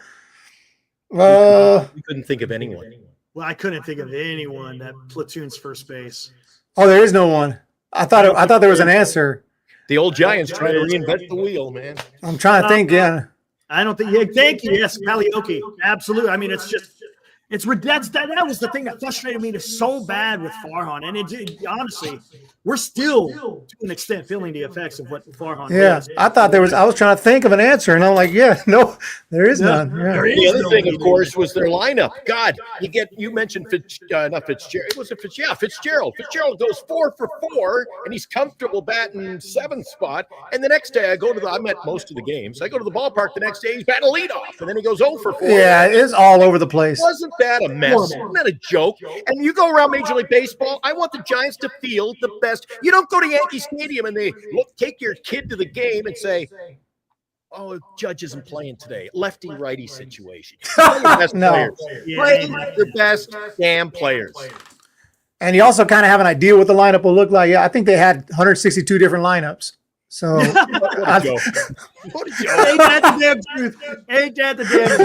You couldn't think of anyone. Well, I couldn't think of anyone that platoons first base. Oh, there is no one. I thought there was an answer. The old Giants trying to reinvent the wheel, man. I'm trying to think, I don't think. Yeah, thank you. Yes, Palioki. Absolutely. I mean, it's just That was the thing that frustrated me so bad with Farhan, and it honestly, we're still to an extent feeling the effects of what Farhan is. I thought there was. I was trying to think of an answer, and I'm like, no, there is none. Yeah. The other thing, of course, was their lineup. God, you mentioned not Fitzgerald. Was it Fitzgerald? Yeah, Fitzgerald. Fitzgerald goes 4 for 4, and he's comfortable batting 7th spot. And the next day, I met most of the games. I go to the ballpark the next day, he's batting leadoff, and then he goes 0 for 4. Yeah, it's all over the place. Wasn't that a mess? Isn't that a joke? And you go around Major League Baseball, I want the Giants to field the best. You don't go to Yankee Stadium and they take your kid to the game and say, oh, Judge isn't playing today. Lefty-righty situation. Play your best players. Play your best damn players. And you also kind of have an idea what the lineup will look like. Yeah, I think they had 162 different lineups. So Ain't that the damn truth? Ain't that the damn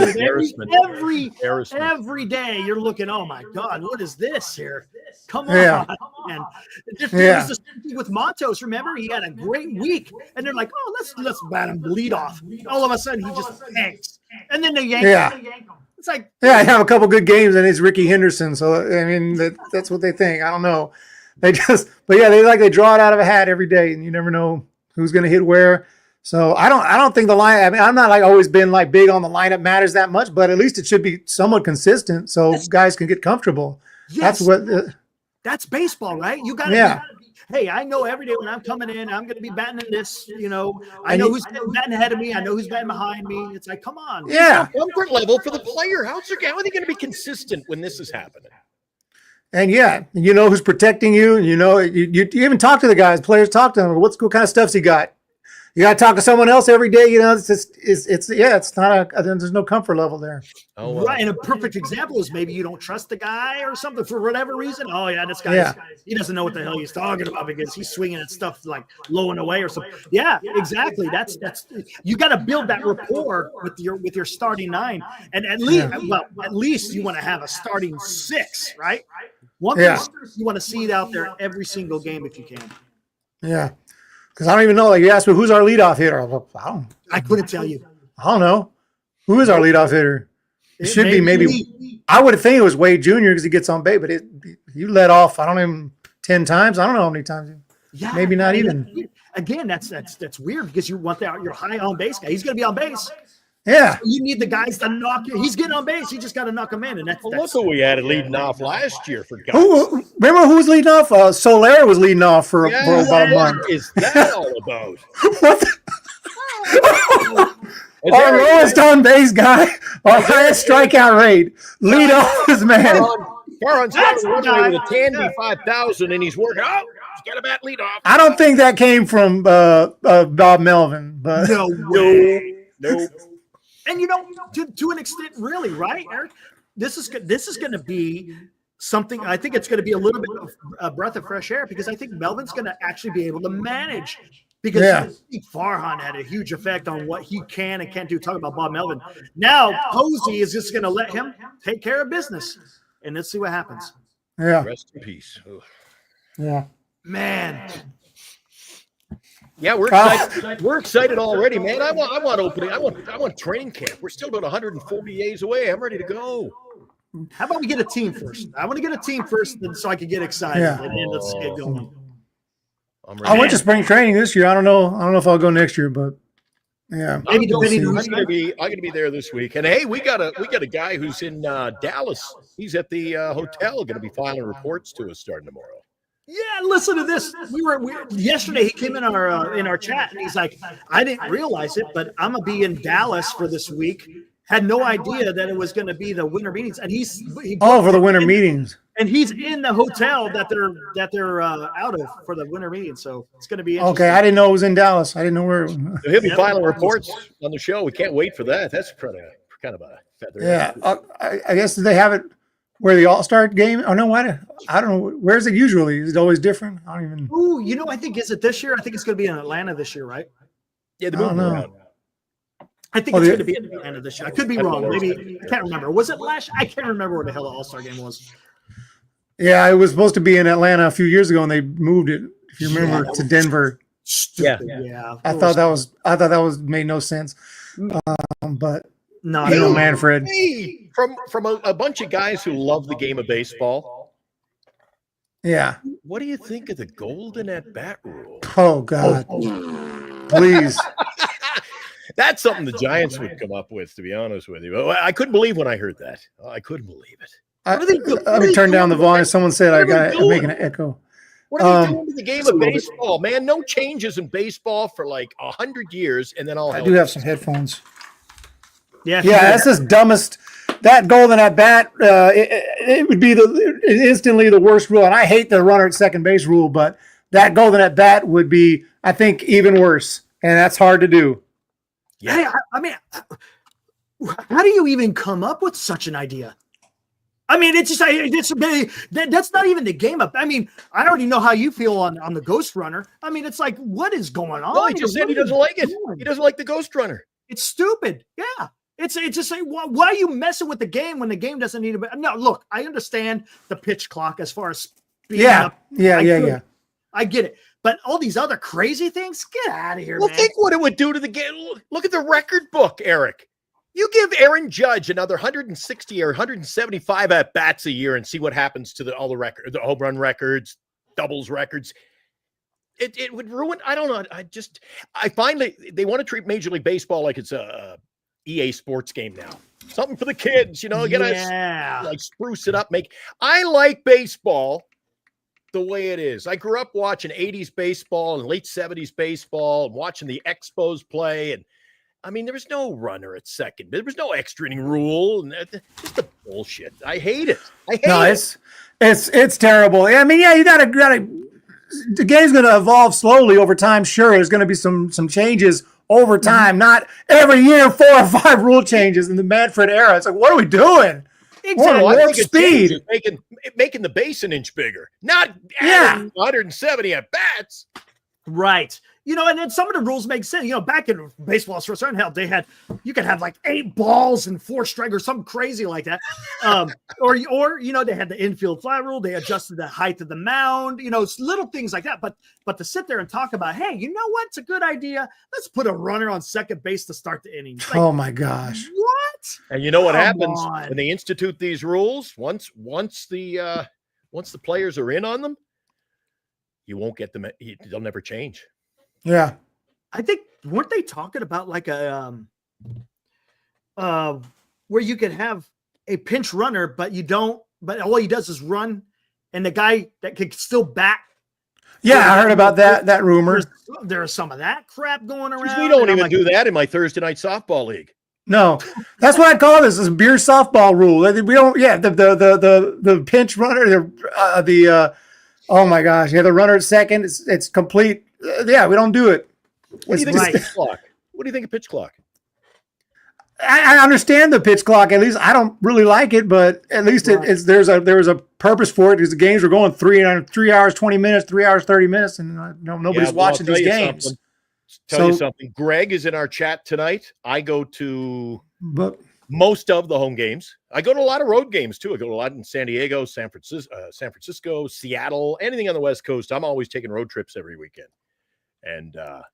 truth? Every day you're looking, oh my God, what is this here? Come on. Yeah. And it was the same thing with Montos. Remember, he had a great week. And they're like, oh, let's bat him lead off. All of a sudden he just tanks. And then they yank him. It's like, I have a couple good games and it's Ricky Henderson. So I mean that's what they think. I don't know. They draw it out of a hat every day, and you never know who's going to hit where. So I don't think the line. I mean, I'm not always been big on the lineup matters that much, but at least it should be somewhat consistent so guys can get comfortable. Yes. That's baseball, right? You got to. Hey, I know every day when I'm coming in, I'm going to be batting in this. I know who's batting ahead of me. I know who's batting behind me. It's like, come on. Yeah, comfort level for the player. How are they going to be consistent when this is happening? And you know who's protecting you. You even talk to the guys. Players talk to them. What kind of stuff's he got? You got to talk to someone else every day. It's not there's no comfort level there. Oh, wow. Right. And a perfect example is maybe you don't trust the guy or something for whatever reason. Oh yeah, this guy, he doesn't know what the hell he's talking about because he's swinging at stuff like low and away or something. Yeah, exactly. That's you got to build that rapport with your starting 9, and at least you want to have a starting 6, right? You want to see it out there every single game if you can. Yeah. Because I don't even know. You asked me, who's our leadoff hitter? I couldn't tell you. I don't know. Who is our leadoff hitter? It should be maybe. I would think it was Wade Jr. because he gets on base, but you let off. I don't even 10 times. I don't know how many times. Yeah, maybe not even. Again, that's weird because you want your high on base guy. He's going to be on base. Yeah, so you need the guys to knock you. He's getting on base. You just got to knock him in. And look who we had leading off last year for guys. Remember who was leading off? Solera was leading off for about a month. What is that all about? Our lowest on base guy, our highest strikeout rate, lead off his man. Farhan's got a runway with a Tandy 5000, and he's working. Oh, he's got a bat lead off. I don't think that came from Bob Melvin, but Nope. And to an extent, really, right, Eric? This is going to be something. I think it's going to be a little bit of a breath of fresh air because I think Melvin's going to actually be able to manage. Because Farhan had a huge effect on what he can and can't do. Talking about Bob Melvin. Now Posey is just going to let him take care of business, and let's see what happens. Yeah. Rest in peace. Ugh. Yeah. Man. Yeah, we're excited. We're excited already, man. I want opening. I want training camp. We're still about 140 days away. I'm ready to go. How about we get a team first? I want to get a team first, so I can get excited. Yeah. And then let's get going. I went to spring training this year. I don't know if I'll go next year, but yeah. Maybe depending. I'm gonna be there this week. And hey, we got a guy who's in Dallas. He's at the hotel, going to be filing reports to us starting tomorrow. Yeah, listen to this. We yesterday. He came in our chat and he's like, "I didn't realize it, but I'm gonna be in Dallas for this week. Had no idea that it was going to be the winter meetings." And for the winter meetings. And he's in the hotel that they're out of for the winter meetings. So it's going to be interesting. Okay. I didn't know it was in Dallas. I didn't know where. He'll be filing reports on the show. We can't wait for that. That's kind of a feather. Yeah, I guess they have it. Where the All-Star game? Oh, no, I don't know. Where is it usually? Is it always different? I don't even. Ooh, I think, is it this year? I think it's going to be in Atlanta this year, right? Yeah, they're moving around. I think it's going to be in Atlanta this year. I could be wrong. Maybe I can't remember. Was it last? I can't remember where the hell the All-Star game was. Yeah, it was supposed to be in Atlanta a few years ago, and they moved it. If you remember, to Denver. Stupid. Yeah. I thought that was made no sense. But Not You know, at all. Manfred. Hey, from a bunch of guys who love the game of baseball, Yeah. what do you think of the golden at bat rule? Oh God. Please. That's something the Giants would come up with, to be honest with you. I couldn't believe when I heard that. I couldn't believe it. Let me turn down the volume. Someone said I'm making an echo. What are they doing to the game of baseball, man? No changes in baseball for like 100 years, and then all I do have some headphones. Yeah, That's the dumbest. That golden at bat, it would be instantly the worst rule. And I hate the runner at second base rule, but that golden at bat would be, I think, even worse. And that's hard to do. Yeah. Hey, I mean, how do you even come up with such an idea? I mean, that's not even the game up. I mean, I already know how you feel on the Ghost Runner. I mean, it's like, what is going on? No, he just said he doesn't like it. He doesn't like the Ghost Runner. It's stupid. Yeah. It's just like, why are you messing with the game when the game doesn't need to? No, look, I understand the pitch clock as far as speeding up. Yeah. I get it. But all these other crazy things, get out of here, well, man. Think what it would do to the game. Look at the record book, Eric. You give Aaron Judge another 160 or 175 at bats a year and see what happens to all the records, the home run records, doubles records. It would ruin. I don't know. I find they want to treat Major League Baseball like it's a EA Sports game now. Something for the kids, you gotta like spruce it up. I like baseball the way it is. I grew up watching 80s baseball and late 70s baseball and watching the Expos play. And I mean, there was no runner at second. There was no extra inning rule. And just the bullshit. I hate it. It's terrible. I mean, you gotta the game's gonna evolve slowly over time. Sure, there's gonna be some changes over time, not every year 4 or 5 rule changes in the Manfred era. It's like, what are we doing? Exactly. Warp speed. Making the base an inch bigger, not adding 170 at bats. Right. And then some of the rules make sense. Back in baseball, for certain hell, you could have like 8 balls and 4 strike or something crazy like that. Or they had the infield fly rule. They adjusted the height of the mound. It's little things like that. But to sit there and talk about, hey, you know what? It's a good idea. Let's put a runner on second base to start the inning. Like, oh my gosh! What? And you know what happens when they institute these rules? Once the players are in on them, you won't get them. They'll never change. Yeah. I think, weren't they talking about like a where you could have a pinch runner, but all he does is run, and the guy that could still bat. Yeah, I heard about that rumor. There's some of that crap going around. We don't even do that in my Thursday night softball league. No, that's what I'd call this is beer softball rule. We don't. Yeah, the pinch runner, oh my gosh, the runner at second. It's complete. We don't do it. What do you think of pitch clock? What do you think of pitch clock? I understand the pitch clock. At least I don't really like it, but at least there's a purpose for it because the games were going 3 hours 20 minutes, 3 hours 30 minutes, and nobody's watching these games. Tell you something. Greg is in our chat tonight. I go to most of the home games. I go to a lot of road games too. I go to a lot in San Diego, San Francisco, Seattle, anything on the West Coast. I'm always taking road trips every weekend. And I'll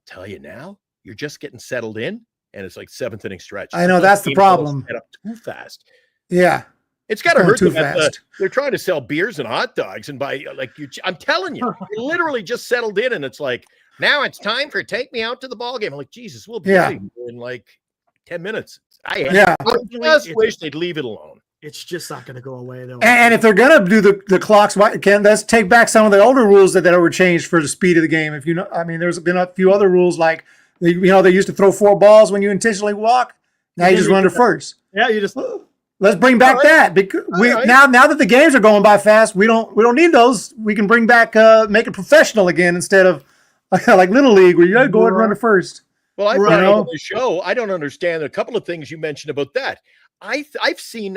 tell you now, you're just getting settled in, and it's like 7th inning stretch. I know that's the problem. Set up too fast. Yeah, it's got to hurt too them. fast. They're trying to sell beers and hot dogs, and I'm telling you, you literally just settled in, and it's like now it's time for take me out to the ball game. I'm like, Jesus, we'll be in like 10 minutes. I just wish they'd leave it alone. It's just not going to go away though. And if they're going to do the clocks, let's take back some of the older rules that were changed for the speed of the game. There's been a few other rules like, they used to throw 4 balls when you intentionally walk. Now you just run to first. Yeah, you just. Let's bring back that because now that the games are going by fast, we don't need those. We can bring back make it professional again instead of like Little League where you got to go and run to first. Well, I brought up on the show. I don't understand a couple of things you mentioned about that. I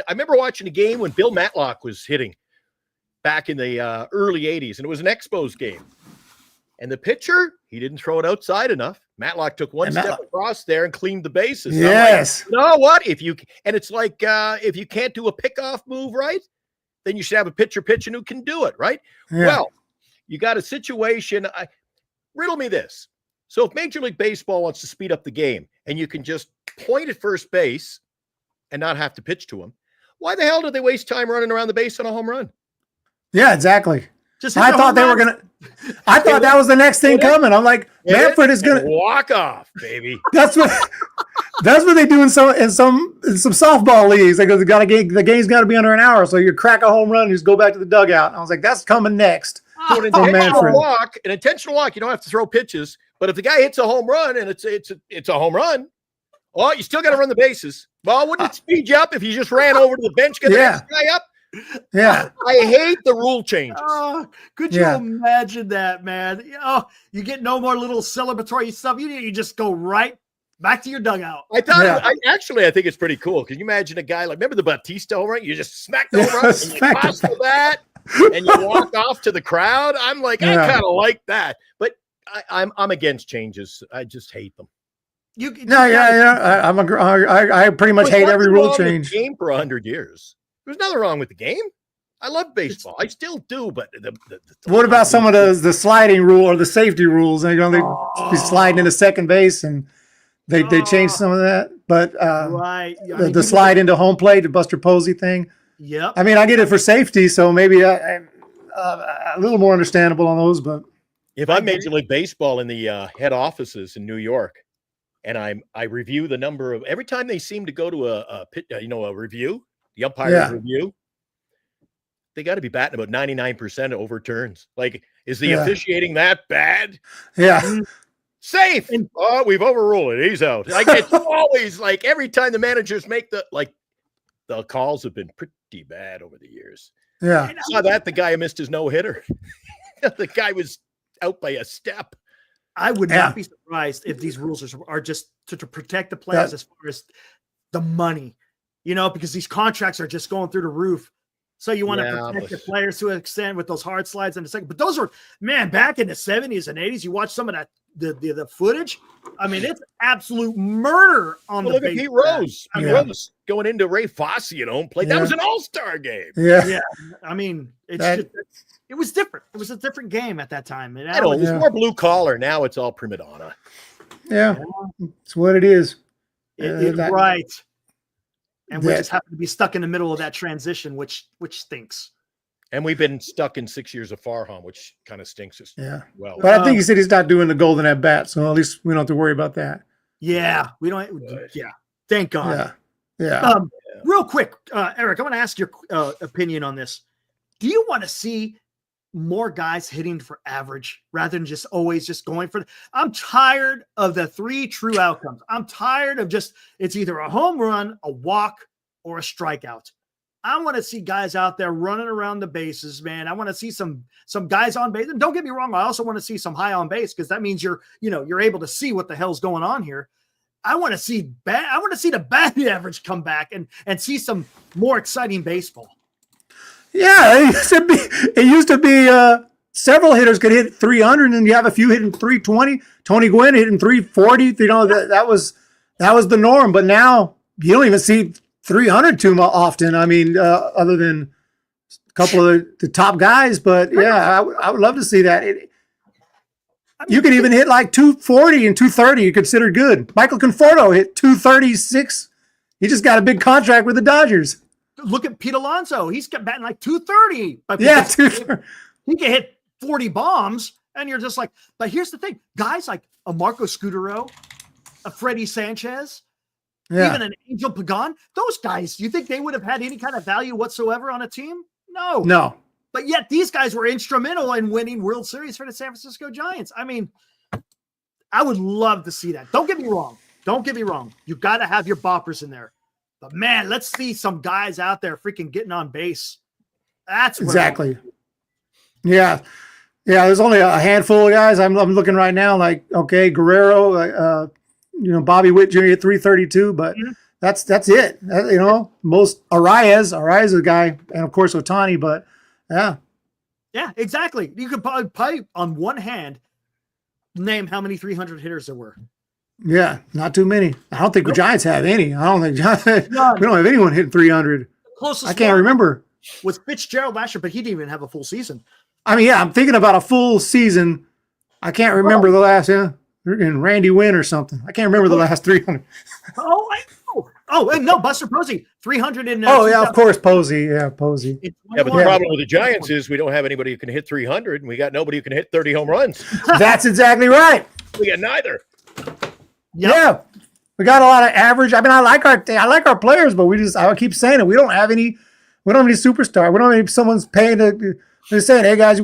remember watching a game when Bill Matlock was hitting back in the early 80s, and it was an Expos game. And the pitcher, he didn't throw it outside enough. Matlock took one step across there and cleaned the bases. Yes. Like, you know what? It's like if you can't do a pickoff move right, then you should have a pitcher pitching who can do it, right? Yeah. Well, you got a situation. Riddle me this. So if Major League Baseball wants to speed up the game and you can just point at first base and not have to pitch to him, why the hell did they waste time running around the base on a home run? Yeah, exactly. Just I thought they were going to. I thought that was the next thing coming. I'm like, Manfred is going to walk off, baby. That's what they do in some softball leagues. They go, the game's got to be under an hour, so you crack a home run, and you just go back to the dugout. And I was like, that's coming next. So an intentional walk, you don't have to throw pitches. But if the guy hits a home run and it's a home run, well, you still got to run the bases. Well, wouldn't it speed you up if you just ran over to the bench, get the next guy up? Yeah, I hate the rule changes. Could you imagine that, man? Oh, you get no more little celebratory stuff. You just go right back to your dugout. I thought I think it's pretty cool. Can you imagine a guy like, remember the Batista home run? You just smack the home run and you toss the bat and you walk off to the crowd. I'm like, I kind of like that, but I'm against changes. I just hate them. I pretty much hate every rule change. Game for 100 years. There's nothing wrong with the game. I love baseball. I still do, but what about some of the sliding rule or the safety rules? They be sliding into second base, and they changed some of that. But the slide into home plate, the Buster Posey thing. Yeah. I mean, I get it for safety, so maybe a little more understandable on those. But if I'm Major League Baseball in the head offices in New York, and I review the number of every time they seem to go to a review. The umpire review, they got to be batting about 99% of overturns. Like, is the officiating that bad? Yeah. Safe. Oh, we've overruled it. He's out. Like, it's always like every time the managers make the calls have been pretty bad over the years. Yeah. I saw that the guy who missed his no-hitter. The guy was out by a step. I would not be surprised if these rules are just to protect the players as far as the money. Because these contracts are just going through the roof. So you want to protect the players to an extent with those hard slides in a second. But those are, man, back in the 70s and 80s, you watch some of that, the footage. I mean, it's absolute murder on the base. Look at Pete Rose. Pete Rose going into Ray Fosse at home plate. That was an all-star game. Yeah. I mean, it was different. It was a different game at that time. And it was more blue collar. Now it's all prima donna. Yeah. It's what it is. Right. And we just happen to be stuck in the middle of that transition, which stinks. And we've been stuck in 6 years of Farham, which kind of stinks as well. But I think he said he's not doing the golden at bat, so at least we don't have to worry about that. Yeah, we don't. Yeah, thank God. Yeah. Real quick, Eric, I want to ask your opinion on this. Do you want to see more guys hitting for average rather than just always just going for I'm tired of the three true outcomes. I'm tired of it's either a home run, a walk, or a strikeout. I want to see guys out there running around the bases, man. I want to see some guys on base. And don't get me wrong, I also want to see some high on base because that means you're able to see what the hell's going on here. I want to see the batting average come back and see some more exciting baseball. Yeah, it used to be several hitters could hit 300, and you have a few hitting 320. Tony Gwynn hitting 340. That was the norm. But now you don't even see 300 too often. I mean, other than a couple of the top guys. But I would love to see that. You could even hit like 240 and 230. You consider good. Michael Conforto hit 236. He just got a big contract with the Dodgers. Look at Pete Alonso. He's batting like 230. But he can hit 40 bombs, and you're just like, but here's the thing. Guys like a Marco Scutaro, a Freddie Sanchez, even an Angel Pagan, those guys, you think they would have had any kind of value whatsoever on a team? No. But yet these guys were instrumental in winning World Series for the San Francisco Giants. I mean, I would love to see that. Don't get me wrong. You got to have your boppers in there. But, man, let's see some guys out there freaking getting on base. That's exactly. Yeah, there's only a handful of guys. I'm looking right now like, okay, Guerrero, Bobby Witt Jr. at 332, but that's it. Most Arias a guy, and, of course, Ohtani, but, yeah. Yeah, exactly. You could probably on one hand name how many 300 hitters there were. Yeah, not too many. I don't think the Giants have any. I don't think we don't have anyone hitting 300. Closest I can't remember. Was Fitzgerald last year, but he didn't even have a full season. I mean, I'm thinking about a full season. I can't remember the last, and Randy Wynn or something. I can't remember the last 300. Oh, and no, Buster Posey, 300 in. Oh yeah, of course, Posey. Yeah, Posey. Yeah, but the problem with the Giants is we don't have anybody who can hit 300, and we got nobody who can hit 30 home runs. That's exactly right. We got neither. Yep. Yeah, we got a lot of average. I mean, I like our players, but I keep saying it. We don't have any superstar. We don't have any. Someone's paying to. They're saying, "Hey guys,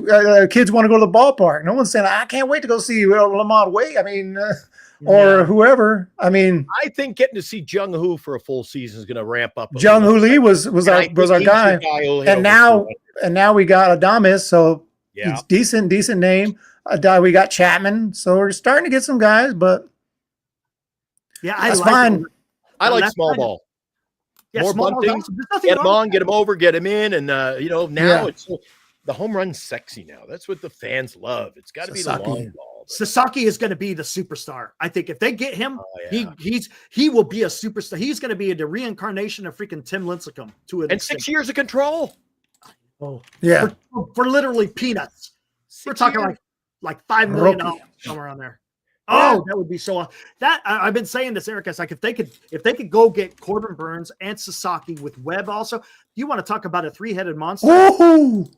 kids want to go to the ballpark." No one's saying, "I can't wait to go see Lamont Wade." I mean, or whoever. I mean, I think getting to see Jung Hoo for a full season is going to ramp up. Jung Hoo Lee was our guy, and now we got Adames, so it's decent name. We got Chapman, so we're starting to get some guys, but that's fine. I like small ball. Yeah, more buntings. Get them on, get them over, get them in, and now it's the home run's sexy now. That's what the fans love. It's got to be the long ball. Sasaki is going to be the superstar. I think if they get him, he will be a superstar. He's going to be the reincarnation of freaking Tim Lincecum. And 6 years of control. Oh yeah, for literally peanuts. We're talking like $5 million somewhere around there. Oh, that would be so. That I've been saying this, Eric. It's like if they could go get Corbin Burns and Sasaki with Webb. Also, you want to talk about a 3-headed monster? Ooh.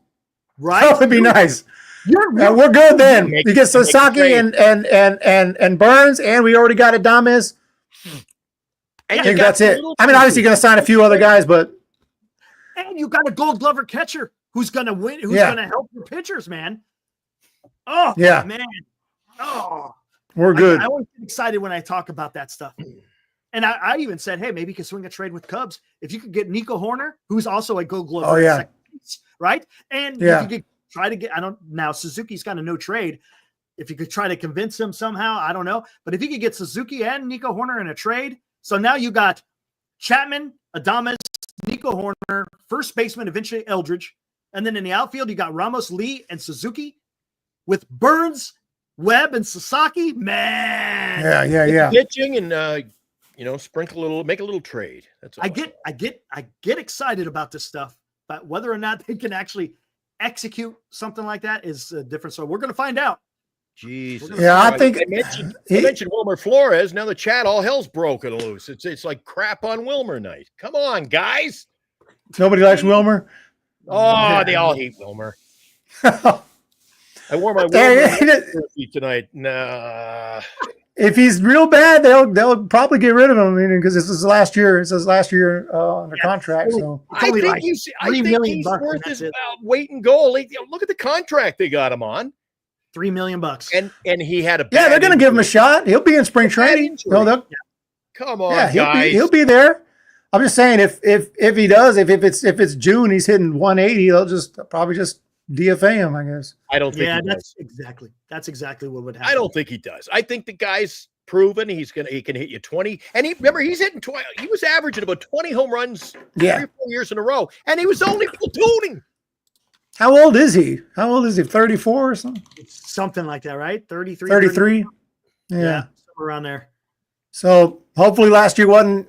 Right? That would be nice. We're good then. You get Sasaki and Burns, and we already got Adames. I think that's it. I mean, obviously, you're going to sign a few other guys, but you got a Gold Glover catcher who's going to win, who's going to help your pitchers, man. Oh, yeah, man. Oh, we're good. I always get excited when I talk about that stuff. And I even said, hey, maybe you could swing a trade with Cubs if you could get Nico Horner, who's also a Gold Glover. Oh yeah. Right? And you could try to get, now Suzuki's got a no trade. If you could try to convince him somehow, I don't know. But if you could get Suzuki and Nico Horner in a trade, so now you got Chapman, Adames, Nico Horner, first baseman, eventually Eldridge. And then in the outfield, you got Ramos, Lee, and Suzuki with Burns, Webb, and Sasaki. Man. Yeah. Pitching and, sprinkle a little, make a little trade. That's all I get excited about this stuff. But whether or not they can actually execute something like that is different. So we're going to find out. Jesus. Yeah, I think I mentioned Wilmer Flores. Now the chat, all hell's broken loose. It's like crap on Wilmer night. Come on, guys. Nobody likes Wilmer. Oh, they all hate Wilmer. I wore my Wilmer tonight. Nah. If he's real bad, they'll probably get rid of him. I mean, because this is last year. It's his last year under contract. So I think he's worth his weight in gold. Look at the contract they got him on. $3 million. And he had a they're going to give him a shot. He'll be in spring training. Come on, guys. He'll be there. I'm just saying if he does, if it's June, he's hitting 180. They'll probably just DFA him, I guess. I don't think that's exactly what would happen. I don't think he does. I think the guy's proven he can hit you 20. And he's hitting 20. He was averaging about 20 home runs 3 or 4 years in a row. And he was only platooning. How old is he? 34 or something? It's something like that, right? 33. Yeah, somewhere around there. So hopefully last year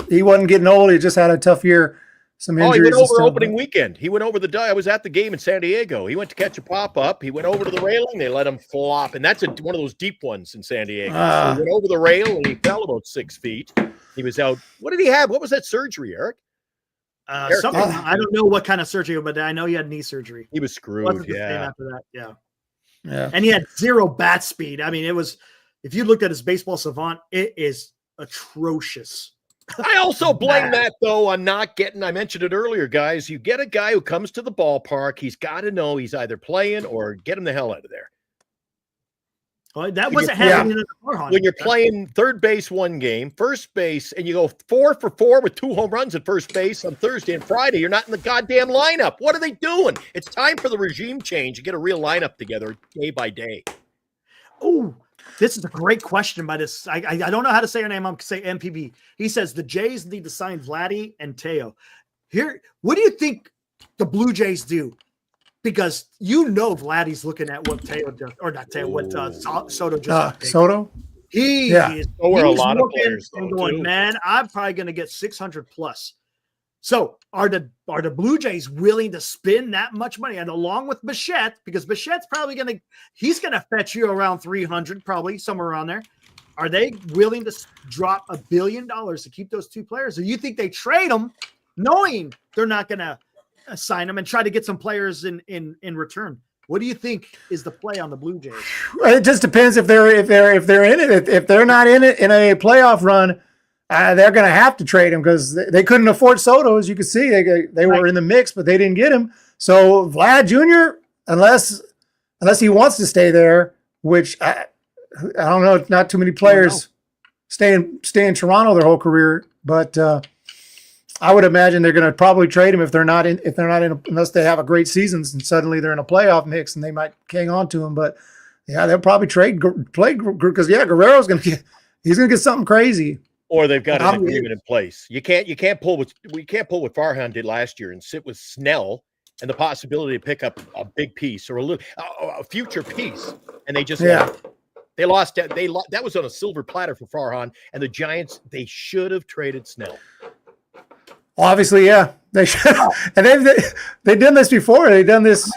he wasn't getting old. He just had a tough year. Some injuries. He went over opening weekend. He went over I was at the game in San Diego. He went to catch a pop-up. He went over to the railing. They let him flop. And that's one of those deep ones in San Diego. So he went over the rail and he fell about 6 feet. He was out. What did he have? What was that surgery, Eric? Something. I don't know what kind of surgery, but I know he had knee surgery. He was screwed. Yeah. After that, yeah. And he had 0 bat speed. I mean, it was, if you looked at his baseball savant, it is atrocious. I also blame that, though, on not getting, I mentioned it earlier, guys. You get a guy who comes to the ballpark, he's got to know he's either playing or get him the hell out of there. Well, that wasn't happening in the Farhan. When you're playing third base one game, first base, and you go 4 for 4 with 2 home runs at first base on Thursday and Friday, you're not in the goddamn lineup. What are they doing? It's time for the regime change and get a real lineup together day by day. Oh, this is a great question by this. I don't know how to say her name. I'm going to say MPB. He says the Jays need to sign Vladdy and Teo. Here, what do you think the Blue Jays do? Because Vladdy's looking at what Teo does, or not Teo, what Soto just Soto? He's a lot of players going, man, I'm probably going to get 600 plus. So are the Blue Jays willing to spend that much money? And along with Bichette, because Bichette's probably he's going to fetch you around 300, probably somewhere around there. Are they willing to drop $1 billion to keep those two players? Or you think they trade them knowing they're not going to sign them and try to get some players in return? What do you think is the play on the Blue Jays? It just depends if they're in it. If they're not in it in a playoff run, they're going to have to trade him because they couldn't afford Soto, as you can see. They were in the mix, but they didn't get him. So Vlad Jr., unless he wants to stay there, which I don't know, not too many players stay in Toronto their whole career, but I would imagine they're going to probably trade him if they're not in unless they have a great season and suddenly they're in a playoff mix and they might hang on to him. But yeah, they'll probably play because Guerrero's going to get something crazy. Or they've got an agreement in place. We can't pull what Farhan did last year and sit with Snell and the possibility to pick up a big piece or a future piece, and they just they lost. That was on a silver platter for Farhan and the Giants. They should have traded Snell. Obviously, yeah, they should. And they've done this before. They've done this.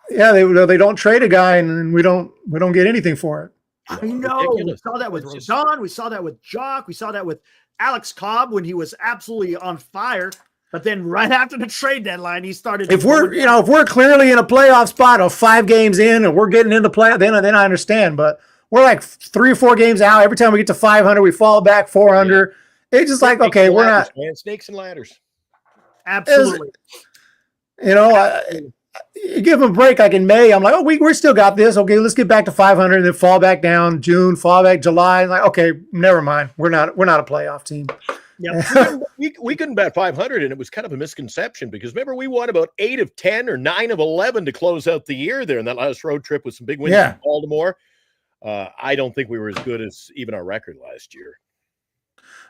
They don't trade a guy and we don't get anything for it. I know. Ridiculous. We saw that with Rodon. We saw that with Jock. We saw that with Alex Cobb when he was absolutely on fire. But then right after the trade deadline, he started. If we're clearly in a playoff spot of 5 games in and we're getting in the play, then I understand. But we're like 3 or 4 games out. Every time we get to 500, we fall back 400. Yeah. It's just like, okay, we're not. Man, snakes and ladders. Absolutely. You give them a break like in May. I'm like, oh, we still got this. Okay, let's get back to 500 and then fall back down June, fall back July. Like, okay, never mind. We're not a playoff team. Yep. we couldn't bet 500, and it was kind of a misconception because remember we won about 8 of 10 or 9 of 11 to close out the year there in that last road trip with some big wins in Baltimore. I don't think we were as good as even our record last year.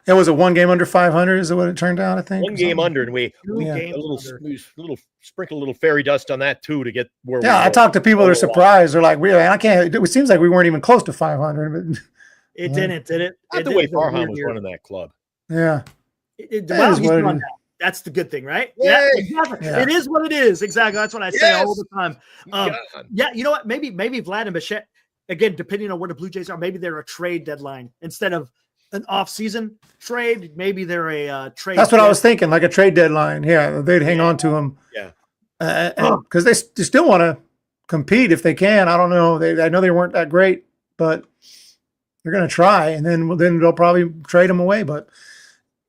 It was a 1 game under 500. Is that what it turned out? I think 1 game under, and we sprinkled a little fairy dust on that too to get where. Yeah, I talked to people that are surprised. They're like, I can't. It seems like we weren't even close to 500. But it didn't, did it? Not the way Farhan was running that club. Yeah. That's the good thing, right? Yeah, exactly. Yeah. It is what it is. Exactly. That's what I say all the time. You know what? Maybe Vlad and Bichette, again, depending on where the Blue Jays are, maybe they're a trade deadline instead of an off-season trade. Maybe they're a trade. That's what I was thinking, like a trade deadline. Yeah, they'd hang on to him. Yeah, because they still want to compete if they can. I don't know. I know they weren't that great, but they're going to try, and then they'll probably trade them away. But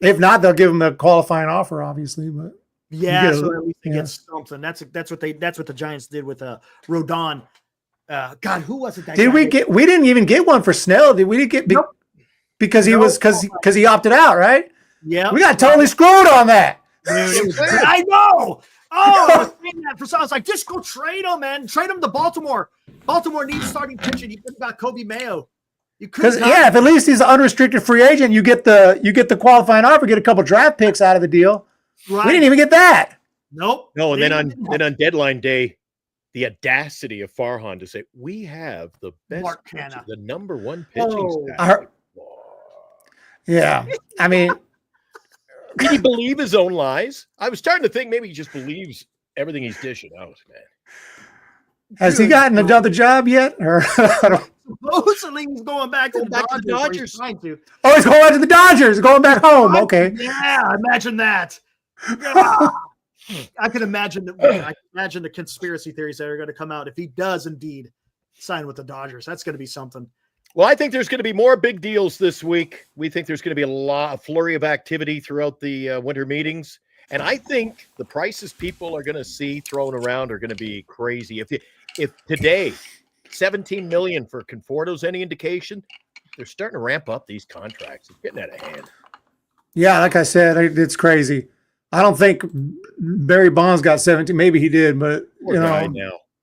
if not, they'll give them a qualifying offer, obviously. But so at least they get something. That's what the Giants did with Rodon. God, who was it? We didn't even get one for Snell. Did we get? Nope. Because he opted out, right? Yeah, we got totally screwed on that. Dude, I know. I was saying that for some. I was like, just go trade him, man. Trade him to Baltimore. Baltimore needs starting pitching. You could have got Kobe Mayo. Because if at least he's an unrestricted free agent, you get the qualifying offer, get a couple draft picks out of the deal. Right. We didn't even get that. Nope. No, and then on deadline day, the audacity of Farhan to say we have the best, the number 1 pitching staff. Yeah, I mean, did he believe his own lies? I was starting to think maybe he just believes everything he's dishing out, man. Has he gotten another job yet? Or supposedly he's going back to the Dodgers. Oh, he's going back to the Dodgers, going back home. Okay. Yeah, imagine that. I can imagine the conspiracy theories that are going to come out if he does indeed sign with the Dodgers. That's going to be something. Well, I think there's going to be more big deals this week. We think there's going to be a flurry of activity throughout the winter meetings. And I think the prices people are going to see thrown around are going to be crazy. If today, $17 million for Conforto's any indication, they're starting to ramp up these contracts. It's getting out of hand. Yeah, like I said, it's crazy. I don't think Barry Bonds got 17. Maybe he did, but now.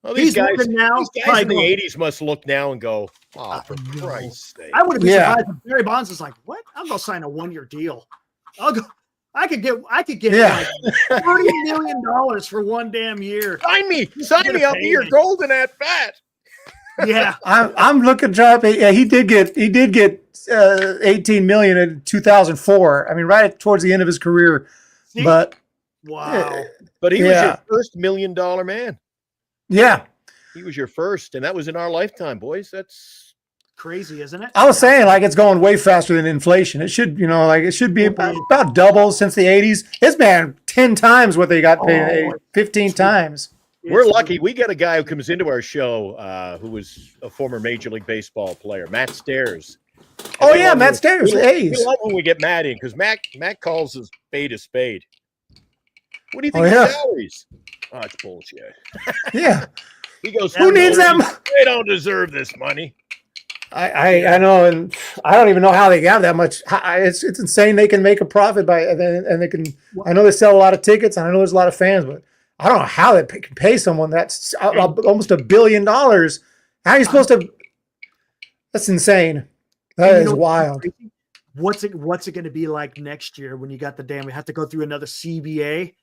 Well, these guys in the 80s must look now and go, oh, for Christ's sake. I wouldn't be surprised if Barry Bonds is like, what? I'll go sign a 1-year deal. I could get like $30 million for 1 damn year. Sign me up. You're golden at bat. Yeah. I'm looking up. Yeah, he did get $18 million in 2004. I mean, right towards the end of his career. See? But wow. But he was your first $1 million man. Yeah. He was your first, and that was in our lifetime, boys. That's crazy, isn't it? I was saying like it's going way faster than inflation. It should, it should be about double since the 80s. It's been 10 times what they got paid, 15 times. We're lucky. We get a guy who comes into our show who was a former Major League Baseball player, Matt Stairs. Oh, yeah, Matt Stairs. We love when we get Matt in because Matt calls his spade a spade. What do you think of salaries? Oh, it's bullshit. Yeah. He goes, who needs them? They don't deserve this money. I know, and I don't even know how they have that much. It's insane. They can make a profit and they can. I know they sell a lot of tickets, and I know there's a lot of fans, but I don't know how they can pay someone that's almost $1 billion. How are you supposed to? That's insane. That is wild. What's it going to be like next year when you got we have to go through another CBA?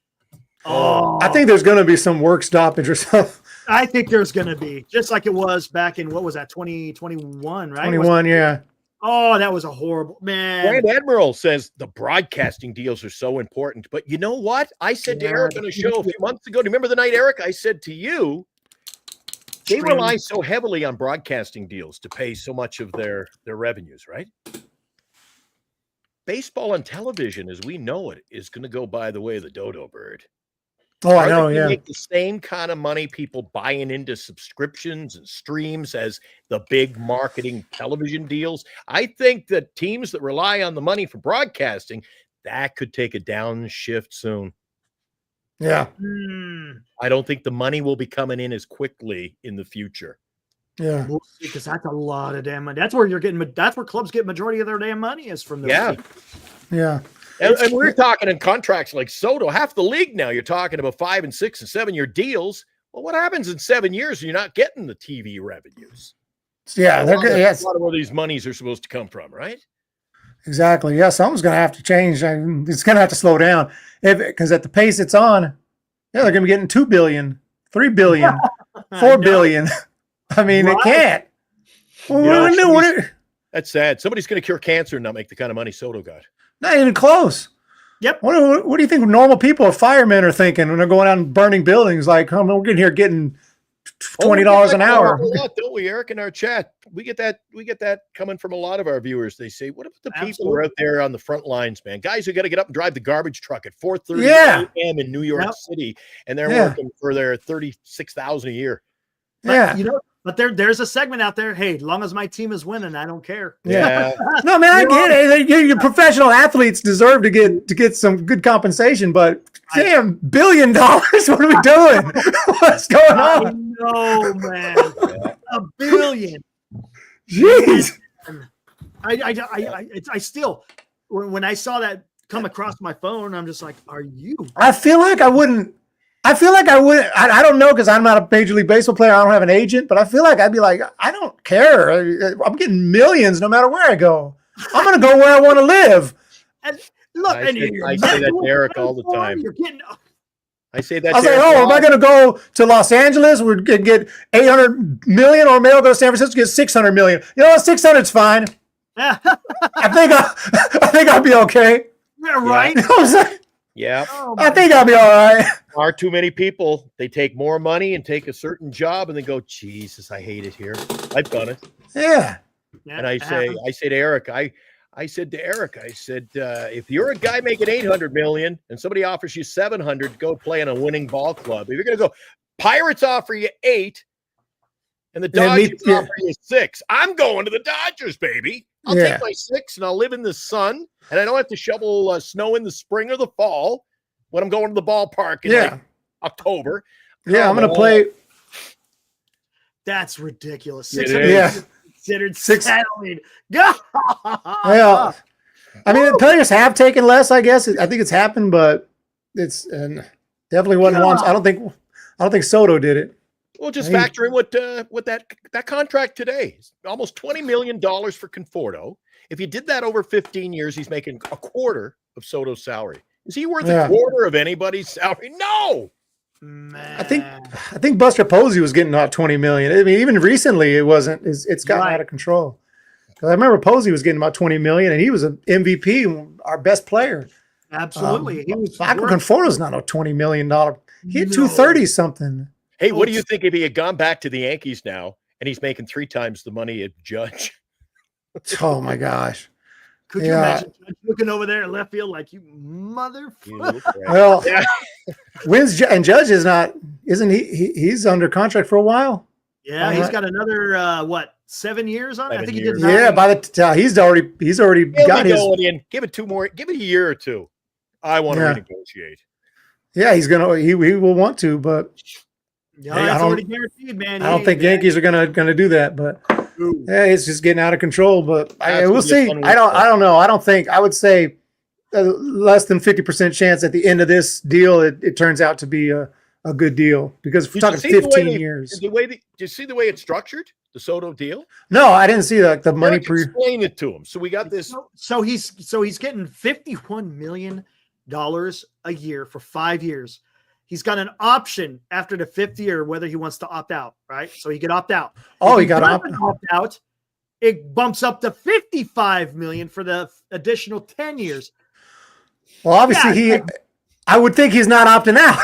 Oh, I think there's going to be some work stoppage or something. I think there's going to be, just like it was back in, what was that, 2021, right? 21, yeah. Oh, that was a horrible, man. Grand Admiral says the broadcasting deals are so important. But you know what? I said to Eric on a show a few months ago, do you remember the night, Eric? I said to you, they rely so heavily on broadcasting deals to pay so much of their revenues, right? Baseball on television, as we know it, is going to go by the way of the dodo bird. Oh, I know, yeah. Make the same kind of money people buying into subscriptions and streams as the big marketing television deals. I think that teams that rely on the money for broadcasting, that could take a downshift soon. Yeah. I don't think the money will be coming in as quickly in the future. Yeah. We'll see, because that's a lot of damn money. That's where that's where clubs get majority of their damn money is from. Yeah. Yeah. And we're talking in contracts like Soto, half the league now, you're talking about 5 and 6 and 7 year deals. Well, what happens in 7 years when you're not getting the TV revenues? Yeah, they're good. That's a lot of where these monies are supposed to come from, right? Exactly. Yeah, something's going to have to change. It's going to have to slow down because at the pace it's on, they're going to be getting $2 billion, $3 billion, $4 billion. I mean, they can't. That's sad. Somebody's going to cure cancer and not make the kind of money Soto got. Not even close. Yep. What do you think normal people or firemen are thinking when they're going out and burning buildings? Like, we're getting $20 an hour. Don't we, Eric, in our chat? We get that coming from a lot of our viewers. They say, what about the people who are out there on the front lines, man? Guys who got to get up and drive the garbage truck at 4:30 a.m. in New York City, and they're working for their $36,000 a year. But, but there's a segment out there. Hey, as long as my team is winning, I don't care. Yeah. No, man, I get it. Your professional athletes deserve to get some good compensation, but damn, $1 billion. What are we doing? What's going on? No, man. $1 billion. Jeez. I still, when I saw that come across my phone, I'm just like, are you? I feel like I wouldn't. I don't know, because I'm not a Major League Baseball player. I don't have an agent, but I feel like I'd be like, I don't care. I'm getting millions no matter where I go. I'm going to go where I want to live. And look, I say that to Eric all the time. I say that. I was like, am I going to go to Los Angeles? We're going to get 800 million, or maybe I'll go to San Francisco, get 600 million. You know what? 600's fine. I think I'll be okay. Yeah, right. You know what I'm saying? Yeah. I think I'll be all right. Far too many people, they take more money and take a certain job and they go, Jesus, I hate it here. I've done it. Yeah. And I say to Eric, I said to Eric, if you're a guy making 800 million and somebody offers you 700 to go play in a winning ball club, if you're going to go, Pirates offer you 8 and the Dodgers offer you 6, I'm going to the Dodgers, baby. I'll take my 6 and I'll live in the sun, and I don't have to shovel snow in the spring or the fall when I'm going to the ballpark in like October. Yeah, I'm going to play. That's ridiculous. Considered settling. Yeah. I mean, the players have taken less, I guess. I think it's happened, but it's definitely wasn't once. I don't think Soto did it. Well, just factor in what that contract today is. Almost $20 million for Conforto. If you did that over 15 years, he's making a quarter of Soto's salary. Is he worth a quarter of anybody's salary? No. Man. I think Buster Posey was getting about $20 million. I mean, even recently, it wasn't. It's gotten out of control. Because I remember Posey was getting about $20 million, and he was an MVP, our best player. Absolutely. Michael Conforto's not a $20 million. He had 230 something. Hey, what do you think if he had gone back to the Yankees now and he's making 3 times the money at Judge? Oh my gosh. Could you imagine looking over there at left field like you motherfucker? Well, Wins and Judge isn't he? He's under contract for a while. Yeah, he's got another 7 years on it. I think he did. Yeah, by the he's already got his. Give it 2 more. Give it a year or 2. I want to renegotiate. Yeah, he will want to, but yeah, it's already guaranteed, man. I don't think Yankees are gonna do that, but yeah, it's just getting out of control. But we'll see. I don't know. I would say less than 50% chance at the end of this deal it turns out to be a good deal, because if we're talking 15 years. Did you see the way it's structured? The Soto deal? No, I didn't see the money. Explain it to him. So we got this. So he's getting $51 million a year for 5 years. He's got an option after the 5th year whether he wants to opt out, right? So he could opt out. Oh, he got opt out. It bumps up to $55 million for the additional 10 years. Well, obviously I would think he's not opting out.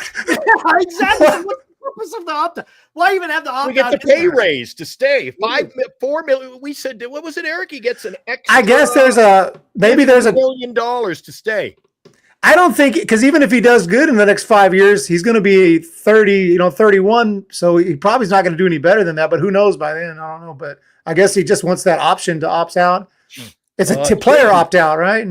Exactly. What's the purpose of the opt out? Why even have the opt out? We get the pay raise to stay. $4 million. We said, what was it, Eric? He gets an extra. I guess there's $1 million to stay. I don't think, because even if he does good in the next 5 years, he's going to be 31. So he probably is not going to do any better than that. But who knows by then? I don't know. But I guess he just wants that option to opt out. It's a player opt out, right?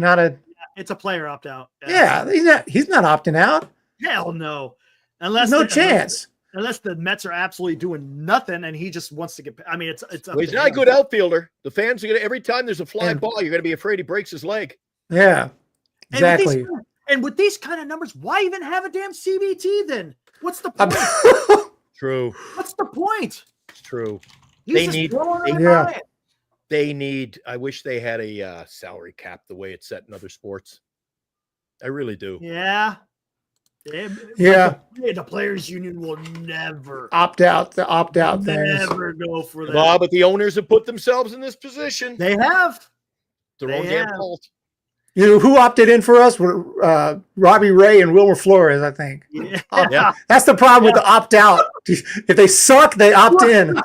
It's a player opt out. Yeah, he's not opting out. Hell no. Unless the Mets are absolutely doing nothing and he just wants to get. I mean, he's not a good outfielder. The fans are gonna, every time there's a fly ball, you're gonna be afraid he breaks his leg. Yeah, exactly. And with these kind of numbers, why even have a damn CBT then? What's the point? True. What's the point? It's true. They need. I wish they had a salary cap the way it's set in other sports. I really do. Yeah. Yeah. The players' union will never opt out. The opt out never go for that. Well, but the owners have put themselves in this position. They have. Their own damn fault. You know who opted in for us were Robbie Ray and Wilmer Flores, I think. Yeah. That's the problem with the opt out. If they suck, they opt in.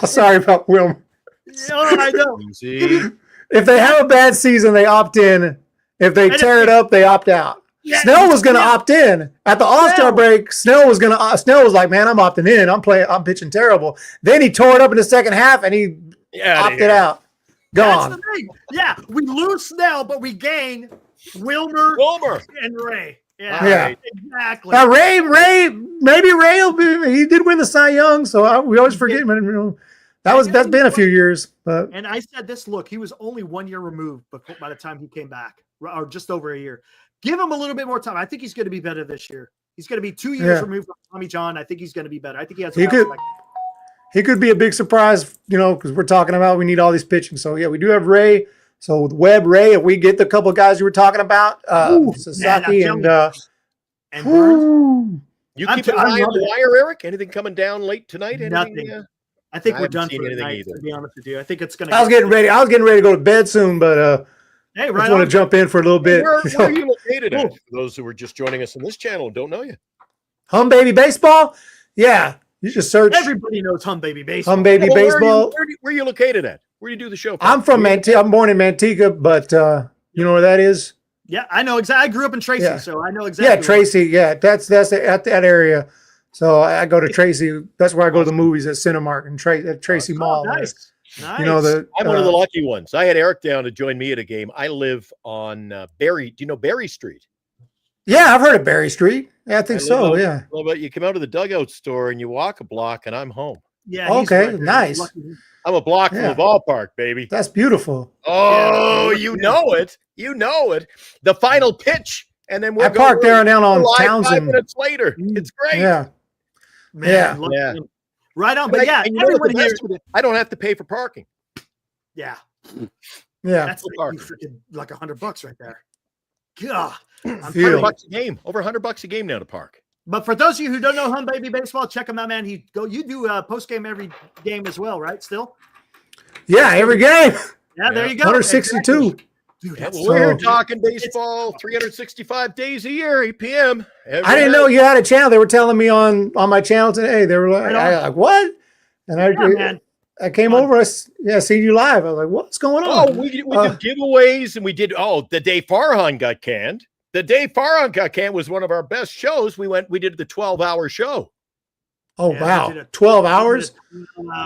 Sorry about Wilmer. I know. If they have a bad season, they opt in. If they tear it up, they opt out. Yeah, Snell was going to opt in at the All-Star break. Snell was like, "Man, I'm opting in. I'm pitching terrible." Then he tore it up in the second half, and he opted out. Gone. That's the thing. Yeah, we lose Snell, but we gain Wilmer and Ray. Yeah. Exactly. Maybe Ray will be. He did win the Cy Young, so we always forget him. That's been a few years. But and I said this. Look, he was only 1 year removed, but by the time he came back, or just over a year, give him a little bit more time. I think he's going to be better this year. He's going to be 2 years removed from Tommy John. I think he's going to be better. I think he has. He could be a big surprise, because we're talking about we need all these pitching. So yeah, we do have Ray. So with Webb, Ray, if we get the couple of guys you were talking about, Sasaki and Burns. You keep an eye on the wire, Eric. Anything coming down late tonight? Nothing. I think we're done for tonight. To be honest with you, I think it's going to. I was getting ready to go to bed soon, but hey, I just want to jump in for a little bit. Where are you located at? For those who are just joining us on this channel and don't know you, Hum Baby Baseball. Yeah. You just search. Everybody knows Hum Baby Baseball. Hum Baby Baseball. Where are you located at? Where do you do the show from? I'm from Manteca. I'm born in Manteca, but you know where that is? Yeah, I know exactly. I grew up in Tracy, so I know exactly. Yeah, Tracy. Yeah, that's at that area. So I go to Tracy. That's where I go to the movies at Cinemark and at Tracy Mall. Nice. I'm one of the lucky ones. I had Eric down to join me at a game. I live on Berry. Do you know Berry Street? Yeah, I've heard of Berry Street. Yeah, I think so. Yeah. Well, but you come out of the dugout store and you walk a block, and I'm home. Yeah. Okay. Nice. I'm a block from the ballpark, baby. That's beautiful. Oh, you know it. You know it. The final pitch, and then I parked there and down on Townsend. 5 minutes later, it's great. Yeah. Man, right on. But everyone here, I don't have to pay for parking. Yeah. That's like $100 right there. God, $100 a game. Over $100 a game now to park. But for those of you who don't know Hum Baby Baseball, check him out, man. You do post game every game as well, right? Still. Yeah, every game. Yeah, there you go. 162. Exactly. Dude, we're talking baseball 365 days a year, 8 p.m. I didn't know you had a channel. They were telling me on my channel today. They were like, what? And man. I came over. Seen you live. I was like, what's going on? Oh, we did giveaways, and we did. Oh, the day Farhan got canned. The day Farhan got canned was one of our best shows. We did the 12-hour show. Oh, wow. 12 hours?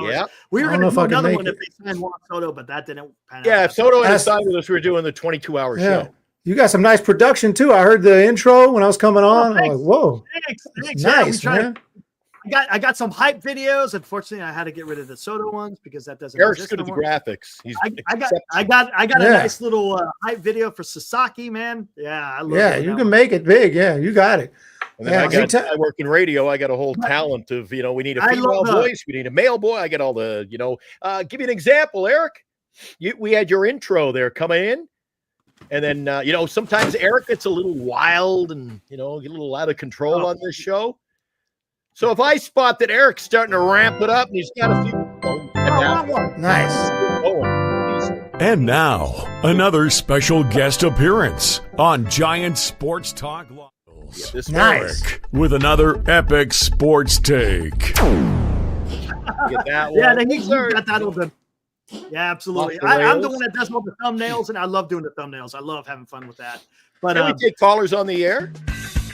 Yeah. We were going to do another one if they signed Juan Soto, but that didn't pan out. Yeah, if Soto had signed with us, we were doing the 22-hour show. You got some nice production, too. I heard the intro when I was coming on. I was like, whoa. Thanks. Nice, man. I got some hype videos. Unfortunately, I had to get rid of the Soto ones because that doesn't Eric's exist good at the anymore. graphics. I got a nice little hype video for Sasaki, man. Yeah, I love it. You can make it big. Yeah, you got it. And then I work in radio. I got a whole talent of, we need a female voice. We need a male boy. I get all the, give you an example, Eric. We had your intro there coming in. And then, sometimes Eric gets a little wild and, get a little out of control on this show. So if I spot that Eric's starting to ramp it up and he's got a few. Nice. And now, another special guest appearance on Giant Sports Talk Live. Nice. With another epic sports take. Get that one. Yeah, you got that open. Yeah, absolutely. I'm the one that does all the thumbnails, and I love doing the thumbnails. I love having fun with that. But can we take callers on the air?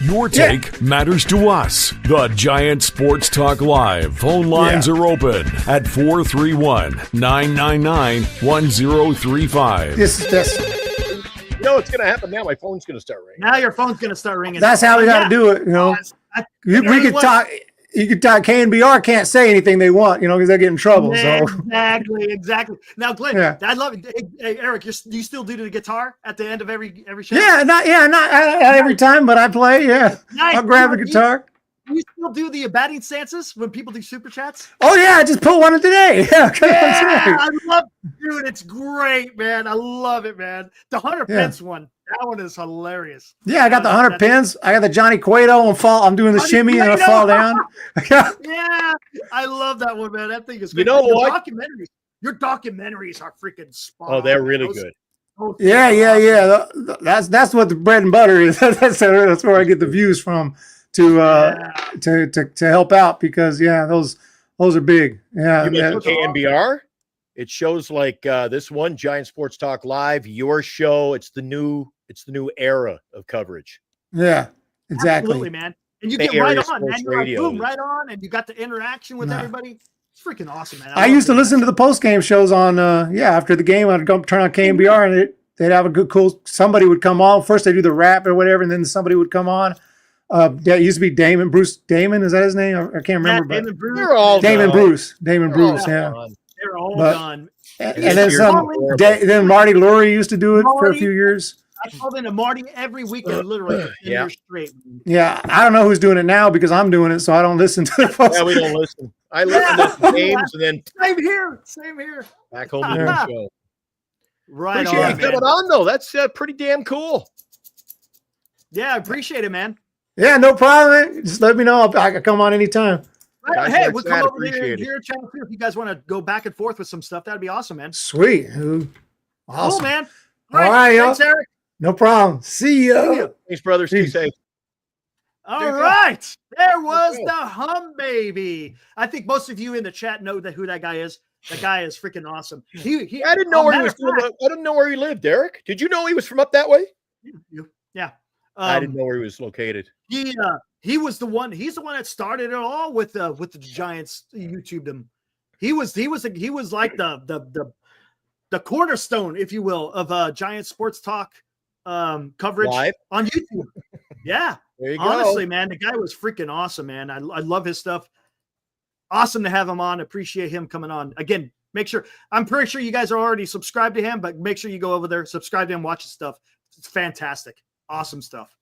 Your take matters to us. The Giant Sports Talk Live phone lines are open at 431-999-1035. This. You know what's going to happen now? My phone's going to start ringing. Now your phone's going to start ringing. That's how we got to do it, we could talk. You could talk. KNBR can't say anything they want, because they get in trouble. Exactly. Now, Glenn, I love it. Hey, Eric, do you still do the guitar at the end of every show? Yeah, not every time, but I play. Yeah, nice. I'll grab the guitar. You still do the batting stances when people do super chats? Oh yeah, I just put one in today. Yeah, I love it, dude. It's great, man. I love it, man. The Hunter Pence one. That one is hilarious. Yeah, I got the 100 pins. I got the Johnny Cueto and fall. I'm doing the shimmy and I fall down. Yeah, I love that one, man. That thing is great. You know what? Your documentaries are freaking spot on. Oh, they're really good. Yeah. That's what the bread and butter is. That's where I get the views from to help out because those are big. Yeah, you mentioned KNBR. It shows like this one, Giant Sports Talk Live, your show. It's the new era of coverage. Yeah, exactly. Absolutely, man. And you get right on, man. You're like, boom, right on, and you got the interaction with everybody. It's freaking awesome, man. I used to listen to the post-game shows on, after the game, I'd go turn on KNBR, and they'd have a good, cool, somebody would come on. First, they do the rap or whatever, and then somebody would come on. It used to be Bruce Damon, is that his name? I can't remember. Damon Bruce. They're all Damon done. Bruce. Damon Bruce, yeah. They're all done. And then Marty Lurie used to do it for a few years. I called into Marty every weekend, literally for 10 years straight. Yeah, I don't know who's doing it now because I'm doing it, so I don't listen to the folks. Yeah, we don't listen. I listen to the games and then same here. Back home to do the show. Right. Appreciate you coming on though. That's pretty damn cool. Yeah, I appreciate it, man. Yeah, no problem. Man. Just let me know. I can come on anytime. Right. Hey, we'll come over there and hear channel 2 if you guys want to go back and forth with some stuff. That'd be awesome, man. Sweet. Awesome. Cool, man. All right, thanks, Eric. No problem. See ya. Thanks, brother. Stay safe. All right. There was the Hum Baby. I think most of you in the chat know who that guy is. That guy is freaking awesome. I didn't know where he was. I didn't know where he lived, Eric. Did you know he was from up that way? Yeah. I didn't know where he was located. He was the one. He's the one that started it all with the Giants. YouTubed him. He was like the cornerstone, if you will, of Giants Sports Talk coverage live on YouTube. Yeah, there you go. Honestly, man, the guy was freaking awesome, man. I love his stuff. Awesome to have him on. Appreciate him coming on. Again, make sure. I'm pretty sure you guys are already subscribed to him, but make sure you go over there, subscribe to him, watch his stuff. It's fantastic. Awesome stuff.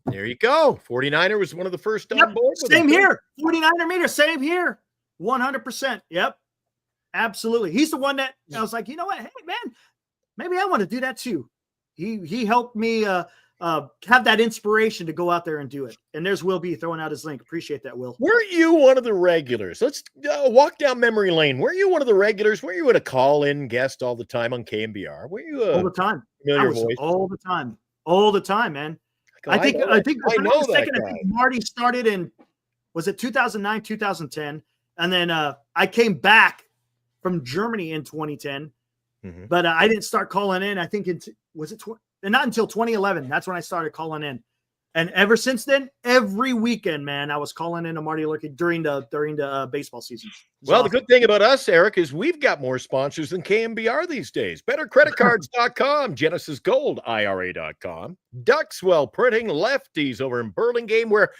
There you go. 49er was one of the first on board. Same here. 49er meter. Same here. 100%. Yep. Absolutely. He's the one that I was like, you know what? Hey, man, maybe I want to do that too. He helped me have that inspiration to go out there and do it. And there's Will B throwing out his link. Appreciate that, Will. Were you one of the regulars? Let's walk down memory lane. Were you one of the regulars? Were you a call-in guest all the time on KNBR? Were you all the time? Voice? All the time, man. I think Marty started in, was it 2009, 2010? And then I came back from Germany in 2010. Mhm. But I didn't start calling in. I think not until 2011. That's when I started calling in. And ever since then, every weekend, man, I was calling in to Marty Lurkey during the baseball season. Well, the good thing about us, Eric, is we've got more sponsors than KMBR these days. BetterCreditCards.com, Genesis Gold, IRA.com, Duxwell Printing, Lefties over in Burlingame, where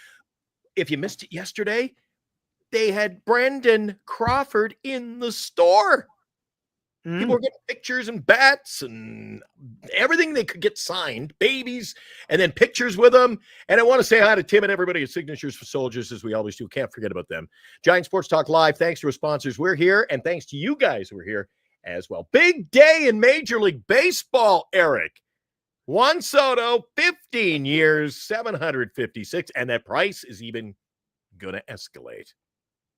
if you missed it yesterday, they had Brandon Crawford in the store. People were getting pictures and bats and everything they could get signed, babies, and then pictures with them. And I want to say hi to Tim and everybody at Signatures for Soldiers, as we always do. Can't forget about them. Giant Sports Talk Live, thanks to our sponsors. We're here, and thanks to you guys who are here as well. Big day in Major League Baseball, Eric. Juan Soto, 15 years, 756, and that price is even going to escalate.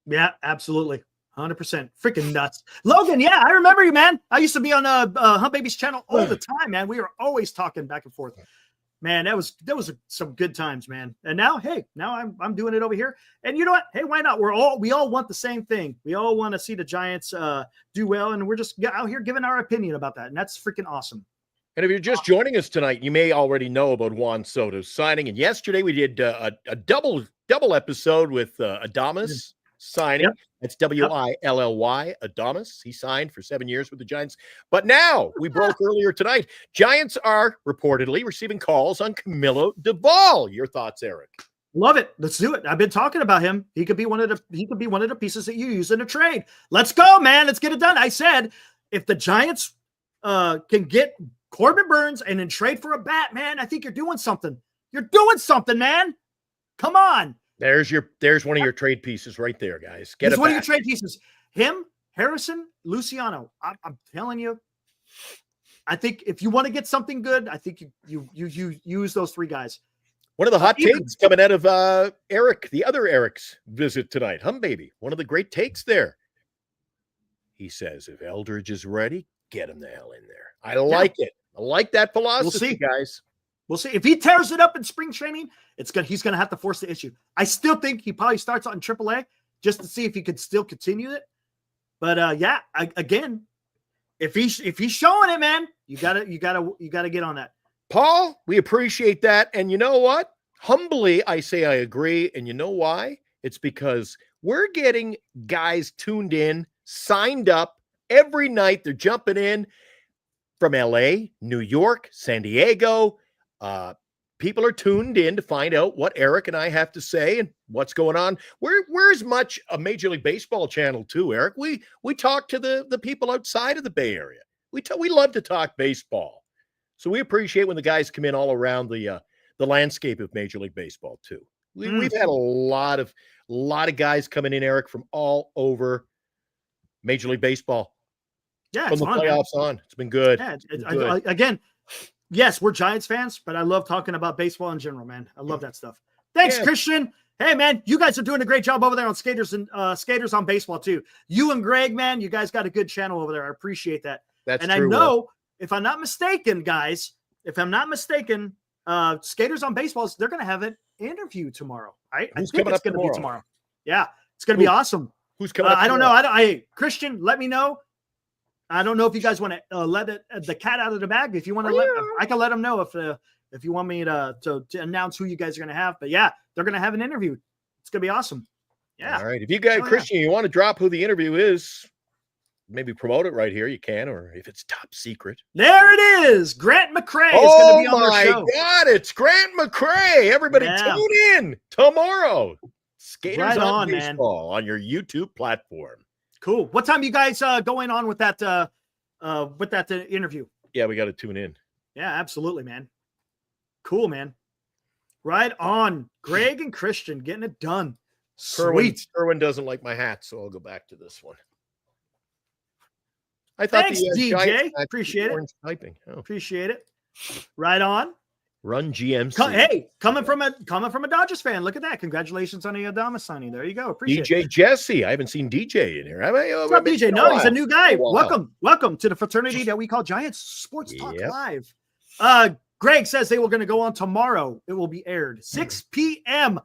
Yeah, absolutely. 100%. Freaking nuts. Logan, yeah, I remember you, man. I used to be on Hunt Baby's channel all the time, man. We were always talking back and forth. Man, that was some good times, man. And now, I'm doing it over here. And you know what? Hey, why not? We all want the same thing. We all want to see the Giants do well, and we're just out here giving our opinion about that. And that's freaking awesome. And if you're just joining us tonight, you may already know about Juan Soto's signing. And yesterday we did a double episode with Adames signing. Yep. That's Willy, Adames. He signed for 7 years with the Giants. But now, we broke earlier tonight, Giants are reportedly receiving calls on Camilo Doval. Your thoughts, Eric? Love it. Let's do it. I've been talking about him. He could be one of the pieces that you use in a trade. Let's go, man. Let's get it done. I said, if the Giants can get Corbin Burns and then trade for a bat, man, I think you're doing something. You're doing something, man. Come on. There's one of your trade pieces right there, guys. It's one of your trade pieces. Him, Harrison, Luciano. I'm telling you, I think if you want to get something good, I think you use those three guys. One of the hot takes coming out of Eric, the other Eric's visit tonight. Baby. One of the great takes there. He says, if Eldridge is ready, get him the hell in there. I like it. I like that philosophy, guys. We'll see. If he tears it up in spring training, he's going to have to force the issue. I still think he probably starts on AAA just to see if he could still continue it. But again, if he's showing it, man, you gotta get on that. Paul, we appreciate that. And you know what? Humbly, I say I agree. And you know why? It's because we're getting guys tuned in, signed up every night. They're jumping in from LA, New York, San Diego. People are tuned in to find out what Eric and I have to say and what's going on. We're as much a Major League Baseball channel too, Eric. We talk to the people outside of the Bay Area. We love to talk baseball. So we appreciate when the guys come in all around the landscape of Major League Baseball too. We've had a lot of guys coming in, Eric, from all over Major League Baseball. Yeah, from the playoffs on. It's been good. Yeah, again. Yes, we're Giants fans, but I love talking about baseball in general, man. I love that stuff. Thanks, Christian. Hey, man, you guys are doing a great job over there on Skaters and Skaters on Baseball too. You and Greg, man, you guys got a good channel over there. I appreciate that. That's true. I know, if I'm not mistaken, guys, Skaters on Baseball, they're going to have an interview tomorrow. I think it's going to be tomorrow. Yeah, it's going to be awesome. Who's coming up? I don't know. Christian, let me know. I don't know if you guys want to let the cat out of the bag. If you want to I can let them know if you want me to announce who you guys are going to have. But yeah, they're going to have an interview. It's going to be awesome. Yeah. All right. If you guys, Christian, you want to drop who the interview is, maybe promote it right here. You can, or if it's top secret. There it is. Grant McCrae is going to be on their show. Oh my God. It's Grant McCrae. Everybody tune in tomorrow. Skaters on Baseball on your YouTube platform. Cool. What time are you guys going on with that interview? Yeah, we got to tune in. Yeah, absolutely, man. Cool, man. Right on. Greg and Christian getting it done. Sweet. Kerwin doesn't like my hat, so I'll go back to this one. Thanks, DJ. Appreciate it. Typing. Oh. Appreciate it. Right on. Run GMC. Coming from a Dodgers fan. Look at that. Congratulations on the Adames signing. There you go. Appreciate DJ it. Jesse. I haven't seen DJ in here. What's up, DJ? No, he's a new guy. Welcome to the fraternity that we call Giants Sports Talk Live. Greg says they were going to go on tomorrow. It will be aired 6 p.m.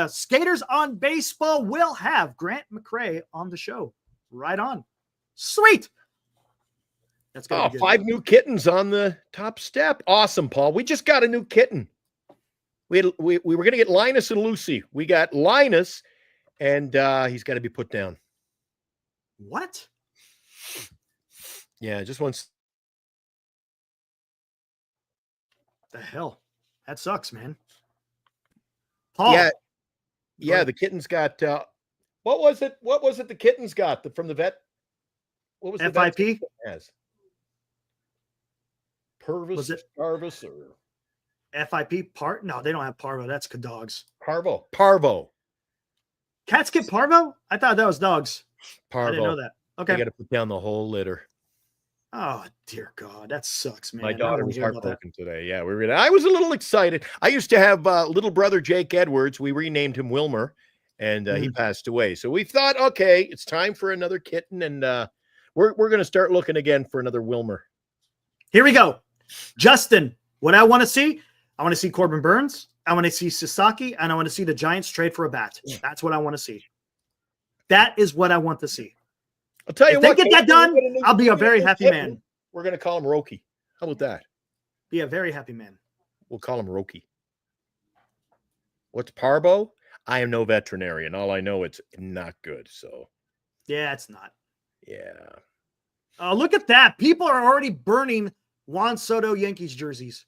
Skaters on Baseball will have Grant McCrae on the show. Right on. Sweet. That's gonna be good. 5 new kittens on the top step. Awesome, Paul. We just got a new kitten. We were going to get Linus and Lucy. We got Linus, and he's got to be put down. What? Yeah, just once. The hell? That sucks, man. Paul. Yeah. The kittens got. What was it? What was it? The kittens got from the vet. What was the FIP? As Purvis, Was it Parvis, or FIP part? No, they don't have parvo. That's dogs. Parvo. Cats get parvo? I thought that was dogs. Parvo. I didn't know that. Okay. I got to put down the whole litter. Oh dear God, that sucks, man. My daughter was heartbroken today. Yeah, I was a little excited. I used to have little brother Jake Edwards. We renamed him Wilmer, and he passed away. So we thought, okay, it's time for another kitten, and we're going to start looking again for another Wilmer. Here we go. Justin, what I want to see Corbin Burns. I want to see Sasaki, and I want to see the Giants trade for a bat. That's what I want to see. That is what I want to see. I'll tell you if what. They get that done, I'll be a very happy man. We're going to call him Roki. How about that? Be a very happy man. We'll call him Roki. What's Parvo? I am no veterinarian. All I know, it's not good. So. Yeah, it's not. Yeah. Look at that. People are already burning Juan Soto Yankees jerseys.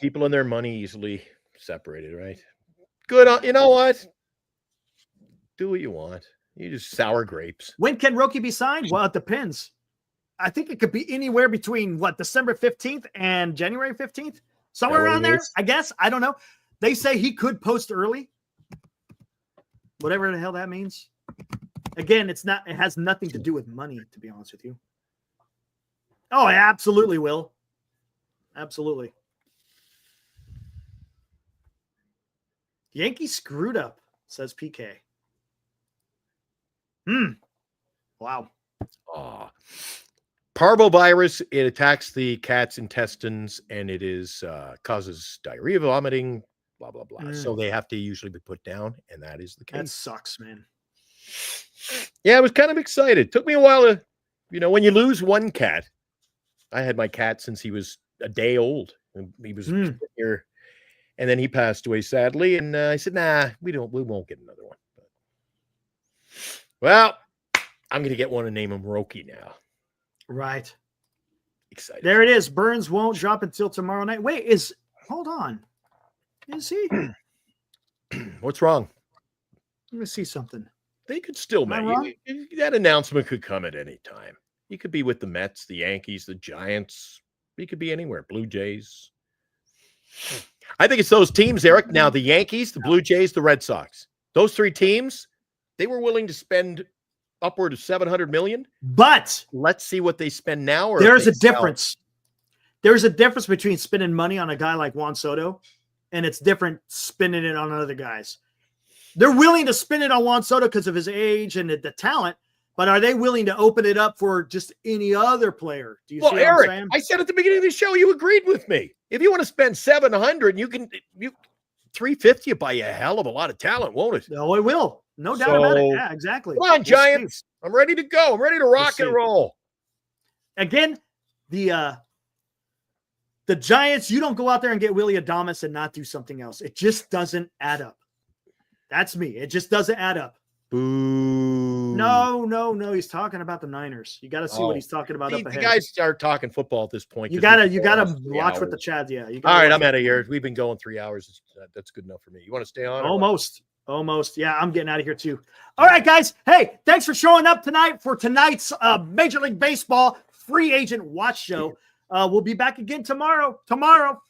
People and their money easily separated, right? Good on, you know what? Do what you want. You just sour grapes. When can Roki be signed? Well, it depends. I think it could be anywhere between December 15th and January 15th. Somewhere around there, I guess. I don't know. They say he could post early. Whatever the hell that means. Again, it has nothing to do with money, to be honest with you. Oh, I absolutely will. Absolutely. Yankees screwed up, says PK. Wow. Parvovirus, it attacks the cat's intestines, and it causes diarrhea, vomiting, blah, blah, blah. So they have to usually be put down, and that is the case. That sucks, man. Yeah, I was kind of excited. Took me a while to, when you lose one cat. I had my cat since he was a day old. He was here, and then he passed away sadly. And I said, "Nah, we won't get another one." But, well, I'm going to get one and name him Roki now. Right. Excited. There it is. Burns won't drop until tomorrow night. Wait, hold on. Is he? What's wrong? Let me see something. They could still make that announcement could come at any time. He could be with the Mets, the Yankees, the Giants. He could be anywhere. Blue Jays. I think it's those teams, Eric. Now, the Yankees, the Blue Jays, the Red Sox. Those 3 teams, they were willing to spend upward of $700 million. But let's see what they spend now. Or there's a difference. There's a difference between spending money on a guy like Juan Soto, and it's different spending it on other guys. They're willing to spend it on Juan Soto because of his age and the talent, but are they willing to open it up for just any other player? Do you see what Eric, I'm saying? I said at the beginning of the show, you agreed with me. If you want to spend $700, you $350 will buy you a hell of a lot of talent, won't it? No, it will. No doubt about it. Yeah, exactly. Come on, Giants. I'm ready to go. I'm ready to rock and roll. Again, the Giants, you don't go out there and get Willie Adames and not do something else. It just doesn't add up. That's me. It just doesn't add up. Boo. No. He's talking about the Niners. You got to see what he's talking about up ahead. You guys start talking football at this point. You gotta watch what the Chads. Yeah. All right, I'm out of here. We've been going 3 hours. That's good enough for me. You want to stay on? Almost. Yeah, I'm getting out of here too. All right, guys. Hey, thanks for showing up tonight for tonight's Major League Baseball free agent watch show. We'll be back again tomorrow.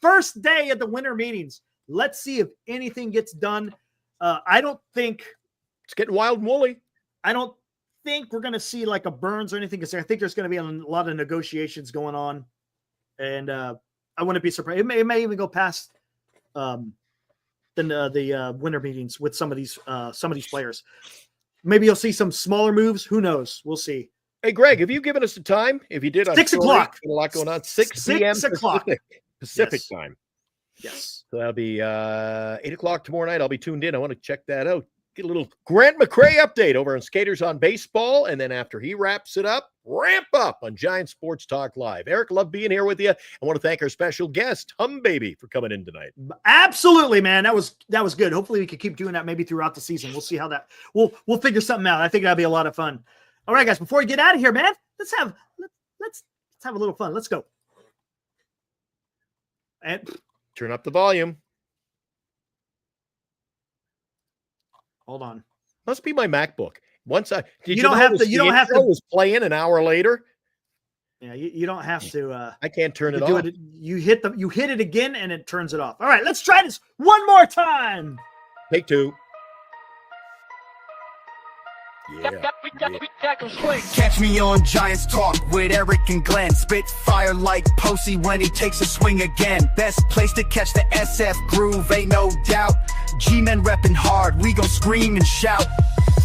First day of the winter meetings. Let's see if anything gets done. I don't think it's getting wild and woolly. I don't think we're going to see like a Burns or anything because I think there's going to be a lot of negotiations going on, and I wouldn't be surprised. It may even go past the winter meetings with some of these players. Maybe you'll see some smaller moves. Who knows? We'll see. Hey, Greg, have you given us the time? If you did, 6 o'clock. A lot going on. 6 p.m. Pacific time. Yes. So that'll be 8 o'clock tomorrow night. I'll be tuned in. I want to check that out. get a little Grant McCrae update over on Skaters on Baseball. And then after he wraps it up, ramp up on Giant Sports Talk Live. Eric, love being here with you. I want to thank our special guest, Hum Baby, for coming in tonight. Absolutely, man. That was good. Hopefully we can keep doing that maybe throughout the season. We'll see how that we'll figure something out. I think that'll be a lot of fun. All right, guys, before we get out of here, man, let's have a little fun. Let's go. And turn up the volume. Hold on. Must be my MacBook. Once I did you don't have to. You don't have to. Was playing an hour later. Yeah, you don't have to. I can't turn it off. You hit it again, and it turns it off. All right, let's try this one more time. Take two. Yeah. Catch me on Giants Talk with Eric and Glenn. Spit fire like Posey when he takes a swing again. Best place to catch the SF groove, ain't no doubt. G-men reppin' hard, we gon' scream and shout.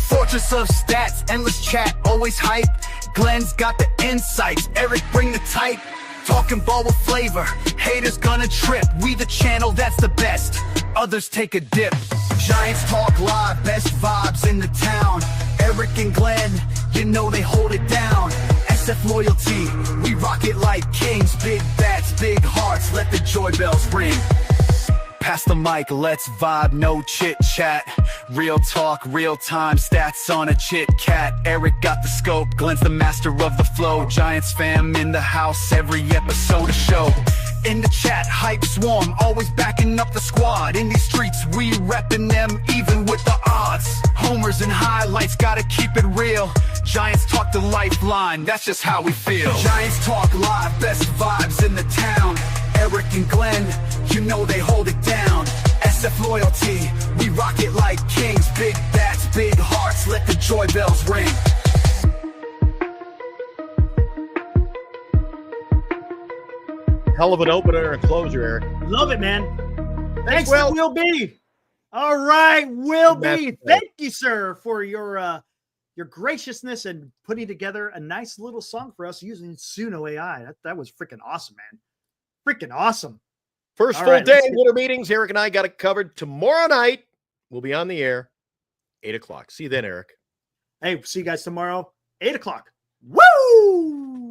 Fortress of stats, endless chat, always hype. Glenn's got the insights, Eric bring the type. Talking ball with flavor, haters gonna trip. We the channel that's the best, others take a dip. Giants Talk Live, best vibes in the town. Eric and Glenn, you know they hold it down. SF loyalty, we rock it like kings. Big bats, big hearts, let the joy bells ring. Pass the mic, let's vibe, no chit chat. Real talk, real time, stats on a chit cat. Eric got the scope, Glenn's the master of the flow. Giants fam in the house, every episode a show. In the chat, hype swarm, always backing up the squad. In these streets, we reppin' them even with the odds. Homers and highlights, gotta keep it real. Giants Talk the lifeline, that's just how we feel. Giants Talk Live, best vibes in the town. Eric and Glenn, you know they hold it down. SF loyalty, we rock it like kings. Big bats, big hearts, let the joy bells ring. Hell of an opener and closer, Eric. Love it, man. Thanks, Will B. All right, Will B. Thank you, sir, for your graciousness and putting together a nice little song for us using Suno AI. That was freaking awesome, man. Freaking awesome. First full day winter meetings. Eric and I got it covered. Tomorrow night, we'll be on the air, 8 o'clock. See you then, Eric. Hey, see you guys tomorrow, 8 o'clock. Woo!